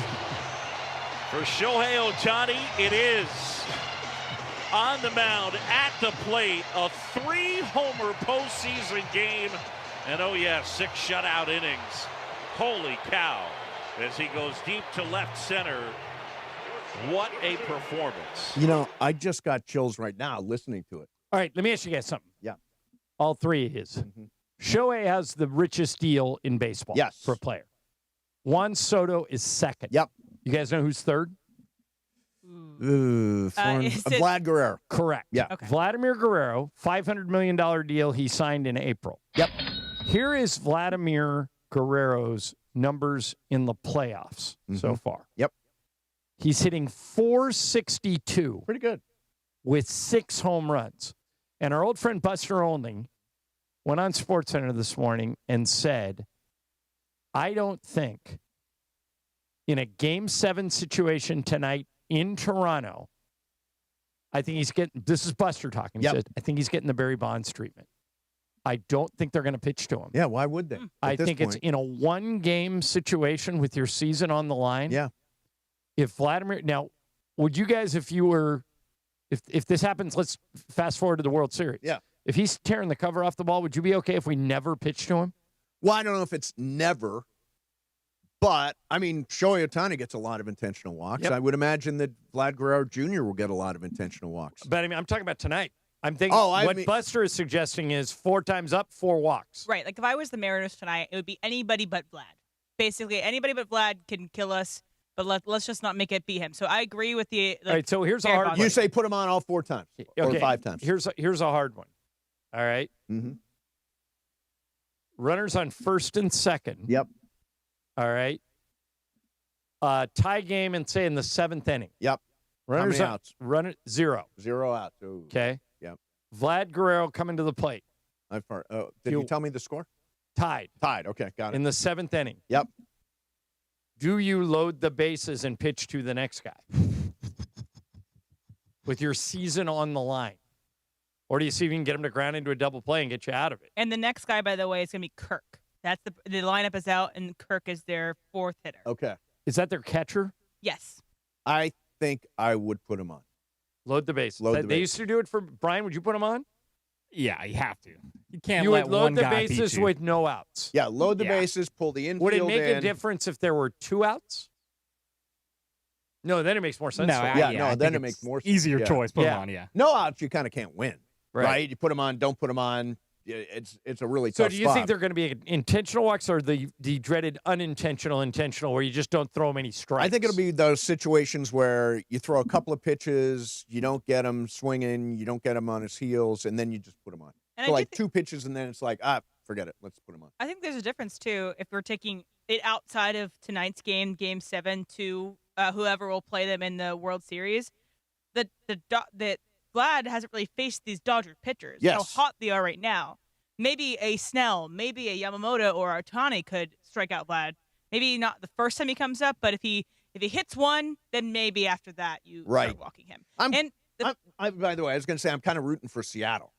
For Shohei Ohtani, it is on the mound, at the plate, a 3-homer postseason game. And oh yeah, 6 shutout innings. Holy cow. As he goes deep to left center. What a performance. You know, I just got chills right now listening to it. All right, let me ask you guys something. Yeah. All 3 of his. Shohei has the richest deal in baseball for a player. Juan Soto is second. Yep. You guys know who's third? Vlad Guerrero. Correct. Yeah. Okay. Vladimir Guerrero, $500 million deal he signed in April. Yep. Here is Vladimir Guerrero's numbers in the playoffs so far. Yep. He's hitting .462. Pretty good. With 6 home runs. And our old friend Buster Olney went on SportsCenter this morning and said, I don't think in a Game 7 situation tonight in Toronto, I think he's getting, this is Buster talking. He said, I think he's getting the Barry Bonds treatment. I don't think they're going to pitch to him. Yeah, why would they? I think it's in a 1-game situation with your season on the line. Yeah. If Vladimir, now, would you guys, if you were, if this happens, let's fast forward to the World Series. Yeah. If he's tearing the cover off the ball, would you be okay if we never pitched to him? Well, I don't know if it's never, but, I mean, Shohei Ohtani gets a lot of intentional walks. Yep. I would imagine that Vlad Guerrero Jr. will get a lot of intentional walks. But, I mean, I'm talking about tonight. I'm thinking what Buster is suggesting is 4 times up, 4 walks. Right. Like, if I was the Mariners tonight, it would be anybody but Vlad. Basically, anybody but Vlad can kill us, but let's just not make it be him. So I agree with the all right, so here's a hard one. You say put him on all 4 times or 5 times. Here's a hard one. All right? Mm-hmm. Runners on first and second. Yep. All right? Tie game and say in the 7th inning. Yep. Runners How many outs? 0. 0 outs. Ooh. Okay. Yep. Vlad Guerrero coming to the plate. Did you tell me the score? Tied. Tied. Okay, got it. In the 7th inning. Yep. Do you load the bases and pitch to the next guy? With your season on the line? Or do you see if you can get him to ground into a double play and get you out of it? And the next guy, by the way, is going to be Kirk. That's the lineup is out, and Kirk is their 4th hitter. Okay. Is that their catcher? Yes. I think I would put him on. Load the bases. Load the They bases. used to do it for Brian. Would you put him on? Yeah, you have to. You can't You let would load one the guy beat bases you. with no outs. Yeah, load the Yeah. bases, pull the infield Would it make in. a difference if there were 2 outs? No, then it makes more sense. No, for I- me. yeah, I no, think then it it's makes more sense. easier Yeah. choice. Put him Yeah. on, yeah. No outs, you kind of can't win, Right. right? You put them on, don't put them on. It's a really So tough do you spot. think they're going to be intentional walks or the dreaded intentional where you just don't throw them any strikes? I think it'll be those situations where you throw a couple of pitches, you don't get him swinging, you don't get him on his heels, and then you just put him on. And So I like do 2 pitches, and then it's like, forget it. Let's put him on. I think there's a difference, too, if we're taking it outside of tonight's game, Game 7, to whoever will play them in the World Series. That Vlad hasn't really faced these Dodger pitchers. Yes. How hot they are right now. Maybe a Snell, maybe a Yamamoto or Ohtani could strike out Vlad. Maybe not the first time he comes up, but if he hits one, then maybe after that you start walking him. By the way, I was going to say I'm kind of rooting for Seattle.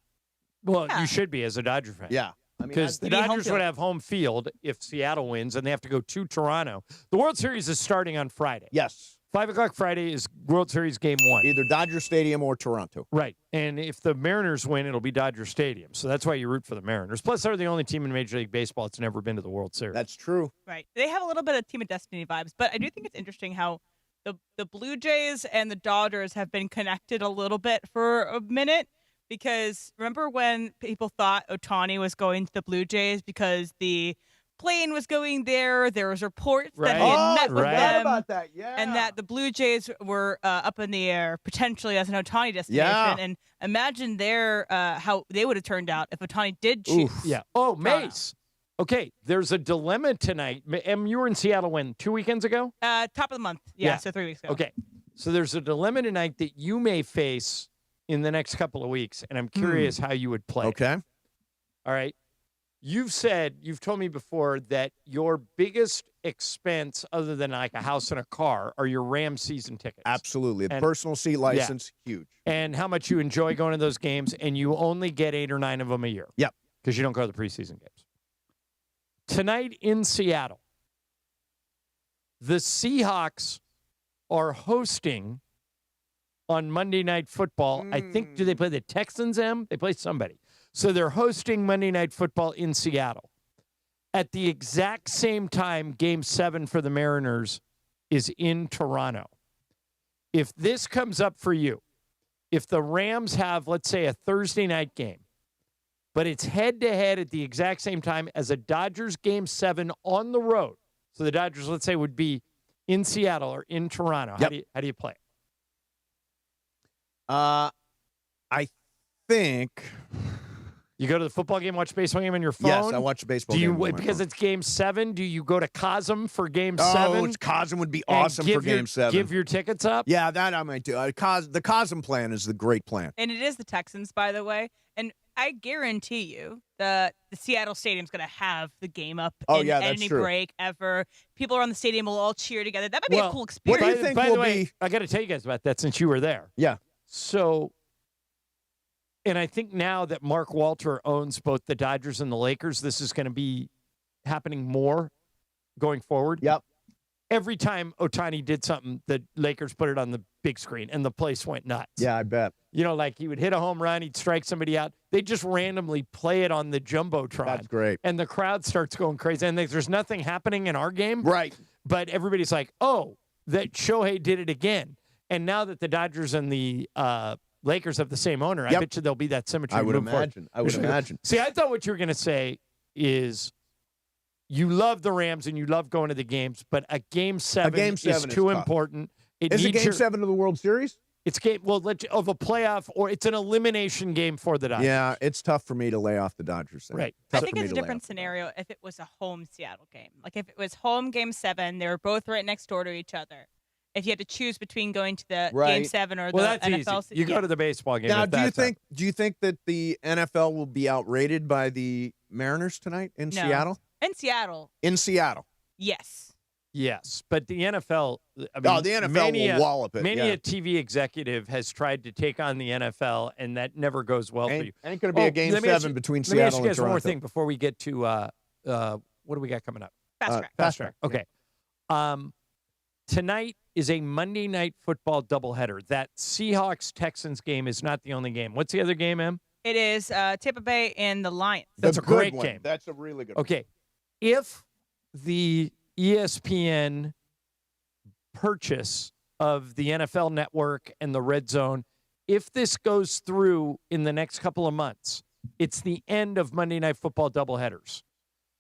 Well, you should be as a Dodger fan. Yeah. Because the Dodgers would have home field if Seattle wins, and they have to go to Toronto. The World Series is starting on Friday. Yes. 5 o'clock Friday is World Series Game 1. Either Dodger Stadium or Toronto. Right. And if the Mariners win, it'll be Dodger Stadium. So that's why you root for the Mariners. Plus, they're the only team in Major League Baseball that's never been to the World Series. That's true. Right. They have a little bit of Team of Destiny vibes, but I do think it's interesting how the Blue Jays and the Dodgers have been connected a little bit for a minute. Because remember when people thought Ohtani was going to the Blue Jays because the plane was going there? There was reports that he had met with them. About that. Yeah. And that the Blue Jays were up in the air potentially as an Ohtani destination. Yeah. And imagine how they would have turned out if Ohtani did choose. Yeah. Oh, Mace. Okay, there's a dilemma tonight. You were in Seattle when? 2 weekends ago? Top of the month. Yeah, so 3 weeks ago. Okay, so there's a dilemma tonight that you may face in the next couple of weeks, and I'm curious how you would play. Okay. All right. You've told me before that your biggest expense, other than like a house and a car, are your Rams season tickets. Absolutely. The personal seat license, huge. And how much you enjoy going to those games, and you only get 8 or 9 of them a year. Yep. Because you don't go to the preseason games. Tonight in Seattle, the Seahawks are hosting on Monday Night Football. I think, do they play the Texans, Em? They play somebody. So they're hosting Monday Night Football in Seattle. At the exact same time, Game 7 for the Mariners is in Toronto. If this comes up for you, if the Rams have, let's say, a Thursday night game, but it's head-to-head at the exact same time as a Dodgers Game 7 on the road, so the Dodgers, let's say, would be in Seattle or in Toronto, how do you play it? I think... You go to the football game, watch a baseball game on your phone? Yes, I watch a baseball game on my because phone. it's Game 7, do you go to Cosm for Game 7? Oh, Cosm would be awesome for Game 7. Give your tickets up? Yeah, that I might do. The Cosm plan is the great plan. And it is the Texans, by the way. And I guarantee you the Seattle Stadium's going to have the game up in any break ever. People around the stadium will all cheer together. That might be a cool experience. What do you think by will the way, be... I got to tell you guys about that since you were there. Yeah. So, and I think now that Mark Walter owns both the Dodgers and the Lakers, this is going to be happening more going forward. Yep. Every time Ohtani did something, the Lakers put it on the big screen, and the place went nuts. Yeah, I bet. You know, like he would hit a home run, he'd strike somebody out. They just randomly play it on the Jumbotron. That's great. And the crowd starts going crazy. And there's nothing happening in our game. Right. But everybody's like, oh, that Shohei did it again. And now that the Dodgers and the Lakers have the same owner, I bet you there'll be that symmetry. I would imagine. See, I thought what you were going to say is you love the Rams and you love going to the games, but a Game 7 is too important. Is it Game 7 of the World Series? It's of a playoff, or it's an elimination game for the Dodgers. Yeah, it's tough for me to lay off the Dodgers. Right. I think it's a different scenario if it was a home Seattle game. Like if it was home Game 7, they were both right next door to each other. If you had to choose between going to the Game 7 or the NFL, easy. You go to the baseball game. Now, do you think that the NFL will be outrated by the Mariners tonight in Seattle? In Seattle. In Seattle. Yes. Yes, but the NFL. The NFL will wallop it. Many a TV executive has tried to take on the NFL, and that never goes well for you. Ain't going to be a Game 7 between Seattle and Toronto. Let me ask you guys one more thing before we get to what do we got coming up? Fast track. Okay. Tonight is a Monday Night Football doubleheader. That Seahawks-Texans game is not the only game. What's the other game, Em? It is Tampa Bay and the Lions. That's a great game. That's a really good one. Okay. If the ESPN purchase of the NFL Network and the Red Zone, if this goes through in the next couple of months, it's the end of Monday Night Football doubleheaders.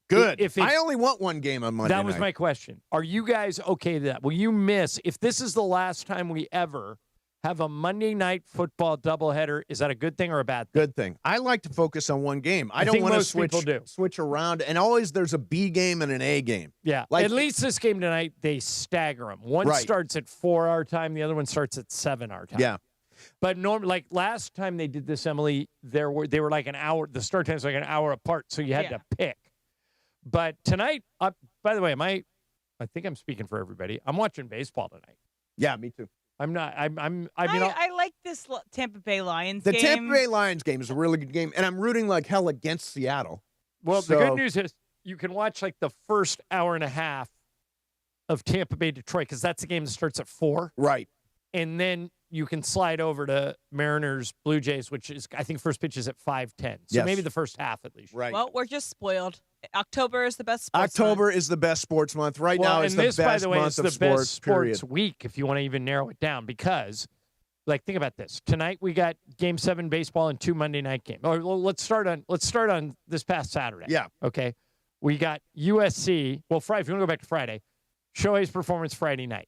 Good. I only want one game on Monday night. That was my question. Are you guys okay with that? Will you miss, if this is the last time we ever have a Monday Night Football doubleheader, is that a good thing or a bad thing? Good thing. I like to focus on one game. I don't want to switch around. And always there's a B game and an A game. Yeah. At least this game tonight, they stagger them. One starts at 4 our time. The other one starts at 7 our time. Yeah. But normally, like last time they did this, Emily, they were like an hour. The start times like an hour apart, so you had to pick. But tonight, by the way, I think I'm speaking for everybody. I'm watching baseball tonight. Yeah, me too. I'm not. I like this Tampa Bay Lions game. The Tampa Bay Lions game is a really good game, and I'm rooting like hell against Seattle. Well, the good news is you can watch like the first hour and a half of Tampa Bay Detroit because that's the game that starts at 4. Right. And then you can slide over to Mariners Blue Jays, which is I think first pitch is at 5:10. So maybe the first half at least. Right. Well, we're just spoiled. October is the best sports October month. is the best sports month. Right now is the best by the way, month is of the sports, best sports period. week, if you want to even narrow it down, because, like, think about this. Tonight we got Game 7 baseball and 2 Monday night games. Or let's start on this past Saturday. Yeah. Okay. We got USC. Well, Friday, if you want to go back to Friday, Shohei's performance Friday night.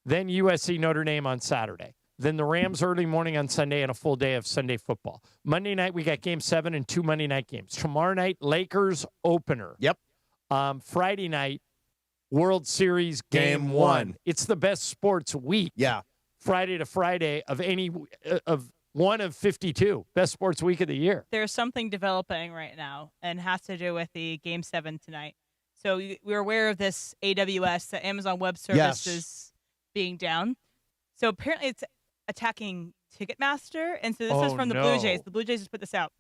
Then USC-Notre Dame on Saturday. then the Rams early morning on Sunday, and a full day of Sunday football. Monday night, we got Game 7 and 2 Monday night games. Tomorrow night, Lakers opener. Yep. Friday night, World Series Game 1. It's the best sports week. Yeah. Friday to Friday of one of 52. Best sports week of the year. There's something developing right now, and has to do with the Game 7 tonight. So we're aware of this AWS, the Amazon Web Services, being down. So apparently it's attacking Ticketmaster. And so this is from the Blue Jays. The Blue Jays just put this out.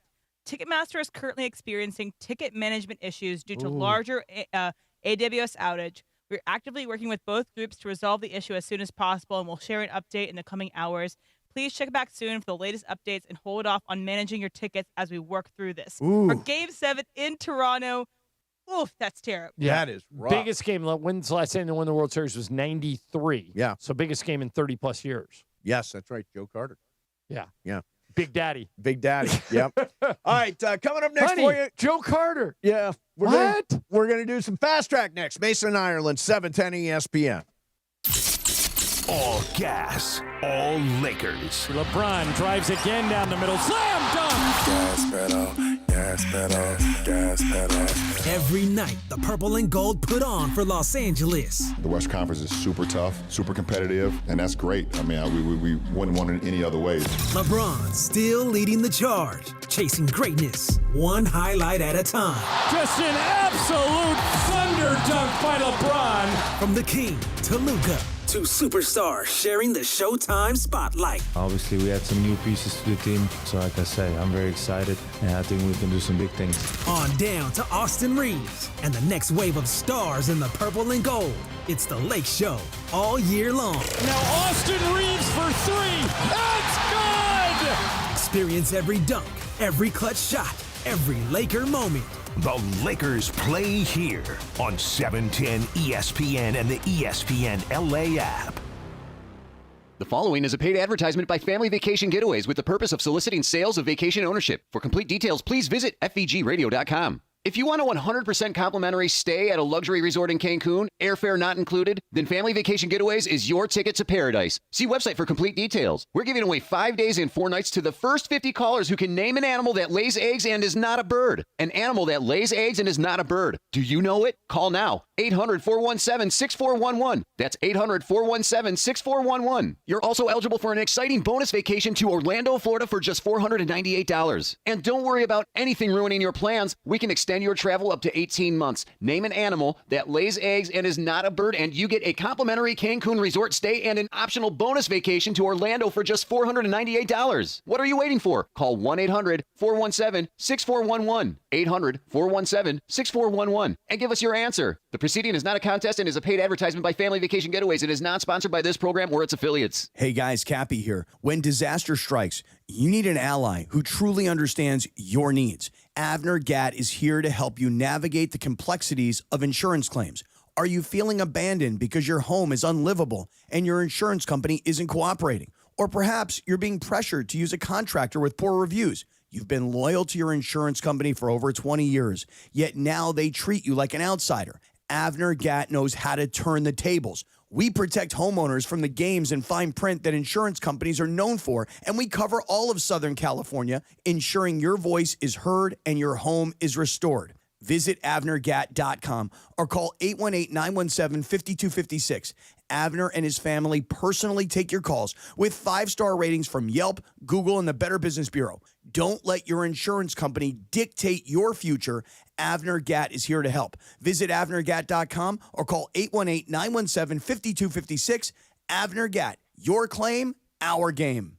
Ticketmaster is currently experiencing ticket management issues due to larger AWS outage. We're actively working with both groups to resolve the issue as soon as possible, and we'll share an update in the coming hours. Please check back soon for the latest updates and hold off on managing your tickets as we work through this. For Game 7 in Toronto, that's terrible. Yeah, that is rough. Biggest game. When's the last time they won the World Series was 93. Yeah. So biggest game in 30-plus years. Yes, that's right. Joe Carter. Yeah. Yeah. Big Daddy. Big Daddy. Yep. All right, coming up next for you. Joe Carter. Yeah. We're going to do some fast track next. Mason and Ireland, 710 ESPN. All gas, all Lakers. LeBron drives again down the middle. Slam dunk! Gas pedal, gas pedal, gas pedal. Every night, the purple and gold put on for Los Angeles. The West Conference is super tough, super competitive, and that's great. I mean, we wouldn't want it any other way. LeBron still leading the charge, chasing greatness, one highlight at a time. Just an absolute thunder dunk by LeBron. From the King to Luka. Two superstars sharing the Showtime spotlight. Obviously, we had some new pieces to the team. So like I say, I'm very excited, and I think we can do some big things. On down to Austin Reeves and the next wave of stars in the purple and gold. It's the Lake Show all year long. Now Austin Reeves for 3. That's good! Experience every dunk, every clutch shot, every Laker moment. The Lakers play here on 710 ESPN and the ESPN LA app. The following is a paid advertisement by Family Vacation Getaways with the purpose of soliciting sales of vacation ownership. For complete details, please visit FVGradio.com. If you want a 100% complimentary stay at a luxury resort in Cancun, airfare not included, then Family Vacation Getaways is your ticket to paradise. See website for complete details. We're giving away 5 days and 4 nights to the first 50 callers who can name an animal that lays eggs and is not a bird. An animal that lays eggs and is not a bird. Do you know it? Call now. 800-417-6411. That's 800-417-6411. You're also eligible for an exciting bonus vacation to Orlando, Florida for just $498. And don't worry about anything ruining your plans. We can extend your travel up to 18 months. Name an animal that lays eggs and is not a bird, and you get a complimentary Cancun resort stay and an optional bonus vacation to Orlando for just $498. What are you waiting for? Call 1-800-417-6411. 800-417-6411. And give us your answer. The proceeding is not a contest and is a paid advertisement by Family Vacation Getaways. It is not sponsored by this program or its affiliates. Hey guys, Cappy here. When disaster strikes, you need an ally who truly understands your needs. Avner G.O.A.T is here to help you navigate the complexities of insurance claims. Are you feeling abandoned because your home is unlivable and your insurance company isn't cooperating? Or perhaps you're being pressured to use a contractor with poor reviews. You've been loyal to your insurance company for over 20 years, yet now they treat you like an outsider. Avner G.O.A.T knows how to turn the tables. We protect homeowners from the games and fine print that insurance companies are known for, and we cover all of Southern California, ensuring your voice is heard and your home is restored. Visit AvnerGat.com or call 818-917-5256. Avner and his family personally take your calls with 5-star ratings from Yelp, Google, and the Better Business Bureau. Don't let your insurance company dictate your future. Avner G.O.A.T is here to help. Visit AvnerGat.com or call 818-917-5256. Avner G.O.A.T, your claim, our game.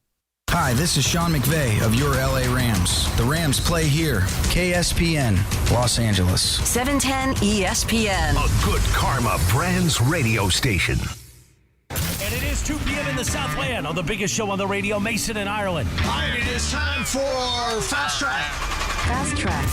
Hi, this is Sean McVay of your LA Rams. The Rams play here. KSPN, Los Angeles. 710 ESPN. A Good Karma Brands radio station. And it is 2 p.m. in the Southland on the biggest show on the radio, Mason in Ireland. All right, it is time for Fast Track. Fast Track.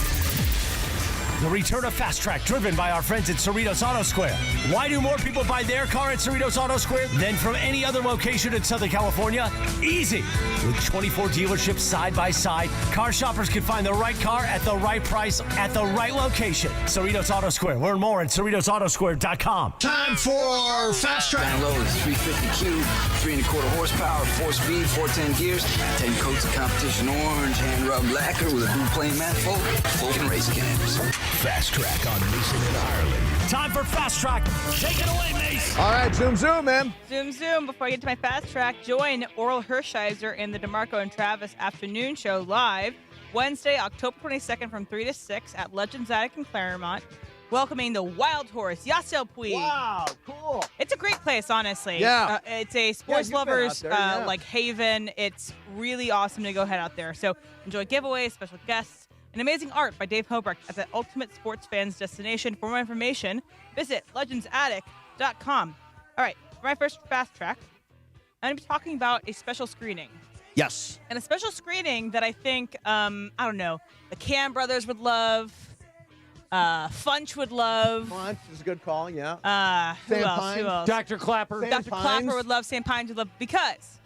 The return of Fast Track, driven by our friends at Cerritos Auto Square. Why do more people buy their car at Cerritos Auto Square than from any other location in Southern California? Easy. With 24 dealerships side by side, car shoppers can find the right car at the right price at the right location. Cerritos Auto Square. Learn more at CerritosAutoSquare.com. Time for Fast Track. Down low is 350 cube, 3 1/4 horsepower, 4-speed, 410 gears, 10 coats of competition orange, hand rubbed lacquer with a blue plain manifold, full race cams. Fast Track on Mason and Ireland. Time for Fast Track. Take it away, Mace. All right, zoom, man. Zoom. Before I get to my Fast Track, join Oral Hershiser in the DeMarco and Travis afternoon show live Wednesday, October 22nd from 3 to 6 at Legends Attic in Claremont, welcoming the Wild Horse, Yasiel Puig. Wow, cool. It's a great place, honestly. Yeah. It's a sports you've been lovers out there, yeah. like haven. It's really awesome to go head out there. So enjoy giveaways, special guests, and amazing art by Dave Hobrecht at the ultimate sports fans destination. For more information, visit legendsattic.com. All right, for my first Fast Track, I'm going to be talking about a special screening. Yes. And a special screening that I think, I don't know, the Cam brothers would love, Funch would love. Funch is a good call, yeah. Who Sam else? Pines. Who else? Dr. Clapper. Dr. Clapper would love, Sam Pines would love, because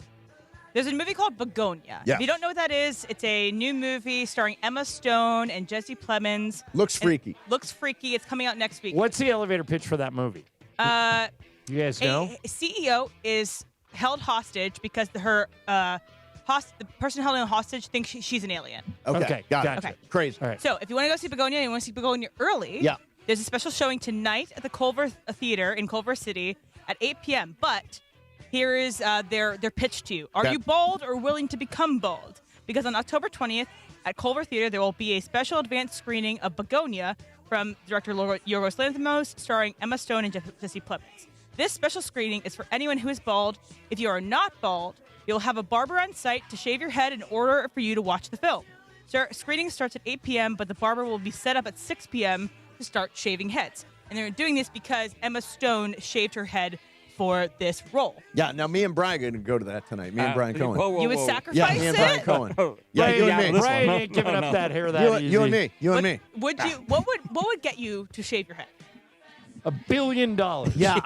there's a movie called Begonia. Yeah. If you don't know what that is, it's a new movie starring Emma Stone and Jesse Plemons. Looks freaky. Looks freaky. It's coming out next week. What's the elevator pitch for that movie? You guys know? A CEO is held hostage because the person held in hostage thinks she's an alien. Okay, got it. Okay. Crazy. All right. So if you want to go see Begonia and you want to see Begonia early, Yeah. there's a special showing tonight at the Culver Theater in Culver City at 8 p.m. But here is their pitch to you. Are Okay. you bold or willing to become bold? Because on October 20th at Culver Theater, there will be a special advanced screening of Begonia from director Yorgos Lanthimos, starring Emma Stone and Jesse Plemons. This special screening is for anyone who is bald. If you are not bald, you'll have a barber on site to shave your head in order for you to watch the film. Screening starts at 8 p.m., but the barber will be set up at 6 p.m. to start shaving heads. And they're doing this because Emma Stone shaved her head for this role. Yeah, now me and Brian are going to go to that tonight. Me and Brian Cohen. You would sacrifice Yeah, me and Brian it? Cohen. Yeah, you and me. Brian ain't giving up that hair that easy. You and me. You and me. Would you? What would get you to shave your head? $1 billion. Yeah,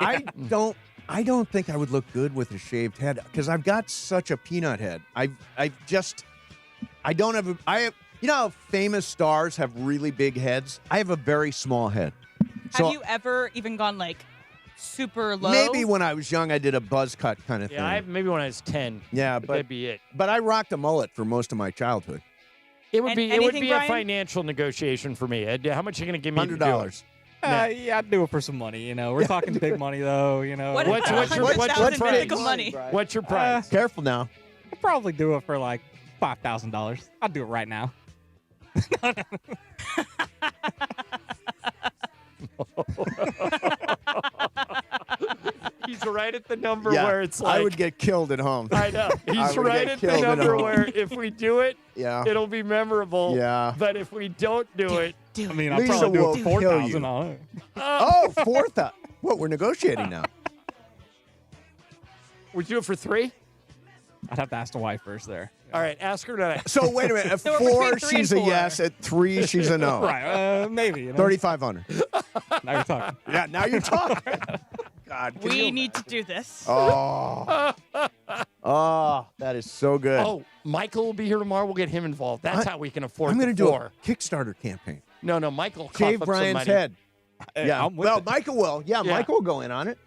I don't think I would look good with a shaved head because I've got such a peanut head. I don't have you know how famous stars have really big heads? I have a very small head. Have you ever even gone like super low? Maybe when I was young, I did a buzz cut kind of thing. Maybe when I was 10. Yeah, but that'd be it. But I rocked a mullet for most of my childhood. It would be a Brian? financial negotiation for me. How much are you going to give me? to do it? $100. Yeah, I'd do it for some money. You know, we're talking big money though. You know, What's your price? mythical money? What's your price? Careful now. I'd probably do it for like $5,000. I'd do it right now. He's right at the number where it's like I would get killed at home. I know. He's right at the number where if we do it, it'll be memorable. Yeah. But if we don't do it, I mean, I'll probably do it 4,000 on it. Oh, 4,000. What? We're negotiating now. Would you do it for 3? I'd have to ask the wife first there. All right, ask her that. So wait a minute. At So we're 4, between 3 she's and a 4. yes. At 3, she's a no. Right, maybe. You know? 3,500. Now you're talking. Yeah, now you're talking. God, We need to do this. Oh, that is so good. Oh, Michael will be here tomorrow. We'll get him involved. That's how we can afford. I'm going to do a Kickstarter campaign. No, Michael. Cough Shave up Brian's some money. head. Yeah. I'm with Well, it. Michael will. Yeah, Michael will go in on it.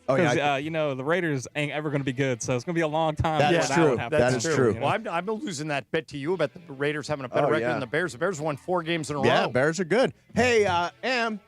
Oh, yeah. You know, the Raiders ain't ever going to be good, so it's going to be a long time. That's before true. would happen. That is true. You know? Well, I'm losing that bet to you about the Raiders having a better record than the Bears. The Bears won 4 games in a Yeah, row. Bears are good. Hey, Em,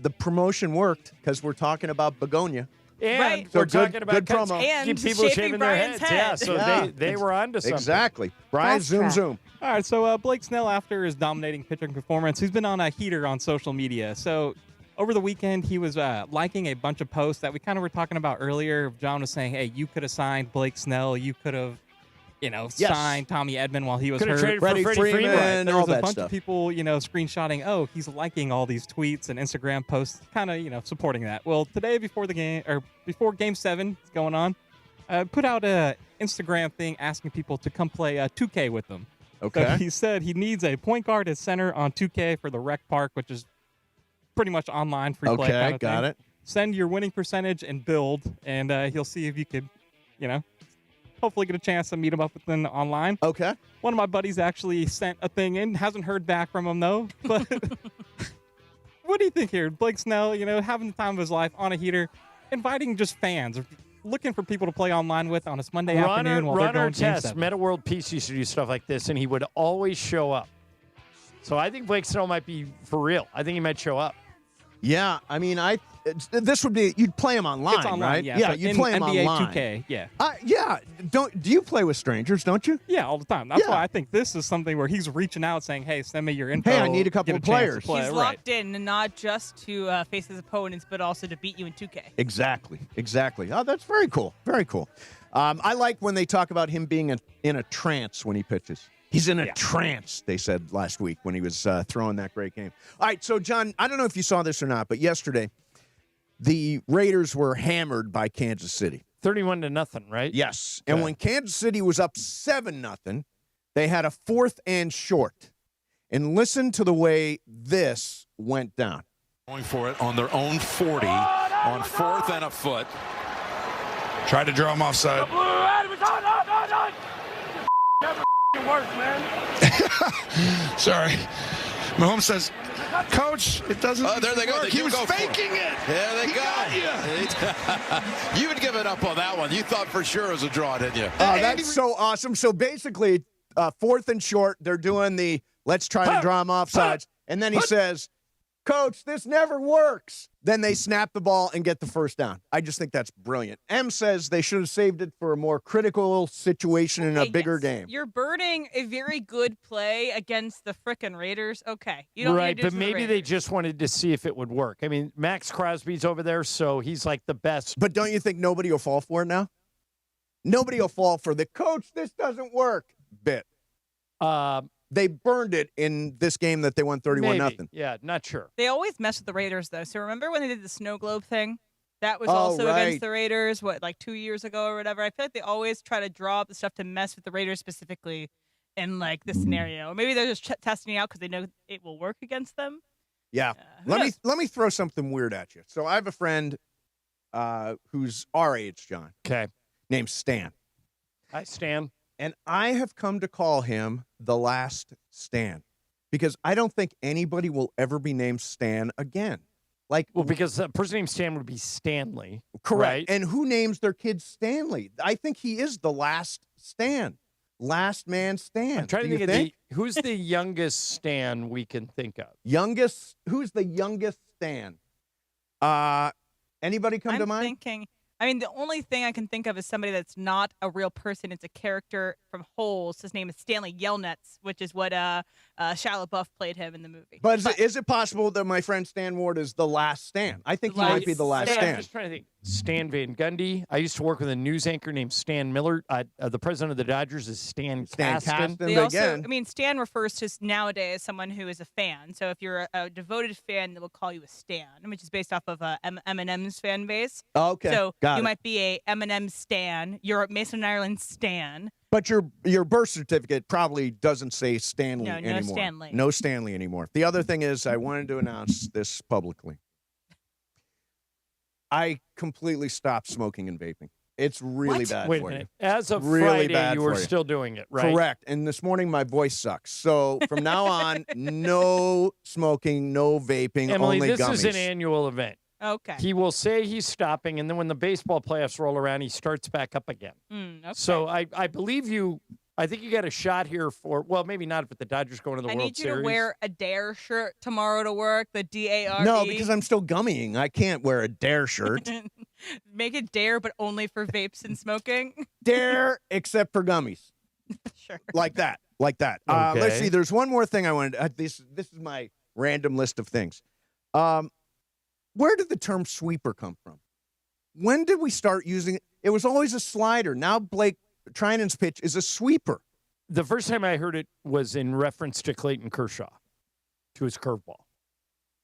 the promotion worked because we're talking about Begonia. And Right. we're So good- talking about good promo. And people shaving shaving their Brian's heads. head. Yeah, so Yeah. they were onto something. Exactly. Brian, Fast zoom, track. zoom. All right, so Blake Snell, after his dominating pitching performance, he's been on a heater on social media. So over the weekend, he was liking a bunch of posts that we kind of were talking about earlier. John was saying, hey, you could have signed Blake Snell. You could have, signed Tommy Edman while he was Could have hurt. traded for Freddie Freddie Freeman. Freeman, There all was a that bunch stuff. of people, screenshotting, oh, he's liking all these tweets and Instagram posts, kind of, supporting that. Well, today before the game, or before Game 7 is going on, put out a Instagram thing asking people to come play 2K with them. Okay. So he said he needs a point guard as center on 2K for the Rec Park, which is pretty much online free play. Okay, kind of got thing. it. Send your winning percentage and build, and he'll see if you could, hopefully get a chance to meet him up with them online. Okay. One of my buddies actually sent a thing in. Hasn't heard back from him, though. But what do you think here? Blake Snell, having the time of his life on a heater, inviting just fans, or looking for people to play online with on a Monday afternoon while they're going Game 7. Meta World Peace used to do stuff like this, and he would always show up. So I think Blake Snell might be for real. I think he might show up. Yeah, I mean, this would be, you'd play him online, It's online, right? yeah, you'd play him NBA online. 2K, yeah. Yeah. Do you play with strangers, don't you? Yeah, all the time. That's why I think this is something where he's reaching out saying, hey, send me your info. Hey, I need a couple get of chance to players. play. He's Right. locked in, and not just to face his opponents, but also to beat you in 2K. Exactly. Oh, that's very cool. Very cool. I like when they talk about him being in a trance when he pitches. He's in a trance, they said last week when he was throwing that great game. All right, so, John, I don't know if you saw this or not, but yesterday the Raiders were hammered by Kansas City. 31-0, right? Yes. And when Kansas City was up 7-0, they had a 4th and short. And listen to the way this went down. Going for it on their own 40, on 4th and a foot. Tried to draw him offside. Sorry. Mahomes says, Coach, it doesn't there they go. work. He was faking it. There they He go. got You had given up on that one. You thought for sure it was a draw, didn't you? That's so awesome. So basically, 4th and short, they're doing the let's try to draw him offsides. And then he says, Coach, this never works. Then they snap the ball and get the first down. I just think that's brilliant. M says they should have saved it for a more critical situation in a bigger game. You're burning a very good play against the frickin' Raiders. Okay. You don't Right, need to do but it for the maybe they Raiders. just wanted to see if it would work. I mean, Max Crosby's over there, so he's like the best. But don't you think nobody will fall for it now? Nobody will fall for the Coach, this doesn't work bit. They burned it in this game that they won 31-0. Yeah, not sure. They always mess with the Raiders, though. So remember when they did the snow globe thing? That was also against the Raiders, like 2 years ago or whatever. I feel like they always try to draw up the stuff to mess with the Raiders specifically in, like, this scenario. Or maybe they're just testing it out because they know it will work against them. Yeah. Let me throw something weird at you. So I have a friend who's our age, John. Okay. Named Stan. Hi, Stan. And I have come to call him the last Stan because I don't think anybody will ever be named Stan again. Because the person named Stan would be Stanley. Correct. Right? And who names their kid Stanley? I think he is the last Stan. Last man Stan. I'm trying to think of who's the youngest Stan we can think of. Who's the youngest Stan? Anybody come to mind? The only thing I can think of is somebody that's not a real person. It's a character from Holes. His name is Stanley Yelnats, which is what Shia LaBeouf played him in the movie. But is it possible that my friend Stan Ward is the last Stan? I think he might be the last Stan. I'm just trying to think. Stan Van Gundy. I used to work with a news anchor named Stan Miller. The president of the Dodgers is Stan Kasten. They also, Stan refers to nowadays someone who is a fan. So if you're a devoted fan, they will call you a Stan, which is based off of Eminem's fan base. Okay, so got you it. might be a Eminem Stan. You're a Mason Ireland Stan. But your birth certificate probably doesn't say Stanley No anymore. Stanley. No Stanley anymore. The other thing is I wanted to announce this publicly. I completely stopped smoking and vaping. It's really bad Wait for a minute. you. As of really Friday, bad you were for still doing it, right? Correct. And this morning my voice sucks. So from now on, no smoking, no vaping, Emily, only this gummies. is an annual event. Okay. He will say he's stopping, and then when the baseball playoffs roll around, he starts back up again. Okay. So I believe you. I think you got a shot here for, well, maybe not if the Dodgers go into the I World need you Series. to wear a Dare shirt tomorrow to work, the DARE. No, because I'm still gummying. I can't wear a Dare shirt. Make it Dare, but only for vapes and smoking. Dare, except for gummies. Sure. Like that. Okay. Let's see. There's one more thing I wanted. This is my random list of things. Where did the term sweeper come from? When did we start using it? It was always a slider. Now Blake Trinan's pitch is a sweeper. The first time I heard it was in reference to Clayton Kershaw, to his curveball.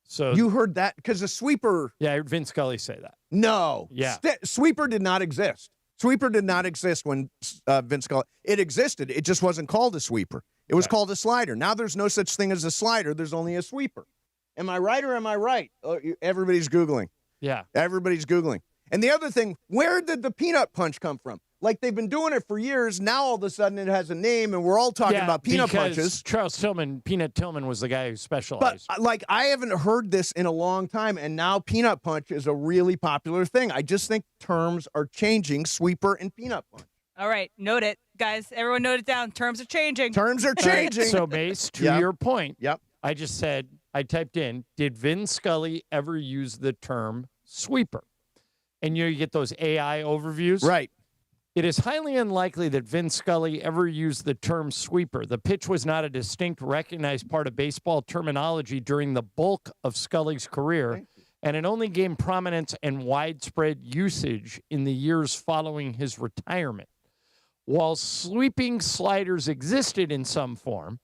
So you heard that? Because a sweeper. Yeah, I heard Vince Scully say that. No. Yeah. Sweeper did not exist. Sweeper did not exist when Vince Scully. It existed. It just wasn't called a sweeper. It was called a slider. Now there's no such thing as a slider. There's only a sweeper. Am I right or am I right? Everybody's Googling. Yeah. Everybody's Googling. And the other thing, where did the peanut punch come from? Like, they've been doing it for years. Now, all of a sudden, it has a name, and we're all talking about peanut punches. Charles Tillman, Peanut Tillman, was the guy who specialized. But, like, I haven't heard this in a long time, and now peanut punch is a really popular thing. I just think terms are changing, sweeper and peanut punch. All right, note it. Guys, everyone note it down. Terms are changing. Terms are changing. So, Mace, to your point, I just said, I typed in, did Vin Scully ever use the term sweeper? And you get those AI overviews. Right. It is highly unlikely that Vin Scully ever used the term sweeper. The pitch was not a distinct, recognized part of baseball terminology during the bulk of Scully's career, and it only gained prominence and widespread usage in the years following his retirement. While sweeping sliders existed in some form,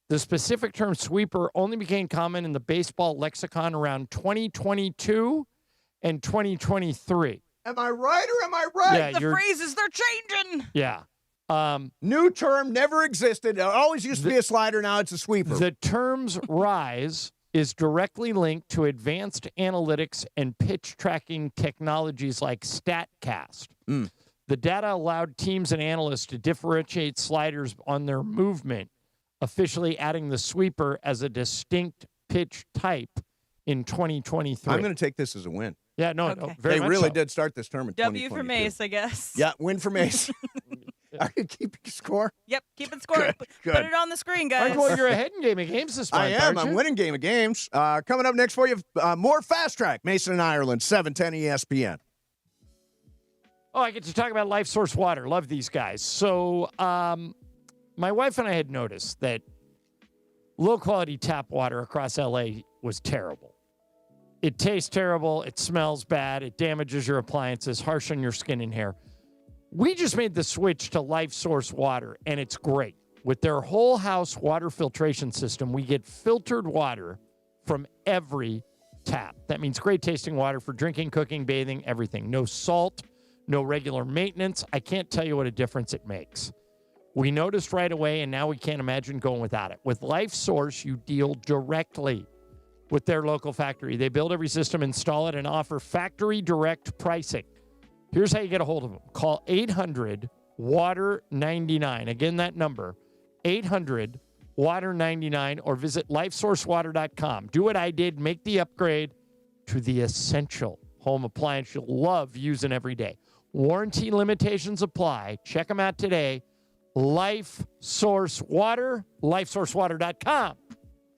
the specific term sweeper only became common in the baseball lexicon around 2022 and 2023. Am I right or am I right? Yeah, the phrases, they're changing. Yeah. New term, never existed. It always used to be a slider. Now it's a sweeper. The term's rise is directly linked to advanced analytics and pitch tracking technologies like StatCast. The data allowed teams and analysts to differentiate sliders on their movement, officially adding the sweeper as a distinct pitch type in 2023. I'm going to take this as a win. Yeah, no, they really so. did start this term in 2022. W for Mace, I guess. Yeah, win for Mace. Are you keeping score? Yep, keeping score. Good. Put it on the screen, guys. Well, you're ahead in Game of Games this month, I am. aren't you? I'm winning Game of Games. Coming up next for you, more Fast Track. Mason and Ireland, 710 ESPN. Oh, I get to talk about Life Source Water. Love these guys. So my wife and I had noticed that low-quality tap water across L.A. was terrible. It tastes terrible. It smells bad. It damages your appliances, harsh on your skin and hair. We just made the switch to Life Source Water, and it's great. With their whole house water filtration system, we get filtered water from every tap. That means great tasting water for drinking, cooking, bathing, everything. No salt, no regular maintenance. I can't tell you what a difference it makes. We noticed right away, and now we can't imagine going without it. With Life Source, you deal directly with their local factory. They build every system, install it, and offer factory direct pricing. Here's how you get a hold of them. Call 800-WATER-99. Again, that number, 800-WATER-99, or visit lifesourcewater.com. Do what I did. Make the upgrade to the essential home appliance you'll love using every day. Warranty limitations apply. Check them out today. Life Source Water, lifesourcewater.com.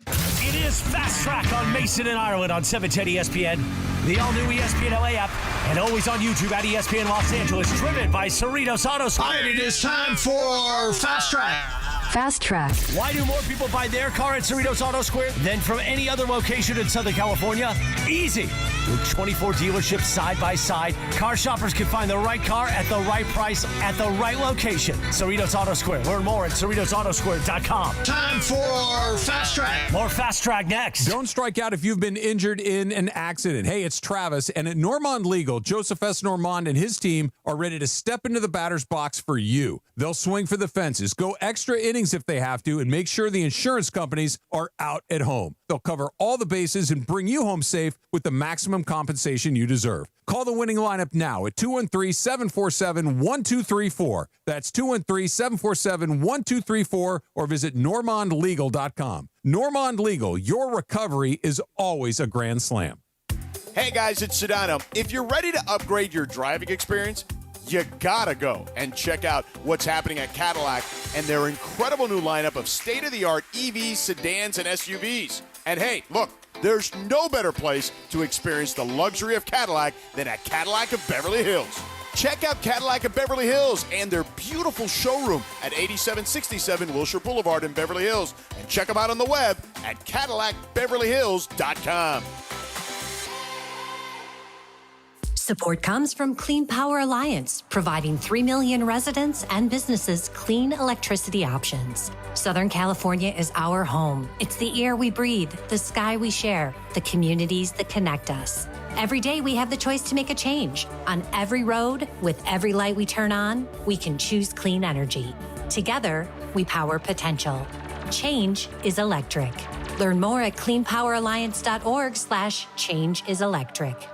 It is Fast Track on Mason and Ireland on 710 ESPN, the all-new ESPN LA app, and always on YouTube at ESPN Los Angeles, driven by Cerritos Auto Square. And it is time for Fast Track. Fast Track. Why do more people buy their car at Cerritos Auto Square than from any other location in Southern California? Easy. With 24 dealerships side by side, car shoppers can find the right car at the right price at the right location. Cerritos Auto Square. Learn more at CerritosAutoSquare.com. Time for Fast Track. More Fast Track next. Don't strike out if you've been injured in an accident. Hey, it's Travis, and at Normand Legal, Joseph S. Normand and his team are ready to step into the batter's box for you. They'll swing for the fences, go extra innings if they have to, and make sure the insurance companies are out at home. They'll cover all the bases and bring you home safe with the maximum compensation you deserve. Call the winning lineup now at 213-747-1234. That's 213-747-1234, or visit normandlegal.com. Normand Legal, your recovery is always a grand slam. Hey guys, it's Sedano. If you're ready to upgrade your driving experience, you gotta go and check out what's happening at Cadillac and their incredible new lineup of state-of-the-art EVs, sedans, and SUVs. And hey, look, there's no better place to experience the luxury of Cadillac than at Cadillac of Beverly Hills. Check out Cadillac of Beverly Hills and their beautiful showroom at 8767 Wilshire Boulevard in Beverly Hills. And check them out on the web at CadillacBeverlyHills.com. Support comes from Clean Power Alliance, providing 3 million residents and businesses clean electricity options. Southern California is our home. It's the air we breathe, the sky we share, the communities that connect us. Every day we have the choice to make a change. On every road, with every light we turn on, we can choose clean energy. Together, we power potential. Change is electric. Learn more at cleanpoweralliance.org/changeIsElectric.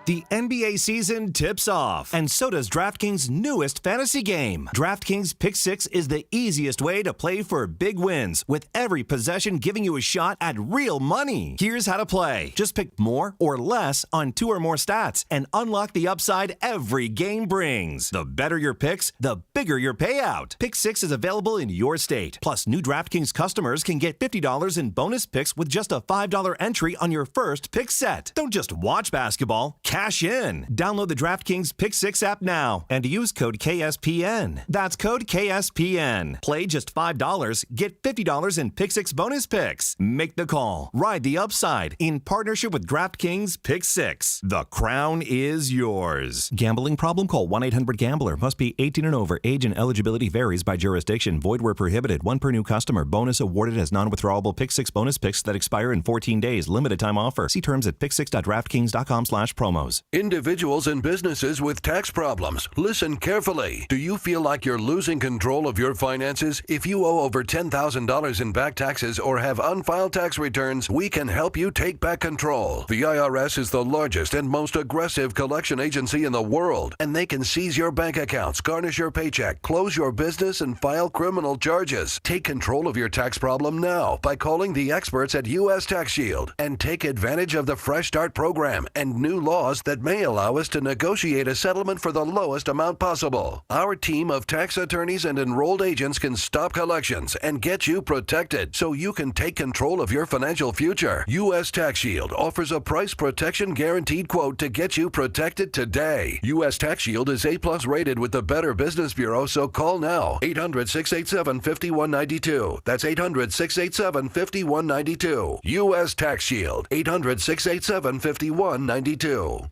The NBA season tips off, and so does DraftKings' newest fantasy game. DraftKings Pick 6 is the easiest way to play for big wins, with every possession giving you a shot at real money. Here's how to play. Just pick more or less on 2 or more stats and unlock the upside every game brings. The better your picks, the bigger your payout. Pick 6 is available in your state. Plus, new DraftKings customers can get $50 in bonus picks with just a $5 entry on your first pick set. Don't just watch basketball. Cash in. Download the DraftKings Pick 6 app now and use code KSPN. That's code KSPN. Play just $5. Get $50 in Pick 6 bonus picks. Make the call. Ride the upside in partnership with DraftKings Pick 6. The crown is yours. Gambling problem? Call 1-800-GAMBLER. Must be 18 and over. Age and eligibility varies by jurisdiction. Void where prohibited. One per new customer. Bonus awarded as non-withdrawable Pick 6 bonus picks that expire in 14 days. Limited time offer. See terms at pick6.draftkings.com/promos. Individuals and businesses with tax problems, listen carefully. Do you feel like you're losing control of your finances? If you owe over $10,000 in back taxes or have unfiled tax returns, we can help you take back control. The IRS is the largest and most aggressive collection agency in the world, and they can seize your bank accounts, garnish your paycheck, close your business, and file criminal charges. Take control of your tax problem now by calling the experts at U.S. Tax Shield and take advantage of the Fresh Start program and new laws that may allow us to negotiate a settlement for the lowest amount possible. Our team of tax attorneys and enrolled agents can stop collections and get you protected so you can take control of your financial future. U.S. Tax Shield offers a price protection guaranteed quote to get you protected today. U.S. Tax Shield is A+ rated with the Better Business Bureau, so call now. 800-687-5192. That's 800-687-5192. U.S. Tax Shield. 800-687-5192.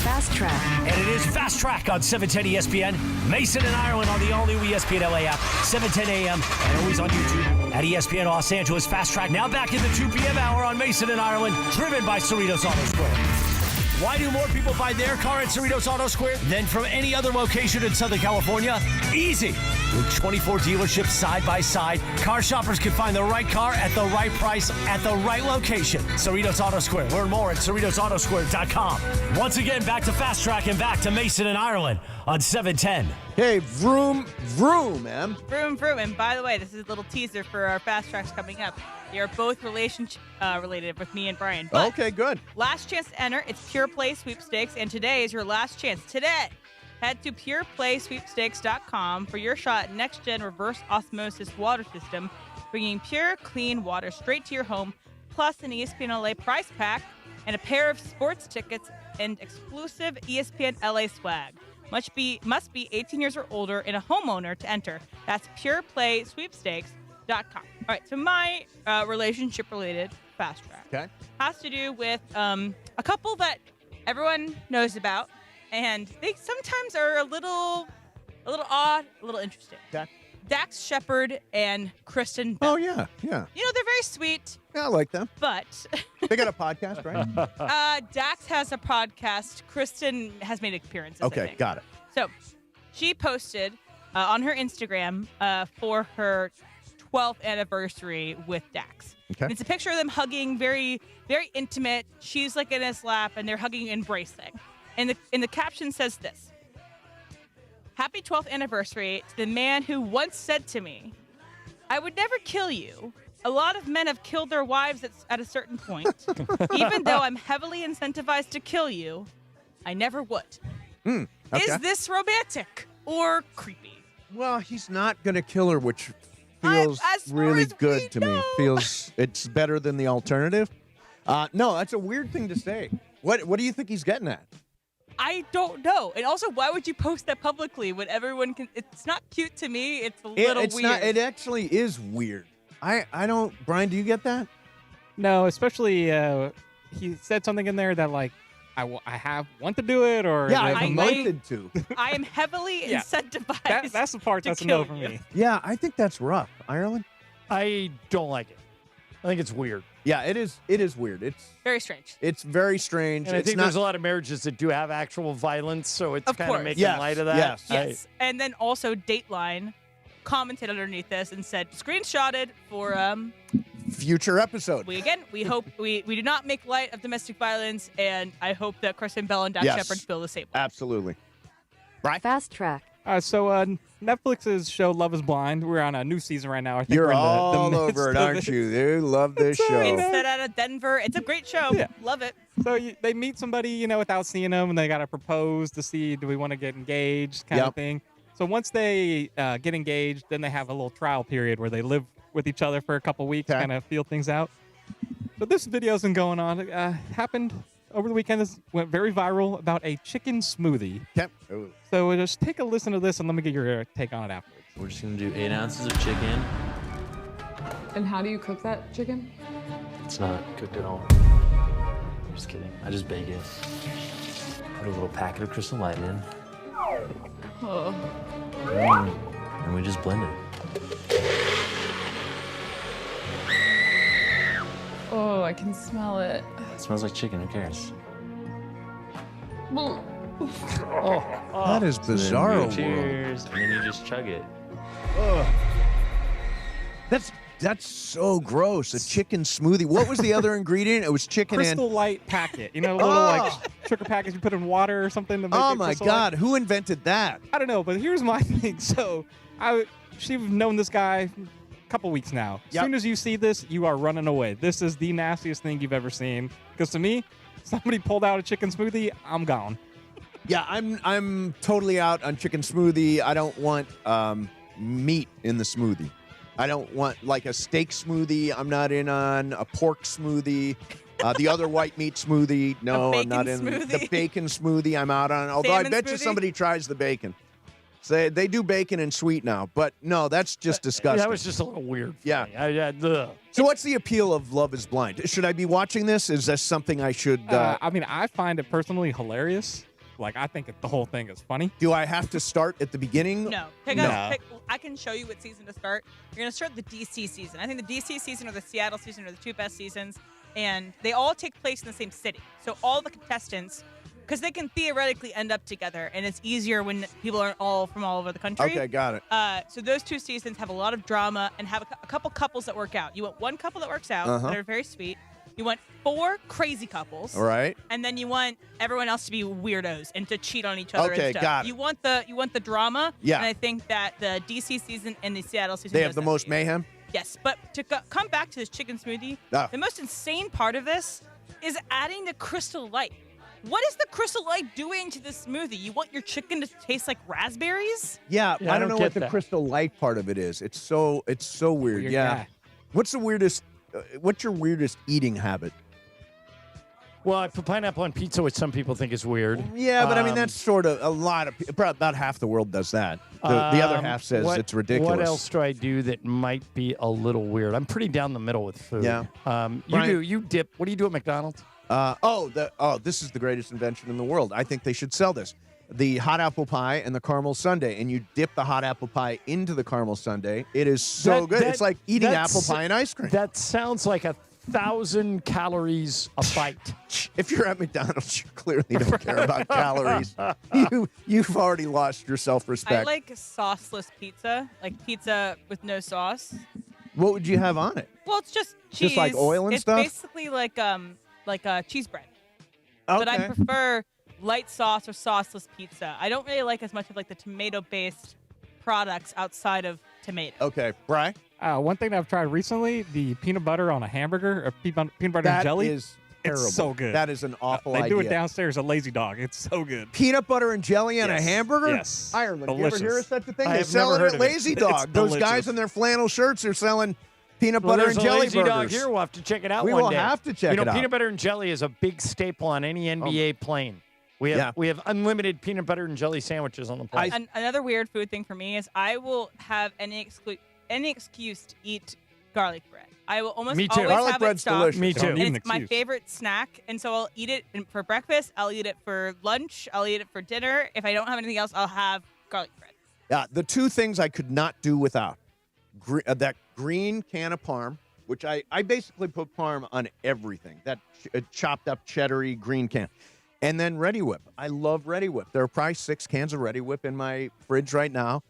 Fast Track. And it is Fast Track on 710 ESPN. Mason and Ireland on the all-new ESPN LA app, 7:10 a.m. and always on YouTube at ESPN Los Angeles. Fast Track now back in the 2 p.m. hour on Mason and Ireland, driven by Cerritos Auto Square. Why do more people buy their car at Cerritos Auto Square than from any other location in Southern California? Easy. With 24 dealerships side by side, car shoppers can find the right car at the right price at the right location. Cerritos Auto Square. Learn more at CerritosAutoSquare.com. Once again, back to Fast Track and back to Mason and Ireland on 710. Hey, vroom, vroom, man. Vroom, vroom. And by the way, this is a little teaser for our Fast Tracks coming up. They are both relationship related with me and Brian. But okay, good. Last chance to enter. It's Pure Play Sweepstakes, and today is your last chance. Today, head to pureplaysweepstakes.com for your shot at next-gen reverse osmosis water system, bringing pure, clean water straight to your home, plus an ESPN LA prize pack and a pair of sports tickets and exclusive ESPN LA swag. Must be 18 years or older and a homeowner to enter. That's pureplaysweepstakes.com. All right, so my relationship-related Fast Track has to do with a couple that everyone knows about, and they sometimes are a little odd, a little interesting. Okay. Dax Shepard and Kristen Bell. Oh, yeah. You know, they're very sweet. Yeah, I like them. But they got a podcast, right? Dax has a podcast. Kristen has made appearances. Okay, got it. So she posted on her Instagram for her 12th anniversary with Dax. Okay. And it's a picture of them hugging, very, very intimate. She's like in his lap, and they're hugging, embracing. And the caption says this: "Happy 12th anniversary to the man who once said to me, 'I would never kill you. A lot of men have killed their wives at a certain point. Even though I'm heavily incentivized to kill you, I never would.'" Okay. Is this romantic or creepy? Well, he's not going to kill her, which feels really good to me. Feels it's better than the alternative. No, that's a weird thing to say. What do you think he's getting at? I don't know. And also, why would you post that publicly when everyone can? It's not cute to me. It's a little it's weird. Not, it actually is weird. I don't. Brian, do you get that? No, especially he said something in there that like I want to do it, or yeah, I'm wanted to. I am heavily incentivized. That's the part that's a no for me. Yeah, I think that's rough. Ireland? I don't like it. I think it's weird. Yeah, it is. It is weird. It's very strange. It's very strange. And I think there's a lot of marriages that do have actual violence, so it's kind of making light of that. Yes. And then also Dateline commented underneath this and said, screenshotted for future episode. We hope we do not make light of domestic violence, and I hope that Kristen Bell and Dax Shepard feel the same way. Absolutely. Right. Fast track. So Netflix's show Love is Blind. We're on a new season right now. I think You're we're in all the midst over it, of aren't you? Dude, love this show. It's set out of Denver. It's a great show. Yeah. Love it. So they meet somebody, without seeing them, and they got to propose to see, do we want to get engaged kind of thing. So once they get engaged, then they have a little trial period where they live with each other for a couple weeks, kind of feel things out. So this video's been going on. It happened over the weekend. This went very viral about a chicken smoothie. Yep. So just take a listen to this and let me get your take on it afterwards. We're just going to do 8 ounces of chicken. And how do you cook that chicken? It's not cooked at all. I'm just kidding. I just bake it. Put a little packet of Crystal Light in. Oh. And we just blend it. Oh, I can smell it. It smells like chicken. Who cares? That is bizarre. Cheers. And then you just chug it. That's so gross. A chicken smoothie. What was the other ingredient? It was chicken Crystal and Light packet. A little like sugar package you put in water or something to make oh it my Crystal God, Light. who invented that? I don't know, but here's my thing. So she's known this guy a couple weeks now. As soon as you see this, you are running away. This is the nastiest thing you've ever seen. Because to me, somebody pulled out a chicken smoothie, I'm gone. Yeah, I'm totally out on chicken smoothie. I don't want meat in the smoothie. I don't want like a steak smoothie. I'm not in on a pork smoothie. The other white meat smoothie. No, I'm not in the bacon smoothie. I'm out on. Although Salmon I bet you smoothie? somebody tries the bacon. So they do bacon and sweet now, but no, that's just disgusting. That was just a little weird. Yeah. Ugh. So what's the appeal of Love is Blind? Should I be watching this? Is this something I should? I find it personally hilarious. Like, I think the whole thing is funny. Do I have to start at the beginning? No. I can show you what season to start. You're going to start the DC season. I think the DC season or the Seattle season are the two best seasons, and they all take place in the same city. So all the contestants, because they can theoretically end up together, and it's easier when people aren't all from all over the country. Okay, got it. So those two seasons have a lot of drama and have a couple couples that work out. You want one couple that works out that are very sweet. You want 4 crazy couples. All right. And then you want everyone else to be weirdos and to cheat on each other and stuff. Got it. You want the drama. Yeah. And I think that the DC season and the Seattle season They have the most mayhem? Yes. But to come back to this chicken smoothie, the most insane part of this is adding the Crystal Light. What is the Crystal Light doing to this smoothie? You want your chicken to taste like raspberries? Yeah, I don't know what the that. Crystal Light part of it is. It's so weird. Weird yeah. guy. What's your weirdest eating habit? Well, I put pineapple on pizza, which some people think is weird. Yeah, but I mean, that's sort of a lot of people. About half the world does that. The other half says it's ridiculous. What else do I do that might be a little weird? I'm pretty down the middle with food. Yeah. You dip. What do you do at McDonald's? This is the greatest invention in the world. I think they should sell this. The hot apple pie and the caramel sundae, and you dip the hot apple pie into the caramel sundae. It is so good. It's like eating apple pie and ice cream. That sounds like 1,000 calories a bite. If you're at McDonald's, you clearly don't care about calories. You've already lost your self-respect. I like sauceless pizza, like pizza with no sauce. What would you have on it? Well, it's just cheese. Just like oil and stuff? It's basically like cheese bread. Okay. But I prefer light sauce or sauceless pizza. I don't really like as much of like the tomato-based products outside of tomato. Okay, Brian? One thing that I've tried recently, the peanut butter on a hamburger, or peanut butter and jelly. That is terrible. It's so good. That is an awful idea. They do it downstairs at Lazy Dog. It's so good. Peanut butter and jelly on a hamburger? Yes. Ireland, Delicious. you ever hear of such a thing? I They have sell never it heard at of it. Lazy Dog. It's Those guys delicious. in their flannel shirts are selling peanut butter and there's jelly a Lazy burgers. Dog here. We'll have to check it out We one will day. have to check it out. Peanut butter and jelly is a big staple on any NBA plane. We have unlimited peanut butter and jelly sandwiches on the plane. Another weird food thing for me is I will have any excuse to eat garlic bread. I will almost Me too. always Garlic have bread's it stocked. delicious. Me too. And it's my favorite snack, and so I'll eat it for breakfast. I'll eat it for lunch. I'll eat it for dinner. If I don't have anything else, I'll have garlic bread. Yeah, the two things I could not do without, that green can of Parm, which I basically put Parm on everything, that chopped up cheddar-y green can. And then Ready Whip. I love Ready Whip. There are probably 6 cans of Ready Whip in my fridge right now.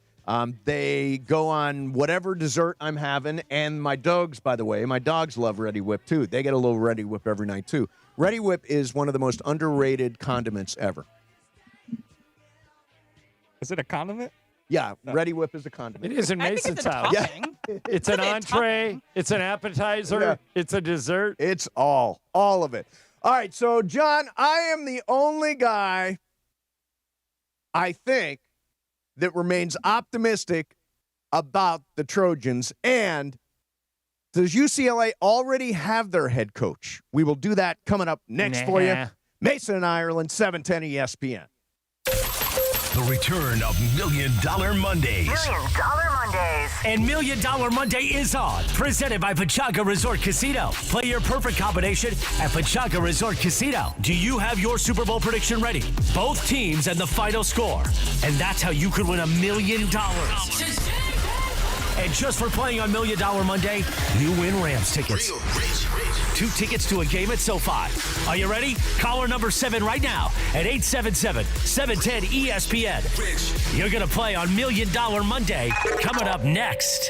They go on whatever dessert I'm having, and my dogs, by the way, my dogs love Ready Whip, too. They get a little Ready Whip every night, too. Ready Whip is one of the most underrated condiments ever. Is it a condiment? Yeah, Ready Whip is a condiment. It is in Mason's house. Yeah. It's an entree. It's an appetizer. Yeah. It's a dessert. It's all of it. All right, so, John, I am the only guy, I think, that remains optimistic about the Trojans. And does UCLA already have their head coach? We will do that coming up next for you. Mason and Ireland, 710 ESPN. The return of Million Dollar Mondays. And Million Dollar Monday is on. Presented by Pechanga Resort Casino. Play your perfect combination at Pechanga Resort Casino. Do you have your Super Bowl prediction ready? Both teams and the final score. And that's how you could win $1 million. And just for playing on Million Dollar Monday, you win Rams tickets. 2 tickets to a game at SoFi. Are you ready? Caller number 7 right now at 877-710-ESPN. You're going to play on Million Dollar Monday coming up next.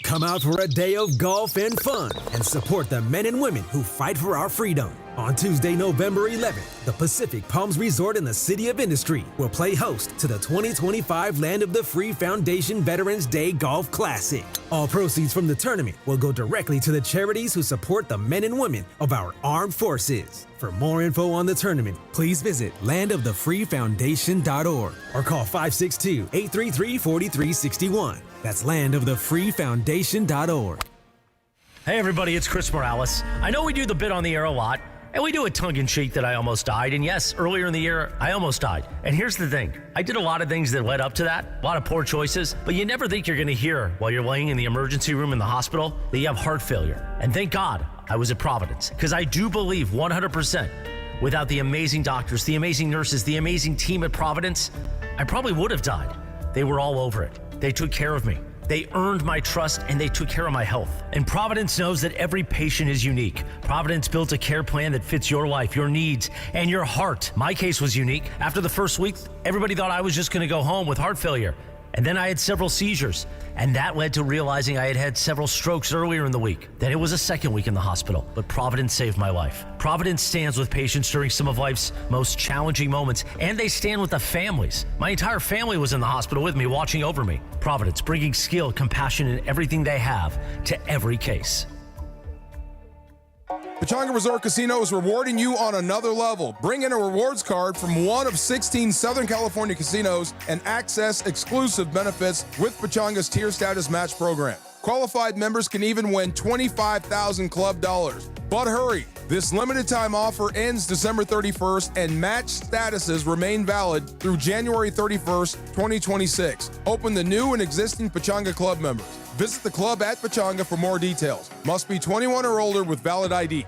Come out for a day of golf and fun and support the men and women who fight for our freedom. On Tuesday, November 11th, the Pacific Palms Resort in the City of Industry will play host to the 2025 Land of the Free Foundation Veterans Day Golf Classic. All proceeds from the tournament will go directly to the charities who support the men and women of our armed forces. For more info on the tournament, please visit landofthefreefoundation.org or call 562-833-4361. That's landofthefreefoundation.org. Hey everybody, it's Chris Morales. I know we do the bit on the air a lot, and we do a tongue-in-cheek that I almost died. And yes, earlier in the year, I almost died. And here's the thing. I did a lot of things that led up to that, a lot of poor choices, but you never think you're going to hear while you're laying in the emergency room in the hospital that you have heart failure. And thank God I was at Providence, because I do believe 100% without the amazing doctors, the amazing nurses, the amazing team at Providence, I probably would have died. They were all over it. They took care of me. They earned my trust, and they took care of my health. And Providence knows that every patient is unique. Providence built a care plan that fits your life, your needs, and your heart. My case was unique. After the first week, everybody thought I was just going to go home with heart failure. And then I had several seizures, and that led to realizing I had had several strokes earlier in the week. Then it was a second week in the hospital, but Providence saved my life. Providence stands with patients during some of life's most challenging moments, and they stand with the families. My entire family was in the hospital with me, watching over me. Providence, bringing skill, compassion, and everything they have to every case. Pechanga Resort Casino is rewarding you on another level. Bring in a rewards card from one of 16 Southern California casinos and access exclusive benefits with Pechanga's tier status match program. Qualified members can even win $25,000 club dollars. But hurry, this limited time offer ends December 31st and match statuses remain valid through January 31st, 2026. Open to new and existing Pechanga club members. Visit the club at Pechanga for more details. Must be 21 or older with valid ID.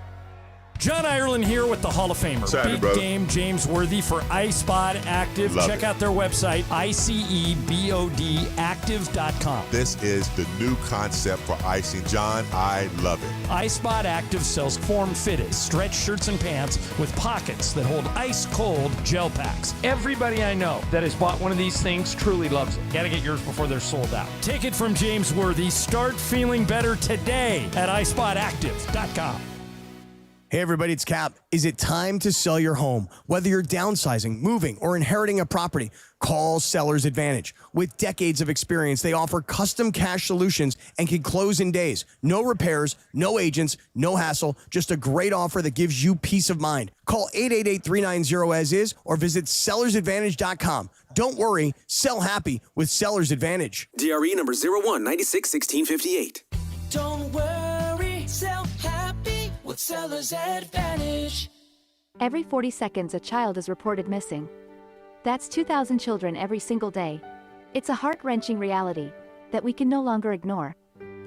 John Ireland here with the Hall of Famer. Saturday, Big brother. Game James Worthy for iSpot Active. Love Check it. out their website, ICEBODactive.com. This is the new concept for icing. John, I love it. iSpot Active sells form-fitted stretch shirts and pants with pockets that hold ice-cold gel packs. Everybody I know that has bought one of these things truly loves it. Got to get yours before they're sold out. Take it from James Worthy. Start feeling better today at iSpotActive.com. Hey everybody, it's Cap. Is it time to sell your home? Whether you're downsizing, moving, or inheriting a property, call Seller's Advantage. With decades of experience, they offer custom cash solutions and can close in days. No repairs, no agents, no hassle, just a great offer that gives you peace of mind. Call 888-390-AS-IS or visit sellersadvantage.com. Don't worry, sell happy with Seller's Advantage. DRE number 01961658. Don't worry, sell happy with Seller's Advantage. Every 40 seconds, a child is reported missing. That's 2,000 children every single day. It's a heart-wrenching reality that we can no longer ignore.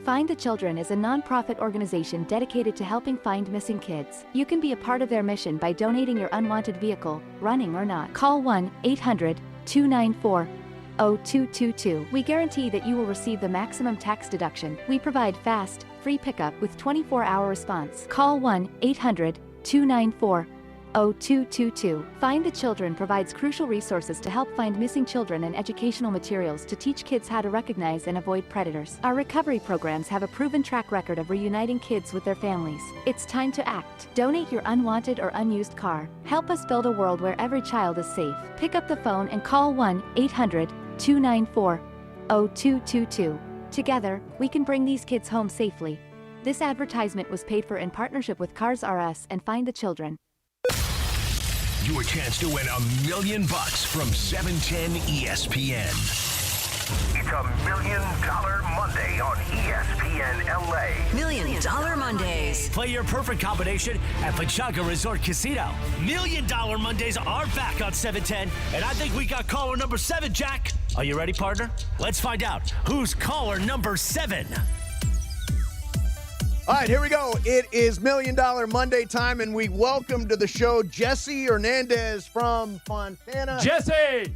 Find the Children is a non-profit organization dedicated to helping find missing kids. You can be a part of their mission by donating your unwanted vehicle, running or not. Call 1-800-294-0222. We guarantee that you will receive the maximum tax deduction. We provide fast, free pickup with 24-hour response. Call 1-800-294-0222. 0222. Find the Children provides crucial resources to help find missing children and educational materials to teach kids how to recognize and avoid predators. Our recovery programs have a proven track record of reuniting kids with their families. It's time to act. Donate your unwanted or unused car. Help us build a world where every child is safe. Pick up the phone and call 1-800-294-0222. Together, we can bring these kids home safely. This advertisement was paid for in partnership with Cars R Us and Find the Children. Your chance to win $1 million from 710 ESPN. It's $1 Million Monday on ESPN LA. $1 Million Mondays. Play your perfect combination at Pachanga Resort Casino. $1 Million Mondays are back on 710, and I think we got caller number 7, Jack. Are you ready, partner? Let's find out who's caller number 7. All right, here we go. It is $1 Million Monday time, and we welcome to the show Jesse Hernandez from Fontana. Jesse,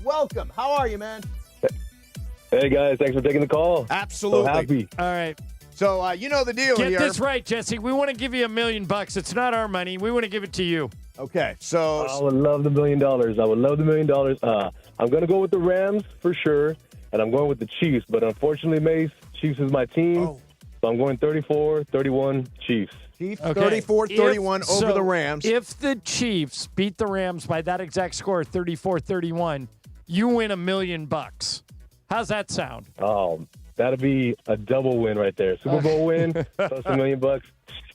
welcome. How are you, man? Hey, guys. Thanks for taking the call. Absolutely. So happy. All right. So, you know the deal Get here. this right, Jesse. We want to give you $1 million. It's not our money. We want to give it to you. Okay, so... I would love the $1 million. I would love the $1 million. I'm going to go with the Rams for sure, and I'm going with the Chiefs. But unfortunately, Mace, Chiefs is my team. Oh. So I'm going 34-31 Chiefs. Chiefs 34-31 over the Rams. If the Chiefs beat the Rams by that exact score, 34-31, you win $1 million. How's that sound? Oh, that'd be a double win right there. Super Bowl win plus $1 million.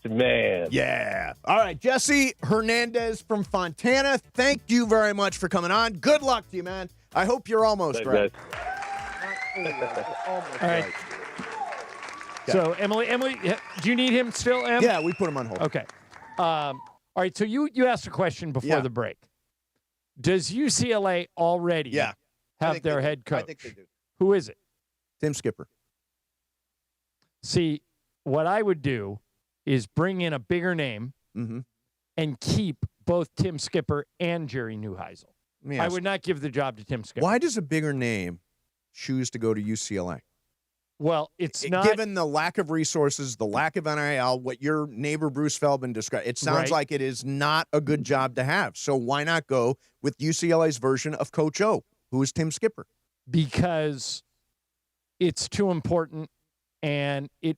Man. Yeah. All right, Jesse Hernandez from Fontana, thank you very much for coming on. Good luck to you, man. I hope you're almost right. All right. So, Emily, do you need him still, Em? Yeah, we put him on hold. Okay. All right, so you asked a question before the break. Does UCLA already have their head coach? I think they do. Who is it? Tim Skipper. See, what I would do is bring in a bigger name and keep both Tim Skipper and Jerry Neuheisel. I would not give the job to Tim Skipper. Why does a bigger name choose to go to UCLA? Well, it's not... Given the lack of resources, the lack of NIL, what your neighbor Bruce Feldman described, it sounds like it is not a good job to have. So why not go with UCLA's version of Coach O, who is Tim Skipper? Because it's too important, and the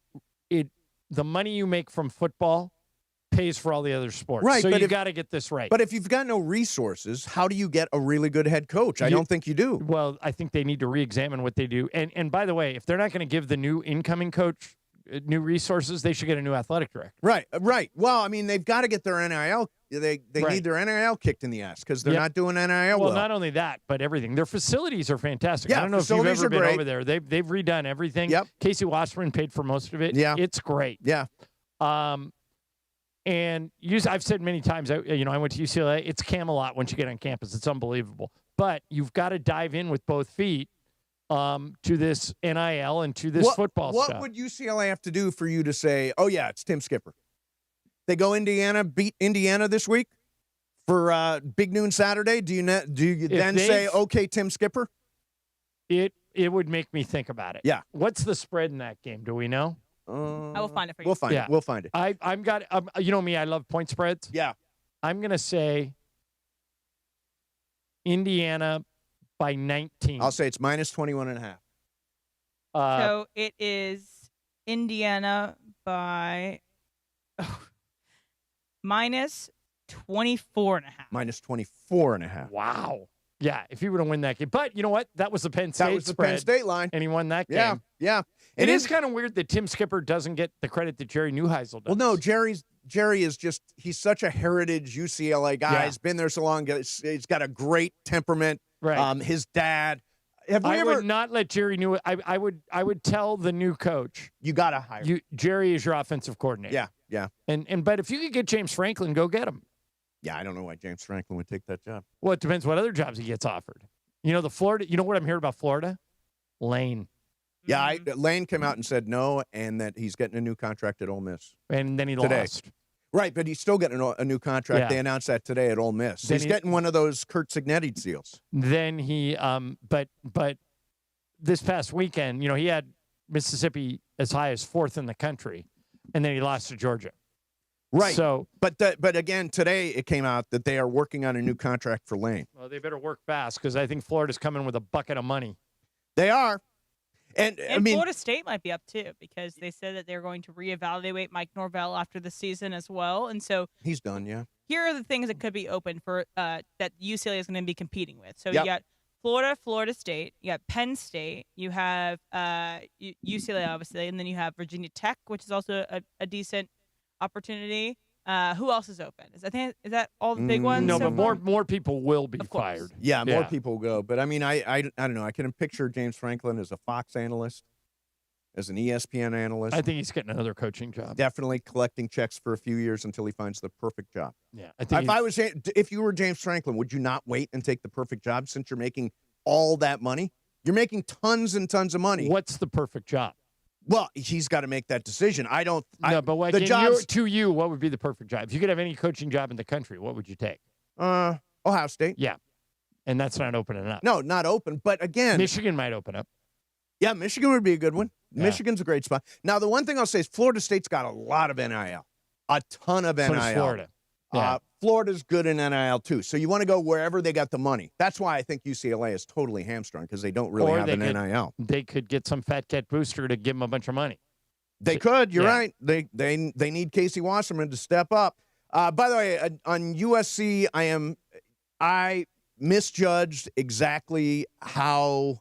money you make from football pays for all the other sports. Right, so but you got to get this right. But if you've got no resources, how do you get a really good head coach? I don't think you do. Well, I think they need to re-examine what they do. And by the way, if they're not going to give the new incoming coach new resources, they should get a new athletic director. Right. Well, I mean, they've got to get their NIL. They need their NIL kicked in the ass because they're not doing NIL well. Well, not only that, but everything. Their facilities are fantastic. Yeah, I don't know if you've ever been great. over there. They've redone everything. Yep. Casey Wasserman paid for most of it. Yeah. It's great. Yeah. And I've said many times, I went to UCLA. It's Camelot once you get on campus. It's unbelievable. But you've got to dive in with both feet to this NIL and to this football stuff. What would UCLA have to do for you to say, oh, yeah, it's Tim Skipper? They go beat Indiana this week for Big Noon Saturday. Do you then say, okay, Tim Skipper? It would make me think about it. Yeah. What's the spread in that game? Do we know? I will find it for you. We'll find it. We'll find it. I'm got. You know me. I love point spreads. Yeah. I'm gonna say Indiana by 19. I'll say it's minus 21.5. So it is Indiana by minus 24.5. Minus 24.5. Wow. Yeah, if he were to win that game. But you know what? That was the Penn State spread. Penn State line. And he won that game. Yeah. It is kind of weird that Tim Skipper doesn't get the credit that Jerry Neuheisel does. Well, no, Jerry is just, he's such a heritage UCLA guy. Yeah. He's been there so long. He's got a great temperament. Right. His dad. I would not let Jerry I would tell the new coach. You got to hire him. Jerry is your offensive coordinator. Yeah. But if you could get James Franklin, go get him. Yeah, I don't know why James Franklin would take that job. Well, it depends what other jobs he gets offered. You know, you know what I'm hearing about Florida? Lane. Yeah, Lane came out and said no, and that he's getting a new contract at Ole Miss. And then he today. Lost. Right, but he's still getting a new contract. Yeah. They announced that today at Ole Miss. He's getting one of those Kurt Signetti deals. Then he, but this past weekend, he had Mississippi as high as 4th in the country, and then he lost to Georgia. Right. So, but again, today it came out that they are working on a new contract for Lane. well, they better work fast because I think Florida's coming with a bucket of money. They are. And I mean, Florida State might be up too because they said that they're going to reevaluate Mike Norvell after the season as well. And so he's done, yeah. Here are the things that could be open for that UCLA is going to be competing with. So Yep. you got Florida, Florida State, you got Penn State, you have UCLA obviously, and then you have Virginia Tech, which is also a decent opportunity. Who else is open? Is that all the big ones? No, so but far? more people will be fired. Yeah, more people go. But I mean, I don't know. I can picture James Franklin as a Fox analyst, as an ESPN analyst. I think he's getting another coaching job. Definitely collecting checks for a few years until he finds the perfect job. Yeah, I think if you were James Franklin, would you not wait and take the perfect job since you're making all that money? You're making tons and tons of money. What's the perfect job? Well, he's got to make that decision. I don't. No, but what, the jobs to you, what would be the perfect job? If you could have any coaching job in the country, what would you take? Ohio State. Yeah, and that's not opening up. No, not open. But again, Michigan might open up. Yeah, Michigan would be a good one. Yeah. Michigan's a great spot. Now, the one thing I'll say is Florida State's got a lot of NIL, a ton of NIL. So does Florida. Yeah. Florida's good in NIL too. So you want to go wherever they got the money. That's why I think UCLA is totally hamstrung because they don't really have an NIL. They could get some fat cat booster to give them a bunch of money. They could. You're right. They need Casey Wasserman to step up. By the way, on USC, I misjudged exactly how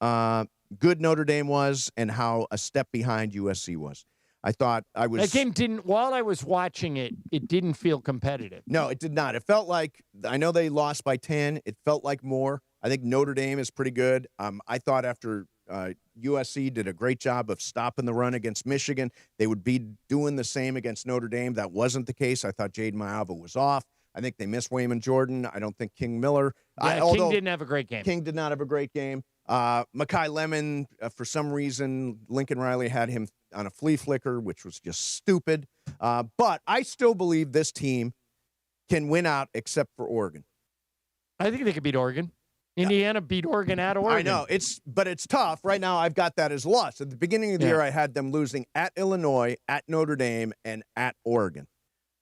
good Notre Dame was and how a step behind USC was. I thought I was. That game didn't. While I was watching it, it didn't feel competitive. No, it did not. It felt like, I know they lost by 10. It felt like more. I think Notre Dame is pretty good. I thought after USC did a great job of stopping the run against Michigan, they would be doing the same against Notre Dame. That wasn't the case. I thought Jaden Maiava was off. I think they missed Wayman Jordan. I don't think King Miller. King didn't have a great game. King did not have a great game. Mekhi Lemon, for some reason, Lincoln Riley had him on a flea flicker, which was just stupid. But I still believe this team can win out except for Oregon. I think they could beat Oregon. Indiana beat Oregon at Oregon. I know. But it's tough. Right now, I've got that as loss. At the beginning of the year, I had them losing at Illinois, at Notre Dame, and at Oregon.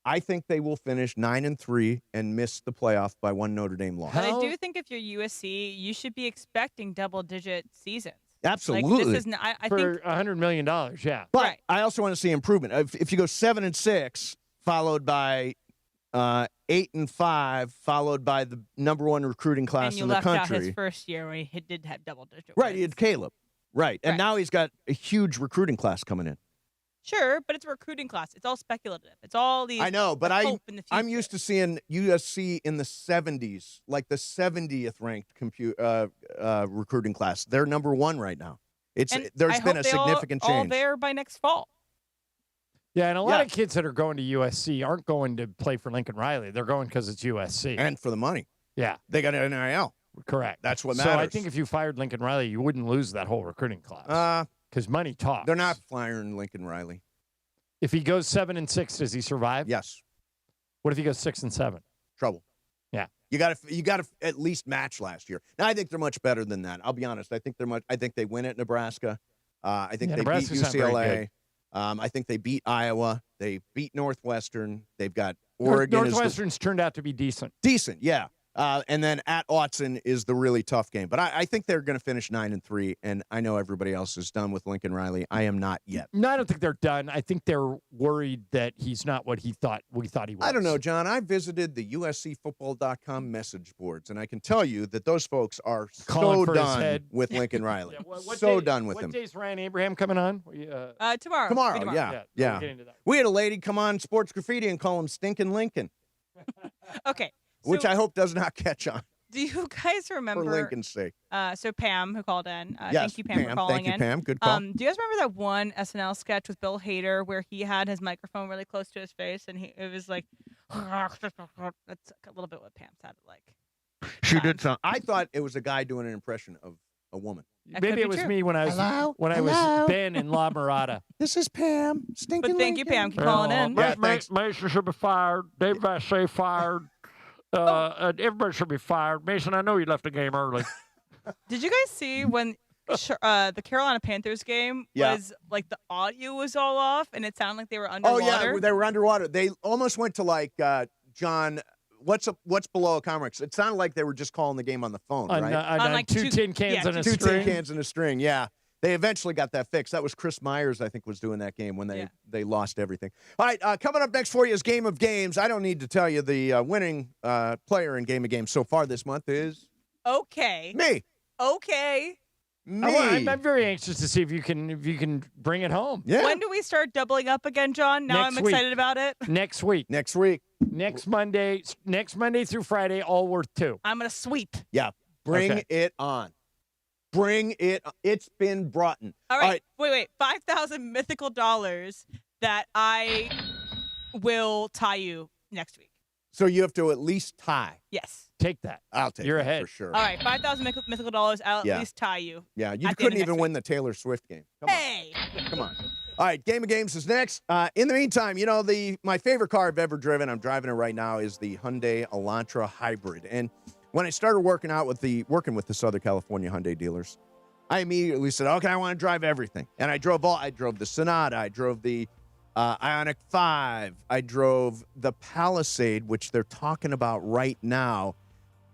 I think they will finish 9-3 and miss the playoff by one Notre Dame loss. But I do think if you're USC, you should be expecting double-digit seasons. Absolutely. Like, this is I for think $100 million, yeah. But I also want to see improvement. If you go 7-6, followed by 8-5, followed by the number one recruiting class in the country. And you left out his first year where he did have double-digit Right, wins. he had Caleb. Right. And now he's got a huge recruiting class coming in. Sure, but it's a recruiting class. It's all speculative. It's all these. I know, but hope in the future. I'm used to seeing USC in the 70s, like the 70th ranked recruiting class. They're number one right now. There's been a significant change. All there by next fall. Yeah, and a lot of kids that are going to USC aren't going to play for Lincoln Riley. They're going because it's USC. And for the money. Yeah. They got an NIL. Correct. That's what matters. So I think if you fired Lincoln Riley, you wouldn't lose that whole recruiting class. Because money talks. They're not firing Lincoln Riley. If he goes 7-6, does he survive? Yes. What if he goes 6-7? Trouble. Yeah. You got to at least match last year. Now I think they're much better than that. I'll be honest. I think they win at Nebraska. I think they beat UCLA. I think they beat Iowa. They beat Northwestern. They've got Oregon. Northwestern's turned out to be decent. Decent, yeah. And then at Autzen is the really tough game. But I think they're going to finish 9-3, and I know everybody else is done with Lincoln Riley. I am not yet. No, I don't think they're done. I think they're worried that he's not what we thought he was. I don't know, John. I visited the USCFootball.com message boards, and I can tell you that those folks are so done with Lincoln Riley. Done with him. What day's Ryan Abraham coming on? Tomorrow. Tomorrow, yeah. We'll get into that. We had a lady come on Sports Graffiti and call him Stinkin' Lincoln. Okay. Which I hope does not catch on. Do you guys remember? For Lincoln's sake. So Pam, who called in. Yes, thank you, Pam, for calling in. Thank you, Pam. Good call. Do you guys remember that one SNL sketch with Bill Hader where he had his microphone really close to his face and it was like, that's a little bit what Pam sounded like. She did sound. I thought it was a guy doing an impression of a woman. Maybe it was me when I was Ben in La Mirada. This is Pam. Stinking. But thank you, Pam, for calling in. Mason should be fired. Dave Vassay fired. Everybody should be fired. Mason, I know you left the game early. Did you guys see when the Carolina Panthers game was like the audio was all off and it sounded like they were underwater. Oh yeah, they were underwater. They almost went to like John. What's below a Comrex? It sounded like they were just calling the game on the phone, right? On like two tin cans and a string. 2 tin cans and a string. Yeah. They eventually got that fixed. That was Chris Myers, I think, was doing that game when they lost everything. All right, coming up next for you is Game of Games. I don't need to tell you the winning player in Game of Games so far this month is... Okay. Me. Okay. Me. I'm very anxious to see if you can bring it home. Yeah. When do we start doubling up again, John? Now Next I'm week. excited about it. Next week. Next week. Next Monday through Friday, all worth 2. I'm going to sweep. Yeah. Bring it on. Bring it. It's been brought in. All right. Wait. 5,000 mythical dollars that I will tie you next week. So you have to at least tie. Yes. Take that. I'll take You're that ahead. for sure. All right. 5,000 mythical dollars. I'll at least tie you. Yeah. You at the couldn't end of even next win the Taylor Swift game. Hey. Come on. All right. Game of Games is next. In the meantime, my favorite car I've ever driven, I'm driving it right now, is the Hyundai Elantra Hybrid. And when I started working with the Southern California Hyundai dealers, I immediately said, okay, I want to drive everything. And I drove the Sonata. I drove the Ioniq 5. I drove the Palisade, which they're talking about right now.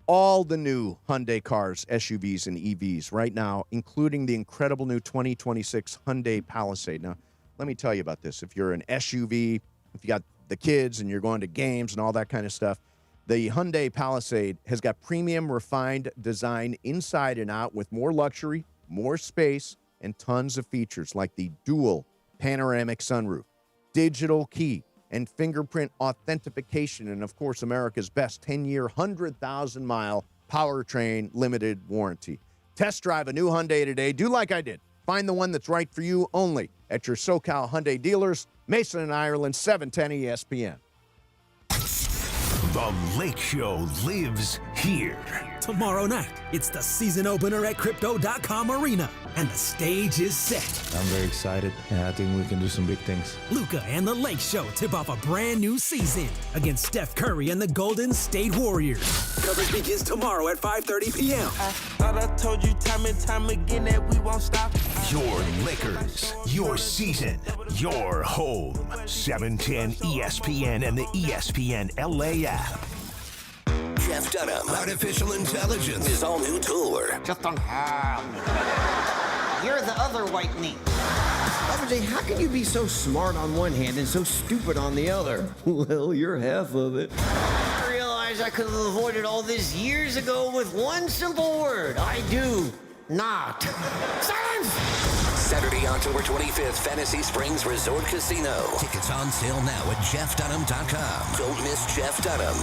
All the new Hyundai cars, SUVs, and EVs right now, including the incredible new 2026 Hyundai Palisade. Now, let me tell you about this. If you're an SUV, if you got the kids and you're going to games and all that kind of stuff, the Hyundai Palisade has got premium refined design inside and out with more luxury, more space, and tons of features like the dual panoramic sunroof, digital key, and fingerprint authentication, and of course, America's best 10-year, 100,000-mile powertrain limited warranty. Test drive a new Hyundai today. Do like I did. Find the one that's right for you only at your SoCal Hyundai dealers. Mason and Ireland, 710 ESPN. The Lake Show lives here. Tomorrow night, it's the season opener at Crypto.com Arena, and the stage is set. I'm very excited, and I think we can do some big things. Luka and the Lake Show tip off a brand new season against Steph Curry and the Golden State Warriors. Coverage begins tomorrow at 5:30 p.m. I thought I told you time and time again that we won't stop. Your Lakers, your season, your home. 710 ESPN and the ESPN LA app. Jeff Dunham, Artificial Intelligence, his all-new tour. Just don't have. You're the other white meat. RJ, how can you be so smart on one hand and so stupid on the other? Well, you're half of it. I realized I could have avoided all this years ago with one simple word. I do not. Silence! Saturday, October 25th, Fantasy Springs Resort Casino. Tickets on sale now at JeffDunham.com. Don't miss Jeff Dunham.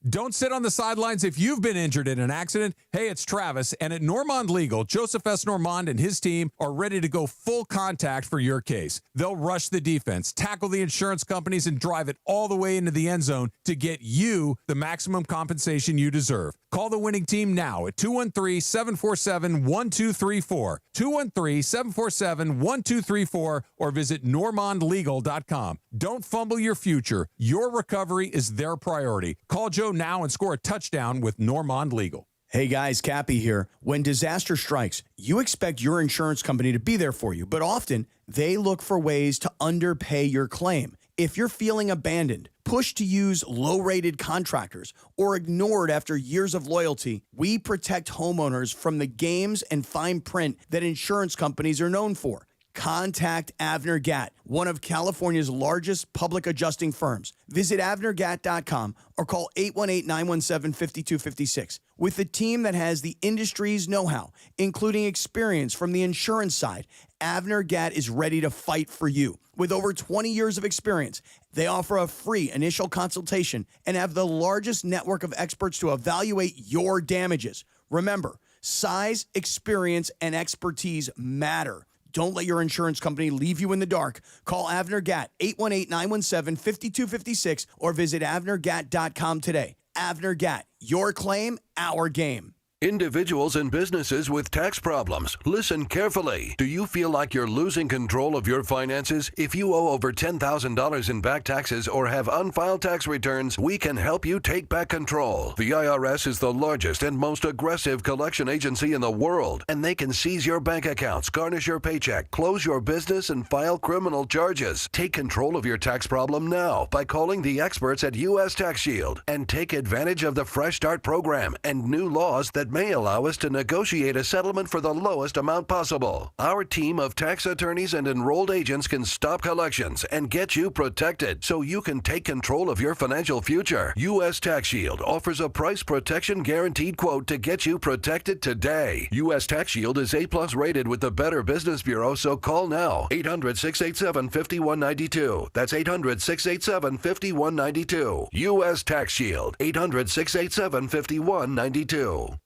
Don't sit on the sidelines if you've been injured in an accident. Hey, it's Travis, and at Normand Legal, Joseph S. Normand and his team are ready to go full contact for your case. They'll rush the defense, tackle the insurance companies, and drive it all the way into the end zone to get you the maximum compensation you deserve. Call the winning team now at 213-747-1234, 213-747-1234, or visit normandlegal.com. Don't fumble your future. Your recovery is their priority. Call Joe now and score a touchdown with Normand Legal. Hey guys, Cappy here. When disaster strikes, you expect your insurance company to be there for you, but often they look for ways to underpay your claim. If you're feeling abandoned, pushed to use low-rated contractors, or ignored after years of loyalty, we protect homeowners from the games and fine print that insurance companies are known for. Contact Avner Gatt, one of California's largest public adjusting firms. Visit avnergatt.com or call 818-917-5256. With a team that has the industry's know-how, including experience from the insurance side, Avner Gatt is ready to fight for you. With over 20 years of experience, they offer a free initial consultation and have the largest network of experts to evaluate your damages. Remember, size, experience, and expertise matter. Don't let your insurance company leave you in the dark. Call Avner Gatt, 818-917-5256, or visit avnergatt.com today. Avner Gatt, your claim, our game. Individuals and businesses with tax problems, listen carefully. Do you feel like you're losing control of your finances? If you owe over $10,000 in back taxes or have unfiled tax returns, we can help you take back control. The IRS is the largest and most aggressive collection agency in the world, and they can seize your bank accounts, garnish your paycheck, close your business, and file criminal charges. Take control of your tax problem now by calling the experts at U.S. Tax Shield and take advantage of the Fresh Start program and new laws that may allow us to negotiate a settlement for the lowest amount possible. Our team of tax attorneys and enrolled agents can stop collections and get you protected so you can take control of your financial future. U.S. Tax Shield offers a price protection guaranteed quote to get you protected today. U.S. Tax Shield is A+ rated with the Better Business Bureau, so call now. 800-687-5192. That's 800-687-5192. U.S. Tax Shield. 800-687-5192.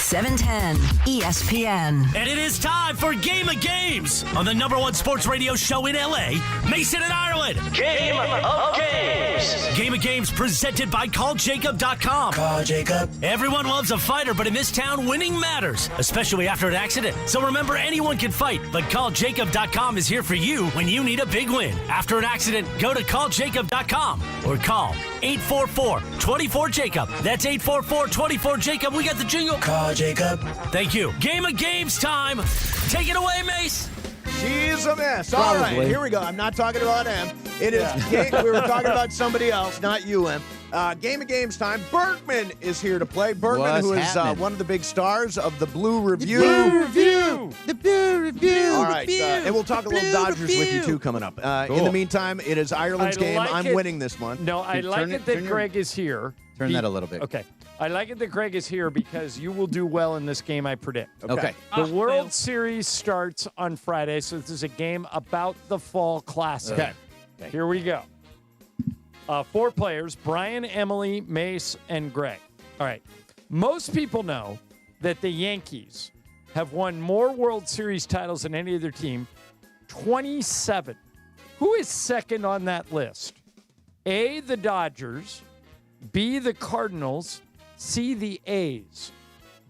710 ESPN. And it is time for Game of Games on the #1 sports radio show in L.A., Mason and Ireland. Game of Games. Game of Games presented by CallJacob.com. Call Jacob. Everyone loves a fighter, but in this town, winning matters, especially after an accident. So remember, anyone can fight, but CallJacob.com is here for you when you need a big win. After an accident, go to CallJacob.com or call 844-24-JACOB. That's 844-24-JACOB. We got the jingle. Call Jacob. Thank you. Game of Games time. Take it away, Mace. She's a mess. All right, here we go. I'm not talking about M. It is. We were talking about somebody else, not you, M. Game of Games time. Bergman is here to play. Bergman, who is one of the big stars of the Blue Review. The Blue Review. All right, and we'll talk a little Dodgers with you too coming up. In the meantime, it is Ireland's game. I'm winning this one. No, I like it that Greg is here. Turn that a little bit. Okay. I like it that Greg is here because you will do well in this game, I predict. Okay. The World Series starts on Friday, so this is a game about the Fall Classic. Okay. Here we go. 4 players, Brian, Emily, Mace, and Greg. All right. Most people know that the Yankees have won more World Series titles than any other team, 27. Who is second on that list? A, the Dodgers, B, the Cardinals, C, the A's.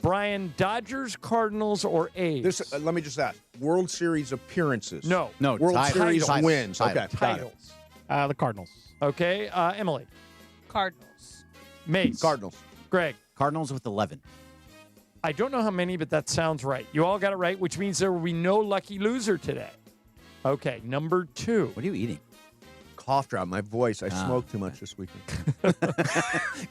Brian, Dodgers, Cardinals, or A's? Let me just ask. World Series appearances. No. World Series wins. Okay. Titles. The Cardinals. Okay. Emily. Cardinals. Mace. Cardinals. Greg. Cardinals with 11. I don't know how many, but that sounds right. You all got it right, which means there will be no lucky loser today. Okay, number 2. What are you eating? Cough drop. My voice. I smoked too much this weekend.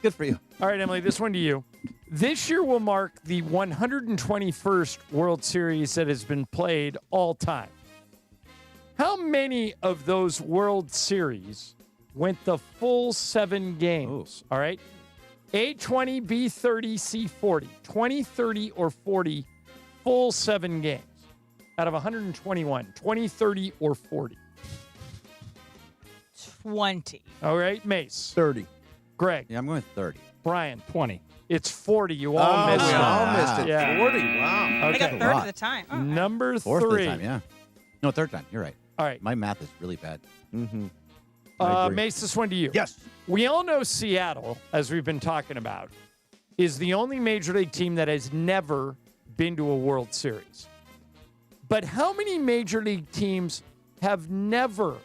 Good for you. All right, Emily, this one to you. This year will mark the 121st World Series that has been played all time. How many of those World Series went the full 7 games? All right. A, 20, B, 30, C, 40. 20, 30, or 40 full 7 games out of 121. 20, 30, or 40. 20. All right, Mace. 30. Greg. Yeah, I'm going with 30. Brian. 20. It's 40. You all missed it. We all missed it. Yeah. 40. Wow. I Okay. got third of the time. Oh, Number Fourth of the 3. time, yeah. No, third time. You're right. All right. My math is really bad. Mm-hmm. Mace, this one to you. Yes. We all know Seattle, as we've been talking about, is the only Major League team that has never been to a World Series. But how many Major League teams have never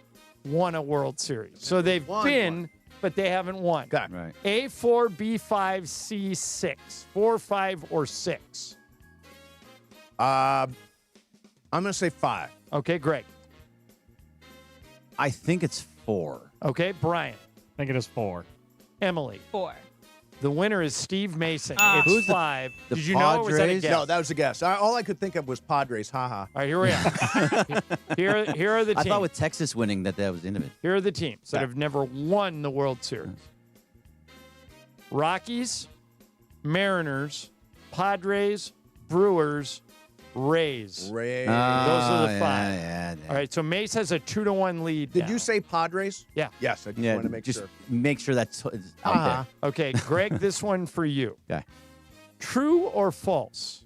won a World Series? So they've been, but they haven't won. Got it. Right. A4, B5, C6. 4, 5, or 6. I'm going to say 5. Okay, Greg. I think it's 4. Okay, Brian. I think it is 4. Emily. 4. The winner is Steve Mason. Who's It's 5. the Did you know, or was that a Padres? guess? No, that was a guess. All I could think of was Padres. Haha. All right, here we are. here are the I teams. thought with Texas winning that was into it. Here are the teams that have never won the World Series. Rockies, Mariners, Padres, Brewers, Rays. Rays. Those are the 5. Yeah. All right, so Mace has a 2-1 lead. Did now. you say Padres? Yeah. Yes, I just Yeah, want to make just sure. make sure that's it's out Okay, Greg, this one for you. Okay. True or false?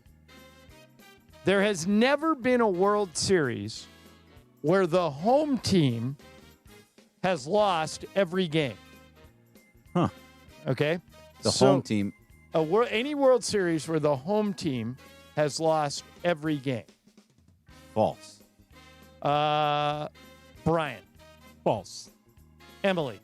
There has never been a World Series where the home team has lost every game. Huh. Okay? The home team. Any World Series where the home team has lost every game. False. Brian. False. Emily.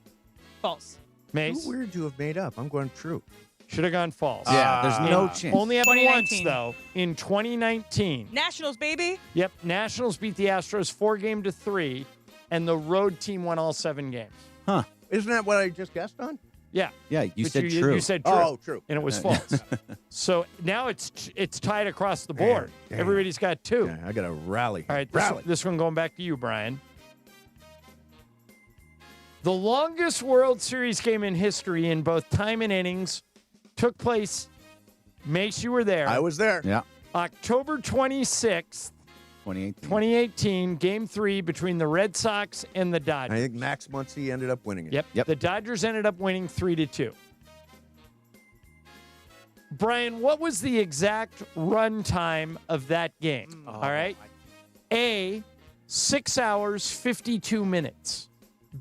False. Mace. Too weird to have made up. I'm going true. Should have gone false. Yeah, there's no chance. Only happened once, 2019. though, in 2019. Nationals, baby. Yep, Nationals beat the Astros 4-3, and the road team won all 7 games. Huh. Isn't that what I just guessed on? Yeah. Yeah, you But said true. You said true. Oh, true. And it was false. So now it's tied across the board. Damn. Everybody's got 2. Yeah, I got to rally. All right, rally. this one going back to you, Brian. The longest World Series game in history in both time and innings took place. Mace, you were there. I was there. Yeah. October 26th, 2018, Game 3 between the Red Sox and the Dodgers. I think Max Muncy ended up winning it. Yep. The Dodgers ended up winning 3-2. Brian, what was the exact run time of that game? All right. A, 6 hours, 52 minutes.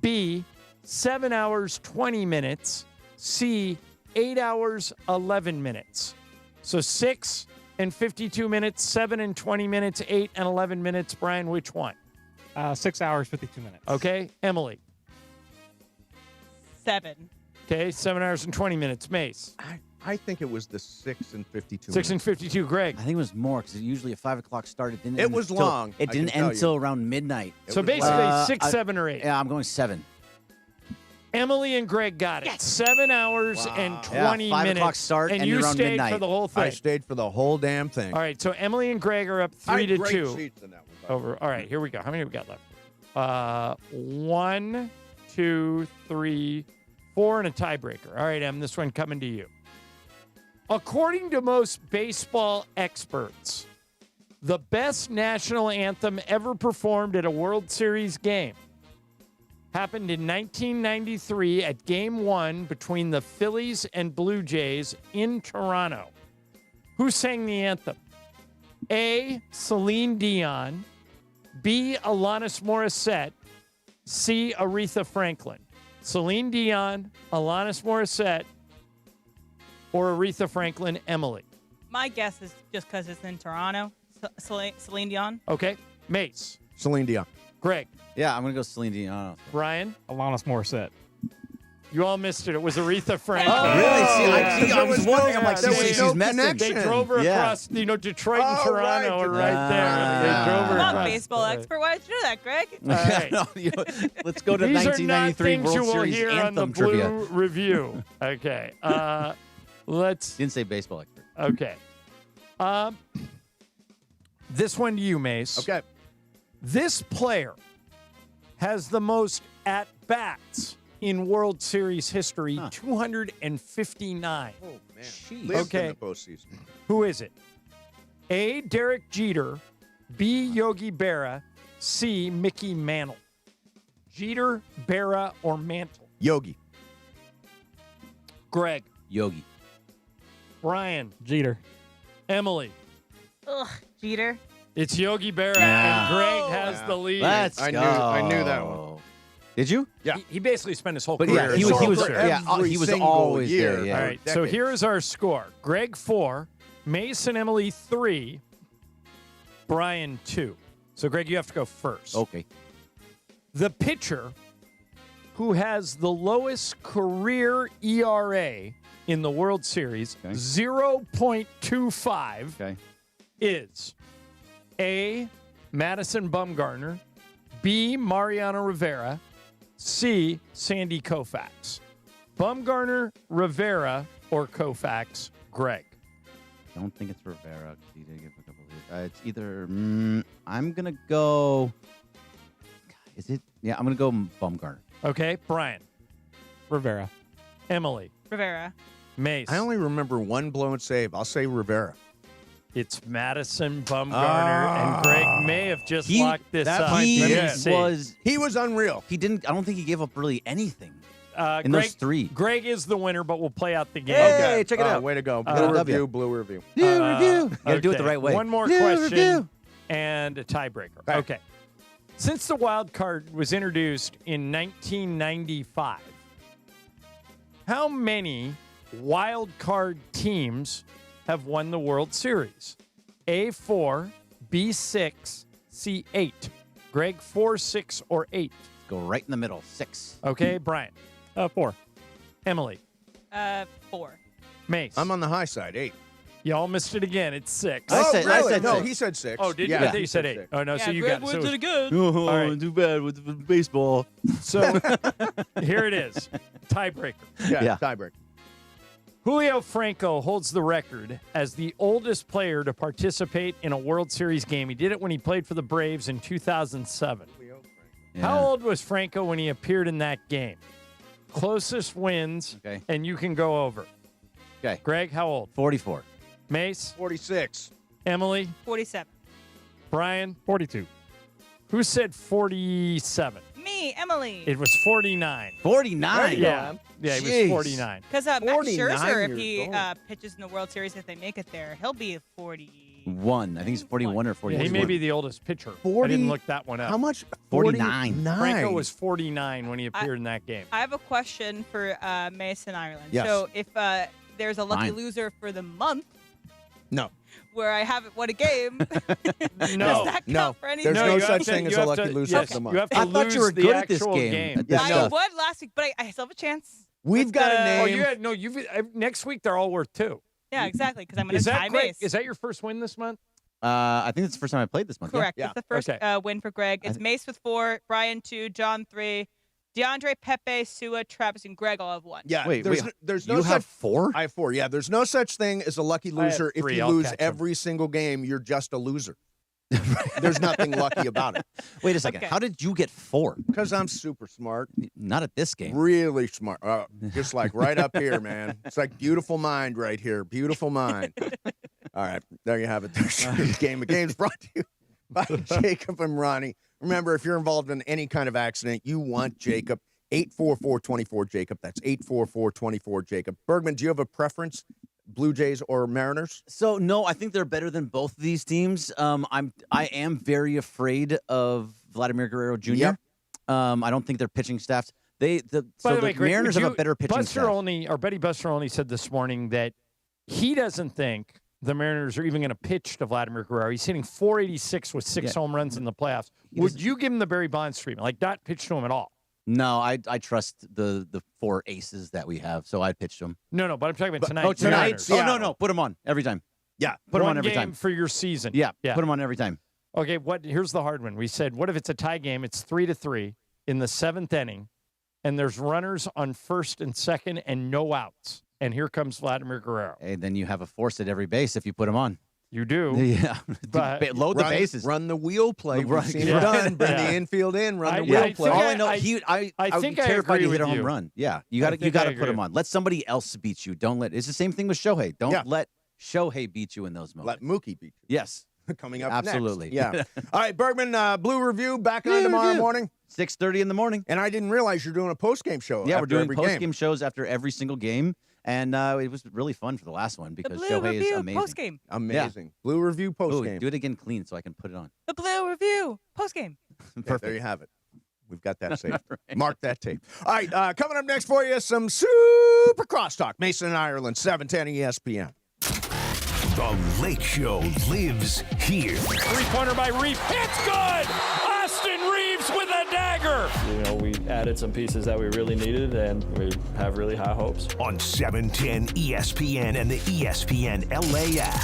B, 7 hours, 20 minutes. C, 8 hours, 11 minutes. So 6 and 52 minutes, 7 and 20 minutes, 8 and 11 minutes. Brian, which one? 6 hours, 52 minutes. Okay. Emily. 7. Okay. 7 hours and 20 minutes. Mace. I think it was the 6 and 52 6 and 52. Greg. I think it was more because usually a 5 o'clock start. It didn't. It end was till- long, It I didn't can tell end you. till around midnight. So basically 6, 7, or 8. Yeah, I'm going 7. Emily and Greg got it. 7 hours and 20 Yeah, 5 minutes. o'clock start, and you you're around stayed midnight. for the whole thing. I stayed for the whole damn thing. All right, so Emily and Greg are up I had 3-2. great seats in that one. Over. All right, here we go. How many have we got left? 1, 2, 3, 4, and a tiebreaker. All right, Em, this one coming to you. According to most baseball experts, the best national anthem ever performed at a World Series game happened in 1993 at Game 1 between the Phillies and Blue Jays in Toronto. Who sang the anthem? A, Celine Dion. B, Alanis Morissette. C, Aretha Franklin. Celine Dion, Alanis Morissette, or Aretha Franklin. Emily. My guess is just because it's in Toronto. Celine Dion. Okay. Mace. Celine Dion. Greg. Yeah, I'm going to go Celine Dion. Brian. Alanis Morissette. You all missed it. It was Aretha Franklin. Oh, really? See, I was wondering. I'm like, there was she's no messing. connection. They drove her across, Detroit and Toronto are right there. They drove her I'm across. not a baseball expert. Why did you know that, Greg? All right. No, let's go to These 1993 are not things World you will Series hear on the anthem Blue trivia. Review. Okay. Let's. Didn't say baseball expert. Okay. This one to you, Mace. Okay. This player has the most at-bats in World Series history, 259. Oh, man. Jeez. Lived Okay. in the postseason. Who is it? A, Derek Jeter. B, Yogi Berra. C, Mickey Mantle. Jeter, Berra, or Mantle? Yogi. Greg. Yogi. Brian. Jeter. Emily. Ugh, Jeter. It's Yogi Berra, Yeah. and Greg has the lead. Let's I go. knew that one. Did you? Yeah. He basically spent his whole But career. yeah, in he was. He was. World Series. Yeah, Every he was single always year. there. Yeah. All right, so decades. here's our score. Greg 4, Mace and Emily 3, Brian 2. So Greg, you have to go first. Okay. The pitcher who has the lowest career ERA in the World Series, 0.25, Okay. is A, Madison Bumgarner, B, Mariano Rivera, C, Sandy Koufax. Bumgarner, Rivera, or Koufax, Greg. Don't think it's Rivera because he did give a couple of. It's either. I'm gonna go. Is it? Yeah, I'm gonna go Bumgarner. Okay, Brian. Rivera. Emily. Rivera. Mace. I only remember one blown save. I'll say Rivera. It's Madison Bumgarner, and Greg may have just locked this up. He Let me see. He was unreal. He didn't. I don't think he gave up really anything in Greg, those 3. Greg is the winner, but we'll play out the game. Hey, check it out. Way to go. Got a Blue W. review, blue review. You gotta do it the right way. One more Blue question review. and a tiebreaker. Okay. Since the wild card was introduced in 1995, how many wild card teams have won the World Series? A4, B6, C8. Greg, 4, 6, or 8? Go right in the middle. 6. Okay, Brian. 4. Emily. 4. Mace. I'm on the high side, 8. Y'all missed it again. It's 6. I said no, 6. he said 6. Oh, did you? Yeah, I think you said 8. 6. Oh, no, so you Greg got it. wins So it again. Oh, all right. too bad with baseball. So here it is. Tiebreaker. Yeah, tiebreaker. Julio Franco holds the record as the oldest player to participate in a World Series game. He did it when he played for the Braves in 2007. Yeah. How old was Franco when he appeared in that game? Closest wins, and you can go over. Okay. Greg, how old? 44. Mace? 46. Emily? 47. Brian? 42. Who said 47? Me, Emily. It was 49. 49? Yeah. Yeah, he was 49. Because Max 49 Scherzer, if years he old. pitches in the World Series, if they make it there, he'll be 40. 1. I think he's 41 or 42. Yeah, he may be the oldest pitcher. 40 I didn't look that one up. How much? 49. Franco was 49 when he appeared in that game. I have a question for Mason Ireland. Yes. So if there's a lucky Fine. loser for the month No. where I haven't won a game, No. does that count for anything? There's no you such have to- thing as you a have lucky to- loser yes, for the month. You have to I lose thought you were the good at this actual game. game. Yeah, I stuff. won last week, but I still have a chance. We've got a Oh, name. you had, no, next week they're all worth 2. Yeah, exactly, because I'm going Is to that tie great? Mace. Is that your first win this month? I think it's the first time I played this month. Correct. Yeah. It's the first Okay. win for Greg. It's Mace with 4, Brian 2, John 3, DeAndre, Pepe, Sua, Travis, and Greg all have 1. Yeah, Wait, there's no you such. have 4? I have 4. Yeah, there's no such thing as a lucky I have loser. If 3. you I'll lose catch 'em. every single game, you're just a loser. There's nothing lucky about it. Wait a second. Okay. How did you get 4? Because I'm super smart. Not at this game. Really smart. Just like right up here, man. It's like beautiful mind right here. Beautiful mind. All right. There you have it. There's the game. The game's brought to you by Jacob and Ronnie. Remember, if you're involved in any kind of accident, you want Jacob. 844-24-JACOB. That's 844-24-JACOB. Bergman, do you have a preference? Blue Jays or Mariners? So no, I think they're better than both of these teams. I am very afraid of Vladimir Guerrero Jr. Yep. I don't think their pitching staffs. By the way, Greg, Mariners have a better pitching Buster staff. Betty Buster only said this morning that he doesn't think the Mariners are even going to pitch to Vladimir Guerrero. He's hitting 486 with 6 home runs in the playoffs. Would you give him the Barry Bonds treatment? Like, not pitch to him at all? No, I trust the 4 aces that we have, so I'd pitch them. No, but I'm talking about tonight. Oh, tonight? Mariners. Oh, no. Put them on every time. Yeah. Put them One on every game time. for your season. Yeah, put them on every time. Okay, here's the hard one. We said, what if it's a tie game? It's 3-3 in the 7th inning, and there's runners on first and second and no outs. And here comes Vladimir Guerrero. And then you have a force at every base if you put them on. You do. Yeah. But Load the bases. Run the wheel play. Right. We've seen Yeah. it done. Bring Yeah. the infield in. Run the I wheel think play. All I know, I I would think be I terrified agree to hit a with home you. run. Yeah, you I got think to I put them agree. on. Let somebody else beat you. Don't let. It's the same thing with Shohei. Don't Yeah. let Shohei beat you in those moments. Let Mookie beat you. Yes, Coming up absolutely. next. Yeah. All right, Bergman, Blue Review back on tomorrow morning. 6:30 in the morning. And I didn't realize you're doing a post-game show. Yeah, we're after doing every post-game game. shows after every single game, and it was really fun for the last one The because Blue Shohei Review is amazing. postgame. Amazing. Blue Review Ooh, post-game. do it again clean so I can put it on. The Blue Review postgame. Yeah, there you have it. We've got that saved. Right. Mark that tape. All right, coming up next for you, some super crosstalk. Mason and Ireland, 710 ESPN. The Lake Show lives here. 3-pointer by Reeves. It's good! Austin Reeves with a dagger! You know, we added some pieces that we really needed, and we have really high hopes. On 710 ESPN and the ESPN LA app.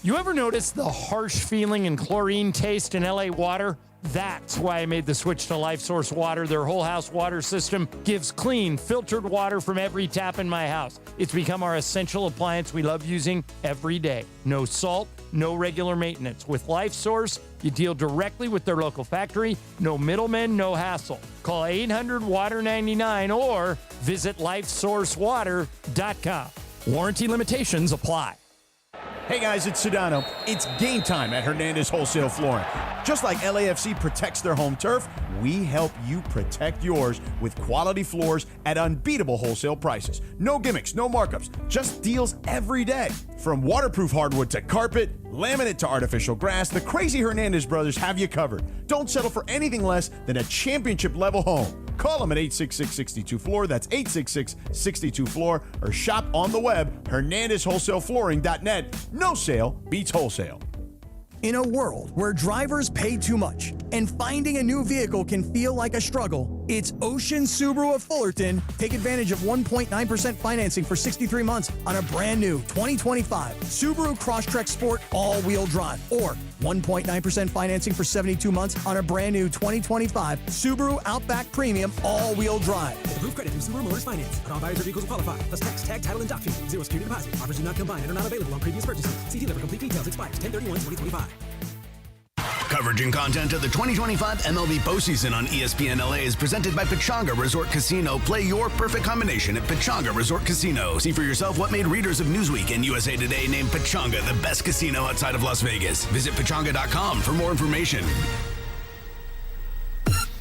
You ever notice the harsh feeling and chlorine taste in LA water? That's why I made the switch to Life Source Water. Their whole house water system gives clean, filtered water from every tap in my house. It's become our essential appliance we love using every day. No salt, no regular maintenance. With Life Source, you deal directly with their local factory. No middlemen, no hassle. Call 800-WATER-99 or visit lifesourcewater.com. Warranty limitations apply. Hey guys, it's Sedano. It's game time at Hernandez Wholesale Flooring. Just like LAFC protects their home turf, we help you protect yours with quality floors at unbeatable wholesale prices. No gimmicks, no markups, just deals every day. From waterproof hardwood to carpet, laminate to artificial grass, the Crazy Hernandez brothers have you covered. Don't settle for anything less than a championship-level home. Call them at 866-62-FLOOR, that's 866-62-FLOOR, or shop on the web, hernandezwholesaleflooring.net. No sale beats wholesale. In a world where drivers pay too much and finding a new vehicle can feel like a struggle, it's Ocean Subaru of Fullerton. Take advantage of 1.9% financing for 63 months on a brand new 2025 Subaru Crosstrek Sport all-wheel drive, or 1.9% financing for 72 months on a brand new 2025 Subaru Outback Premium all-wheel drive. Approved credit through Subaru Motors Finance. Not all buyers or vehicles qualify. Plus tax, tag, title, and dock fee. Zero security deposit. Offers do not combine and are not available on previous purchases. See dealer for complete details. Expires 10/31/2025. Coverage and content of the 2025 MLB postseason on ESPN LA is presented by Pechanga Resort Casino. Play your perfect combination at Pechanga Resort Casino. See for yourself what made readers of Newsweek and USA Today name Pechanga the best casino outside of Las Vegas. Visit Pechanga.com for more information.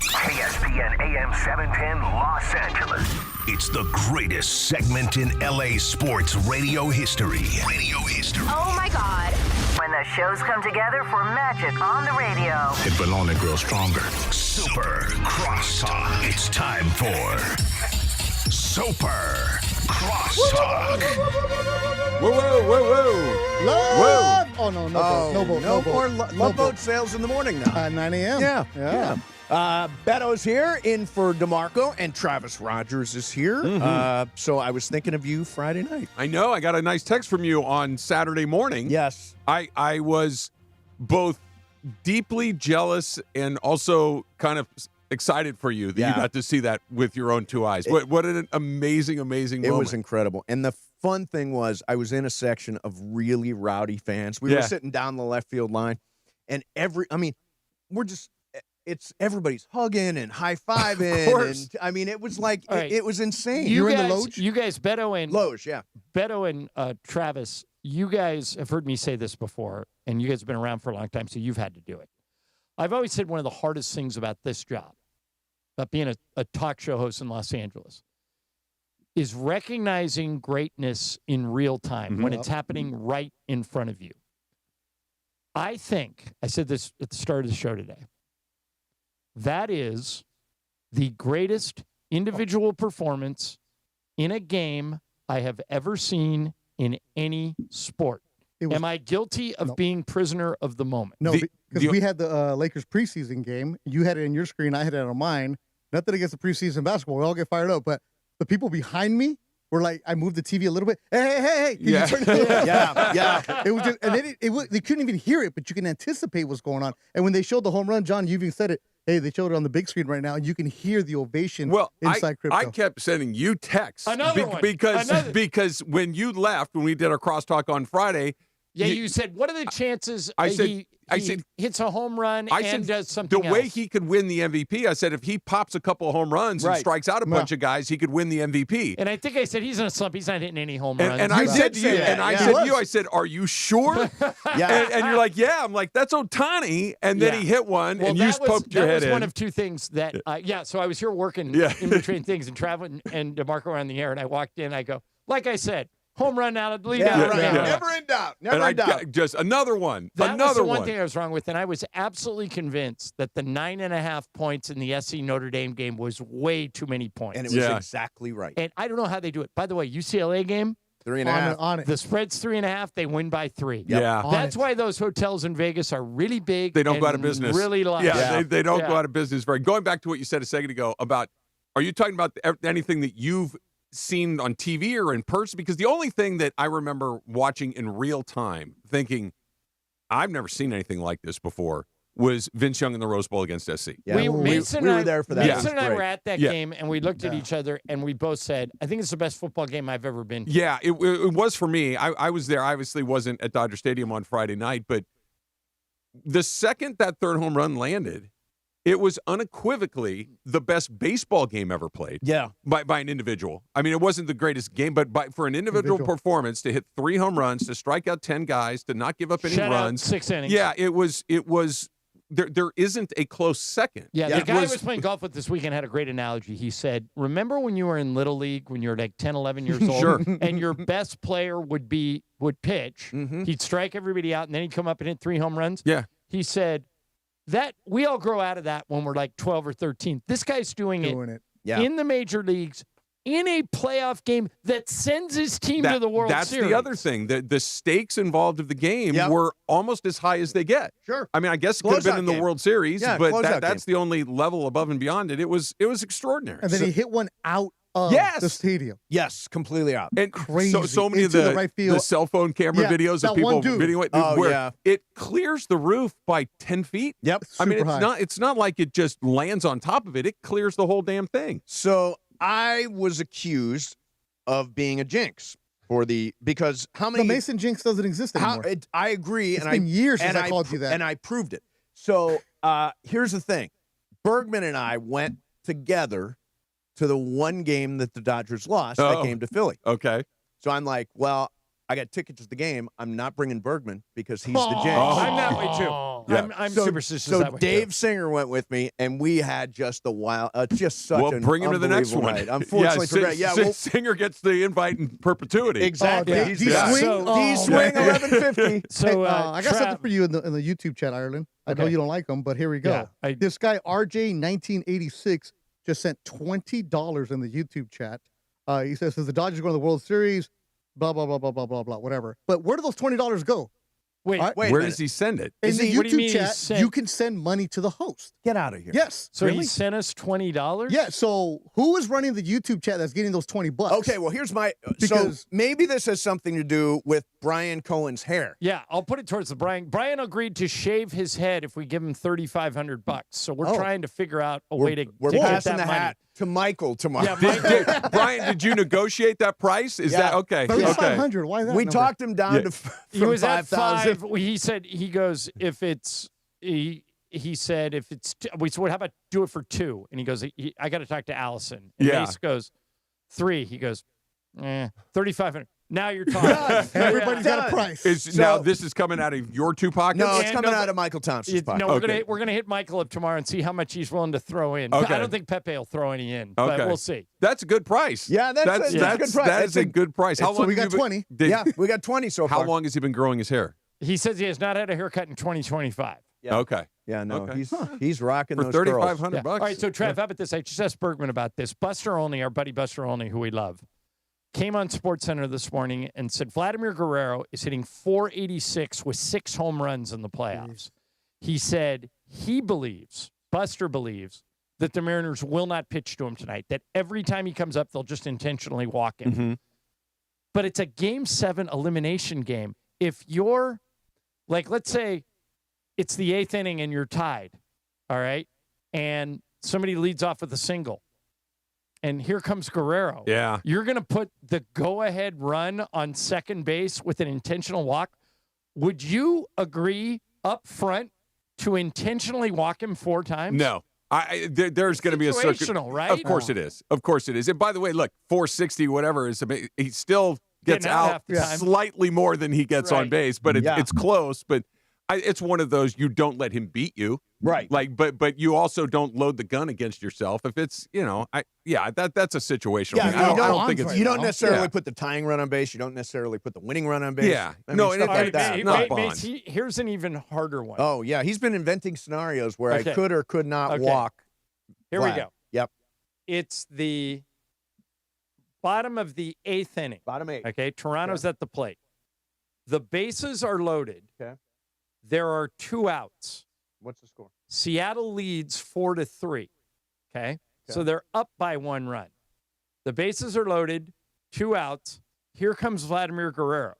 ESPN AM 710 Los Angeles. It's the greatest segment in LA sports radio history. Oh my God. When the shows come together for magic on the radio. It will only grow stronger. Super Crosstalk. It's time for Super Crosstalk. Whoa, whoa, whoa, whoa. Love! Oh, no No more boat. Love Boat sales in the morning now. 9 a.m. Yeah. Beto's here, in for DeMarco, and Travis Rogers is here. So I was thinking of you Friday night. I know. I got a nice text from you on Saturday morning. Yes. I was both deeply jealous and also kind of excited for you that you got to see that with your own two eyes. What an amazing moment. It was incredible. And the fun thing was I was in a section of really rowdy fans. We were sitting down the left field line, and everybody's hugging and high-fiving. And I mean, it was like, it was insane. You were guys, in the Loge? You guys, Beto and Loge, yeah. Beto and Travis, you guys have heard me say this before, and you guys have been around for a long time, so you've had to do it. I've always said one of the hardest things about this job, about being a talk show host in Los Angeles, is recognizing greatness in real time when it's happening right in front of you. I think, I said this at the start of the show today, that is the greatest individual performance in a game I have ever seen in any sport. Am I guilty of being prisoner of the moment? No, because we had the Lakers preseason game. You had it in your screen. I had it on mine. Nothing against the preseason basketball. We all get fired up. But the people behind me were like, I moved the TV a little bit. Hey. Can you turn it yeah. It was just, and they couldn't even hear it, but you can anticipate what's going on. And when they showed the home run, John, you even said it. Hey, they showed it on the big screen right now, and you can hear the ovation inside crypto. I kept sending you texts. Another one. Because when you left, when we did our crosstalk on Friday. Yeah, you said, what are the chances he hits a home run and does something else? The way he could win the MVP, I said if he pops a couple of home runs and strikes out a bunch of guys, he could win the MVP. And I think I said he's in a slump. He's not hitting any home runs. And I said to you, I said, are you sure? And you're like, yeah. I'm like, that's Ohtani. And then he hit one, and you poked your head in. That was one of two things that, so I was here working in between things and traveling and DeMarco were on the air, and I walked in, I go, like I said, home run out of the lead. Never in doubt. Just another one. That was the one thing I was wrong with, and I was absolutely convinced that the 9.5 points in the SC-Notre Dame game was way too many points. And it was exactly right. And I don't know how they do it. By the way, UCLA game, 3.5 on it. The spread's 3.5. They win by 3. Yeah, that's why those hotels in Vegas are really big. They don't go out of business. Really large. They don't go out of business. Going back to what you said a second ago about, are you talking about anything that you've seen on TV or in person? Because the only thing that I remember watching in real time, thinking, I've never seen anything like this before, was Vince Young in the Rose Bowl against SC. Yeah, we were there for that. Mason and I were at that game, and we looked at each other, and we both said, I think it's the best football game I've ever been to. Yeah, it was for me. I was there. I obviously wasn't at Dodger Stadium on Friday night, but the second that third home run landed, it was unequivocally the best baseball game ever played. Yeah. By an individual. I mean, it wasn't the greatest game, but for an individual performance to hit 3 home runs, to strike out 10 guys, to not give up any runs. Out 6 innings. Yeah, it was there isn't a close second. Yeah, the guy I was playing golf with this weekend had a great analogy. He said, remember when you were in Little League, when you were like 10, 11 years old, Sure. and your best player would pitch, he'd strike everybody out, and then he'd come up and hit 3 home runs? Yeah. He said, that we all grow out of that when we're like 12 or 13. This guy's doing it in the major leagues, in a playoff game that sends his team to the World Series. That's the other thing. The stakes involved of the game were almost as high as they get. Sure. I mean, I guess it could have been in the World Series, but that's game. the only level above and beyond it. It was extraordinary. And then he hit one out of the stadium. Yes, completely out. And Crazy. so many of Into the the right field. cell phone camera videos of that people one dude. videoing it, where it clears the roof by 10 feet. Yep. I mean, Super high. it's not like it just lands on top of it. It clears the whole damn thing. So I was accused of being a jinx because how many The Mason jinx doesn't exist anymore. I agree. It's been years since I called you that. And I proved it. So here's the thing. Bergman and I went together to the one game that the Dodgers lost, that game to Philly. Okay. So I'm like, well, I got tickets to the game. I'm not bringing Bergman because he's the jinx. I'm that way too. Yeah. I'm so, superstitious so that way Dave too. Singer went with me, and we had just the wild, just such Well, an bring him to the next unbelievable one. night. Unfortunately, Singer gets the invite in perpetuity. Exactly. Oh, D-swing 1150. So I got something for you in the YouTube chat, Ireland. I know you don't like them, but here we go. Yeah, this guy RJ1986 just sent $20 in the YouTube chat. He says the Dodgers are going to the World Series, blah blah blah blah blah blah blah, whatever. But where do those $20 go? Wait, where does he send it? In the what do you mean YouTube he chat, sent- you can send money to the host. Get out of here. Yes. So really? he sent us $20? Yeah. So who is running the YouTube chat that's getting those $20? Okay, well, here's my Because- so maybe this has something to do with Brian Cohen's hair. Yeah, I'll put it towards the Brian. Brian agreed to shave his head if we give him $3,500. So we're trying to figure out a way to We're get passing that the money. hat to Michael tomorrow. Yeah, Brian, did you negotiate that price? Is that okay? $3,500. Why that? We number? talked him down to He from was at 5,000. 5. He said, he goes, if it's, he said, if it's, we said, how about do it for 2? And he goes, I got to talk to Allison. And Yeah. Mace goes, 3. He goes, 3,500. Now you're talking. Everybody's got a price. Now this is coming out of your two pockets? No, it's coming out of Michael Thompson's pocket. No, we're gonna hit Michael up tomorrow and see how much he's willing to throw in. Okay. I don't think Pepe will throw any in, but we'll see. That's a good price. Yeah, that's a good price. That is a good price. How long we have got you 20. Yeah, we got 20 so far. How long has he been growing his hair? He says he has not had a haircut in 2025. Yeah. Okay. Yeah, no, Okay. he's rocking For those curls. $3,500. Yeah. All right, so Trev, how about this? I just asked Bergman about this. Buster Olney, our buddy Buster Olney, who we love, came on SportsCenter this morning and said Vladimir Guerrero is hitting .486 with 6 home runs in the playoffs. He said Buster believes, that the Mariners will not pitch to him tonight, that every time he comes up, they'll just intentionally walk him. Mm-hmm. But it's a Game 7 elimination game. If you're, like, let's say it's the 8th inning and you're tied, all right, and somebody leads off with a single, and here comes Guerrero. Yeah. You're going to put the go-ahead run on second base with an intentional walk. Would you agree up front to intentionally walk him 4 times? No. There's going to be a circuit. Situational, right? Of course it is. Of course it is. And by the way, look, 460, whatever, is he still gets Getting out out half the time. slightly more than he gets on Right. base, but it's close. But it's one of those, you don't let him beat you. Right. Like, but you also don't load the gun against yourself. If it's, that's a situational Yeah, thing. I don't think it's. you don't necessarily put the tying run on base. You don't necessarily put the winning run on base. Yeah. I mean, No, stuff and like it's that. not Bond. Mace, here's an even harder one. Oh, yeah. He's been inventing scenarios where Okay. I could or could not Okay. walk. Here we Vlad. go. Yep. It's the bottom of the 8th inning. Bottom 8. Okay, Toronto's at the plate. The bases are loaded. Okay. There are 2 outs. What's the score? Seattle leads 4-3. Okay? So they're up by 1 run. The bases are loaded, 2 outs. Here comes Vladimir Guerrero.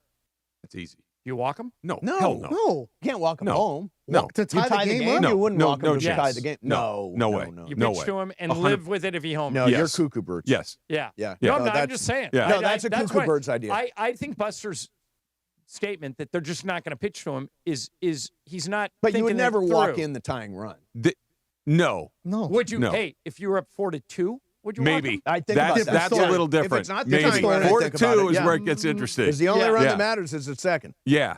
It's easy. Do you walk him? No. No. Hell no. You can't walk him No. home. No. To tie You the game up? you wouldn't No, walk no him to chance. tie the game. No. No way. No, You No pitch way. to him and 100 live with it if he homers. No, Yes. you're cuckoo birds. Yes. Yeah. Yeah. No, I'm that's- just saying. Yeah. No, that's a cuckoo why- bird's idea. I think Buster's statement that they're just not going to pitch to him is he's not. But you thinking would it never walk through. in the tying run. No. No. Would you? No. Hey, if you were up 4-2, would you walk Maybe. him? I think about that. That's a Yeah. little If different. it's not the Maybe. tying run, I 4-2 think about it. is Yeah. where it gets interesting. Because the only run Yeah. that matters is the second. Yeah.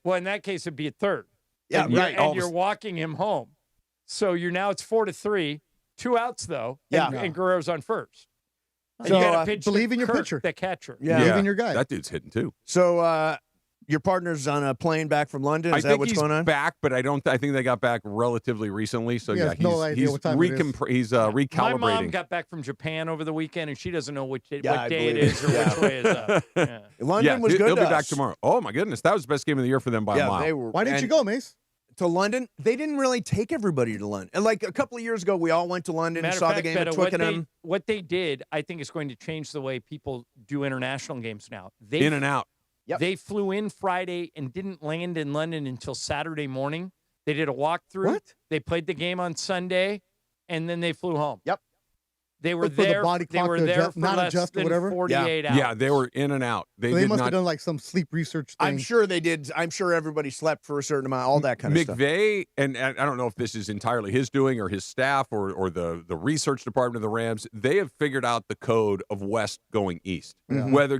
Well, in that case, it'd be at third. Yeah, and right. And you're walking him home. So it's 4-3, 2 outs though. And Guerrero's on first. And So you gotta pitch believe in your Kirk, pitcher. the catcher. Believe in your guy. That dude's hitting too. So your partner's on a plane back from London. Is I that think what's he's going on? back, but I think they got back relatively recently. So He yeah, has no idea he's what time it is. he's My recalibrating. mom got back from Japan over the weekend, and she doesn't know what day it believe is it. or which way is up. Yeah. London was good. He'll to be back us. tomorrow. Oh my goodness, that was the best game of the year for them by a mile. They were. Why didn't you and go, Mace? to London? They didn't really take everybody to London. And like a couple of years ago, we all went to London and Matter saw of the fact, game at Beto, Twickenham. what they did, I think, is going to change the way people do international games now. In and out. Yep. They flew in Friday and didn't land in London until Saturday morning. They did a walkthrough. What? They played the game on Sunday, and then they flew home. Yep. They were But for the there. body They clock were to there adjust- for not less adjust or than whatever? 48 hours. Yeah, they were in and out. They did must not. have done like some sleep research thing. I'm sure they did. I'm sure everybody slept for a certain amount, all that kind of stuff. McVay, and I don't know if this is entirely his doing or his staff or the research department of the Rams, they have figured out the code of West going east. Mhm. Whether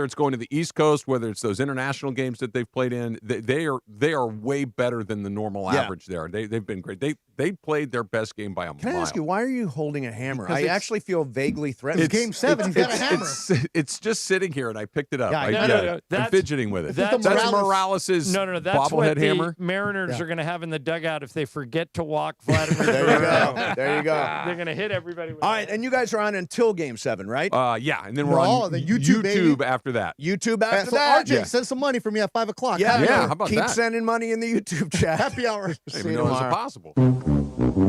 it's going to the East Coast, whether it's those international games that they've played in, they are way better than the normal Yeah. average there. They've been great. They played their best game by a Can mile. I ask you, why are you holding a hammer? Because I it's- actually feel vaguely threatened. It's game 7. He's got a hammer. It's just sitting here, and I picked it up. Yeah, I no, get no, it. no, I'm that's- fidgeting with it. that's That's Morales. Morales' No. That's what bobblehead the hammer. Mariners are going to have in the dugout if they forget to walk Vladimir. There you Guerrero. go. There you go. They're going to hit everybody. With All right, and you guys are on until game 7, right? Yeah, and then we're No, on the YouTube, baby. after that. YouTube after So that. RJ, send some money for me at 5 o'clock. Yeah, Yeah, how about keep that? sending money in the YouTube chat. Happy hour. I didn't See even you know it was tomorrow. possible.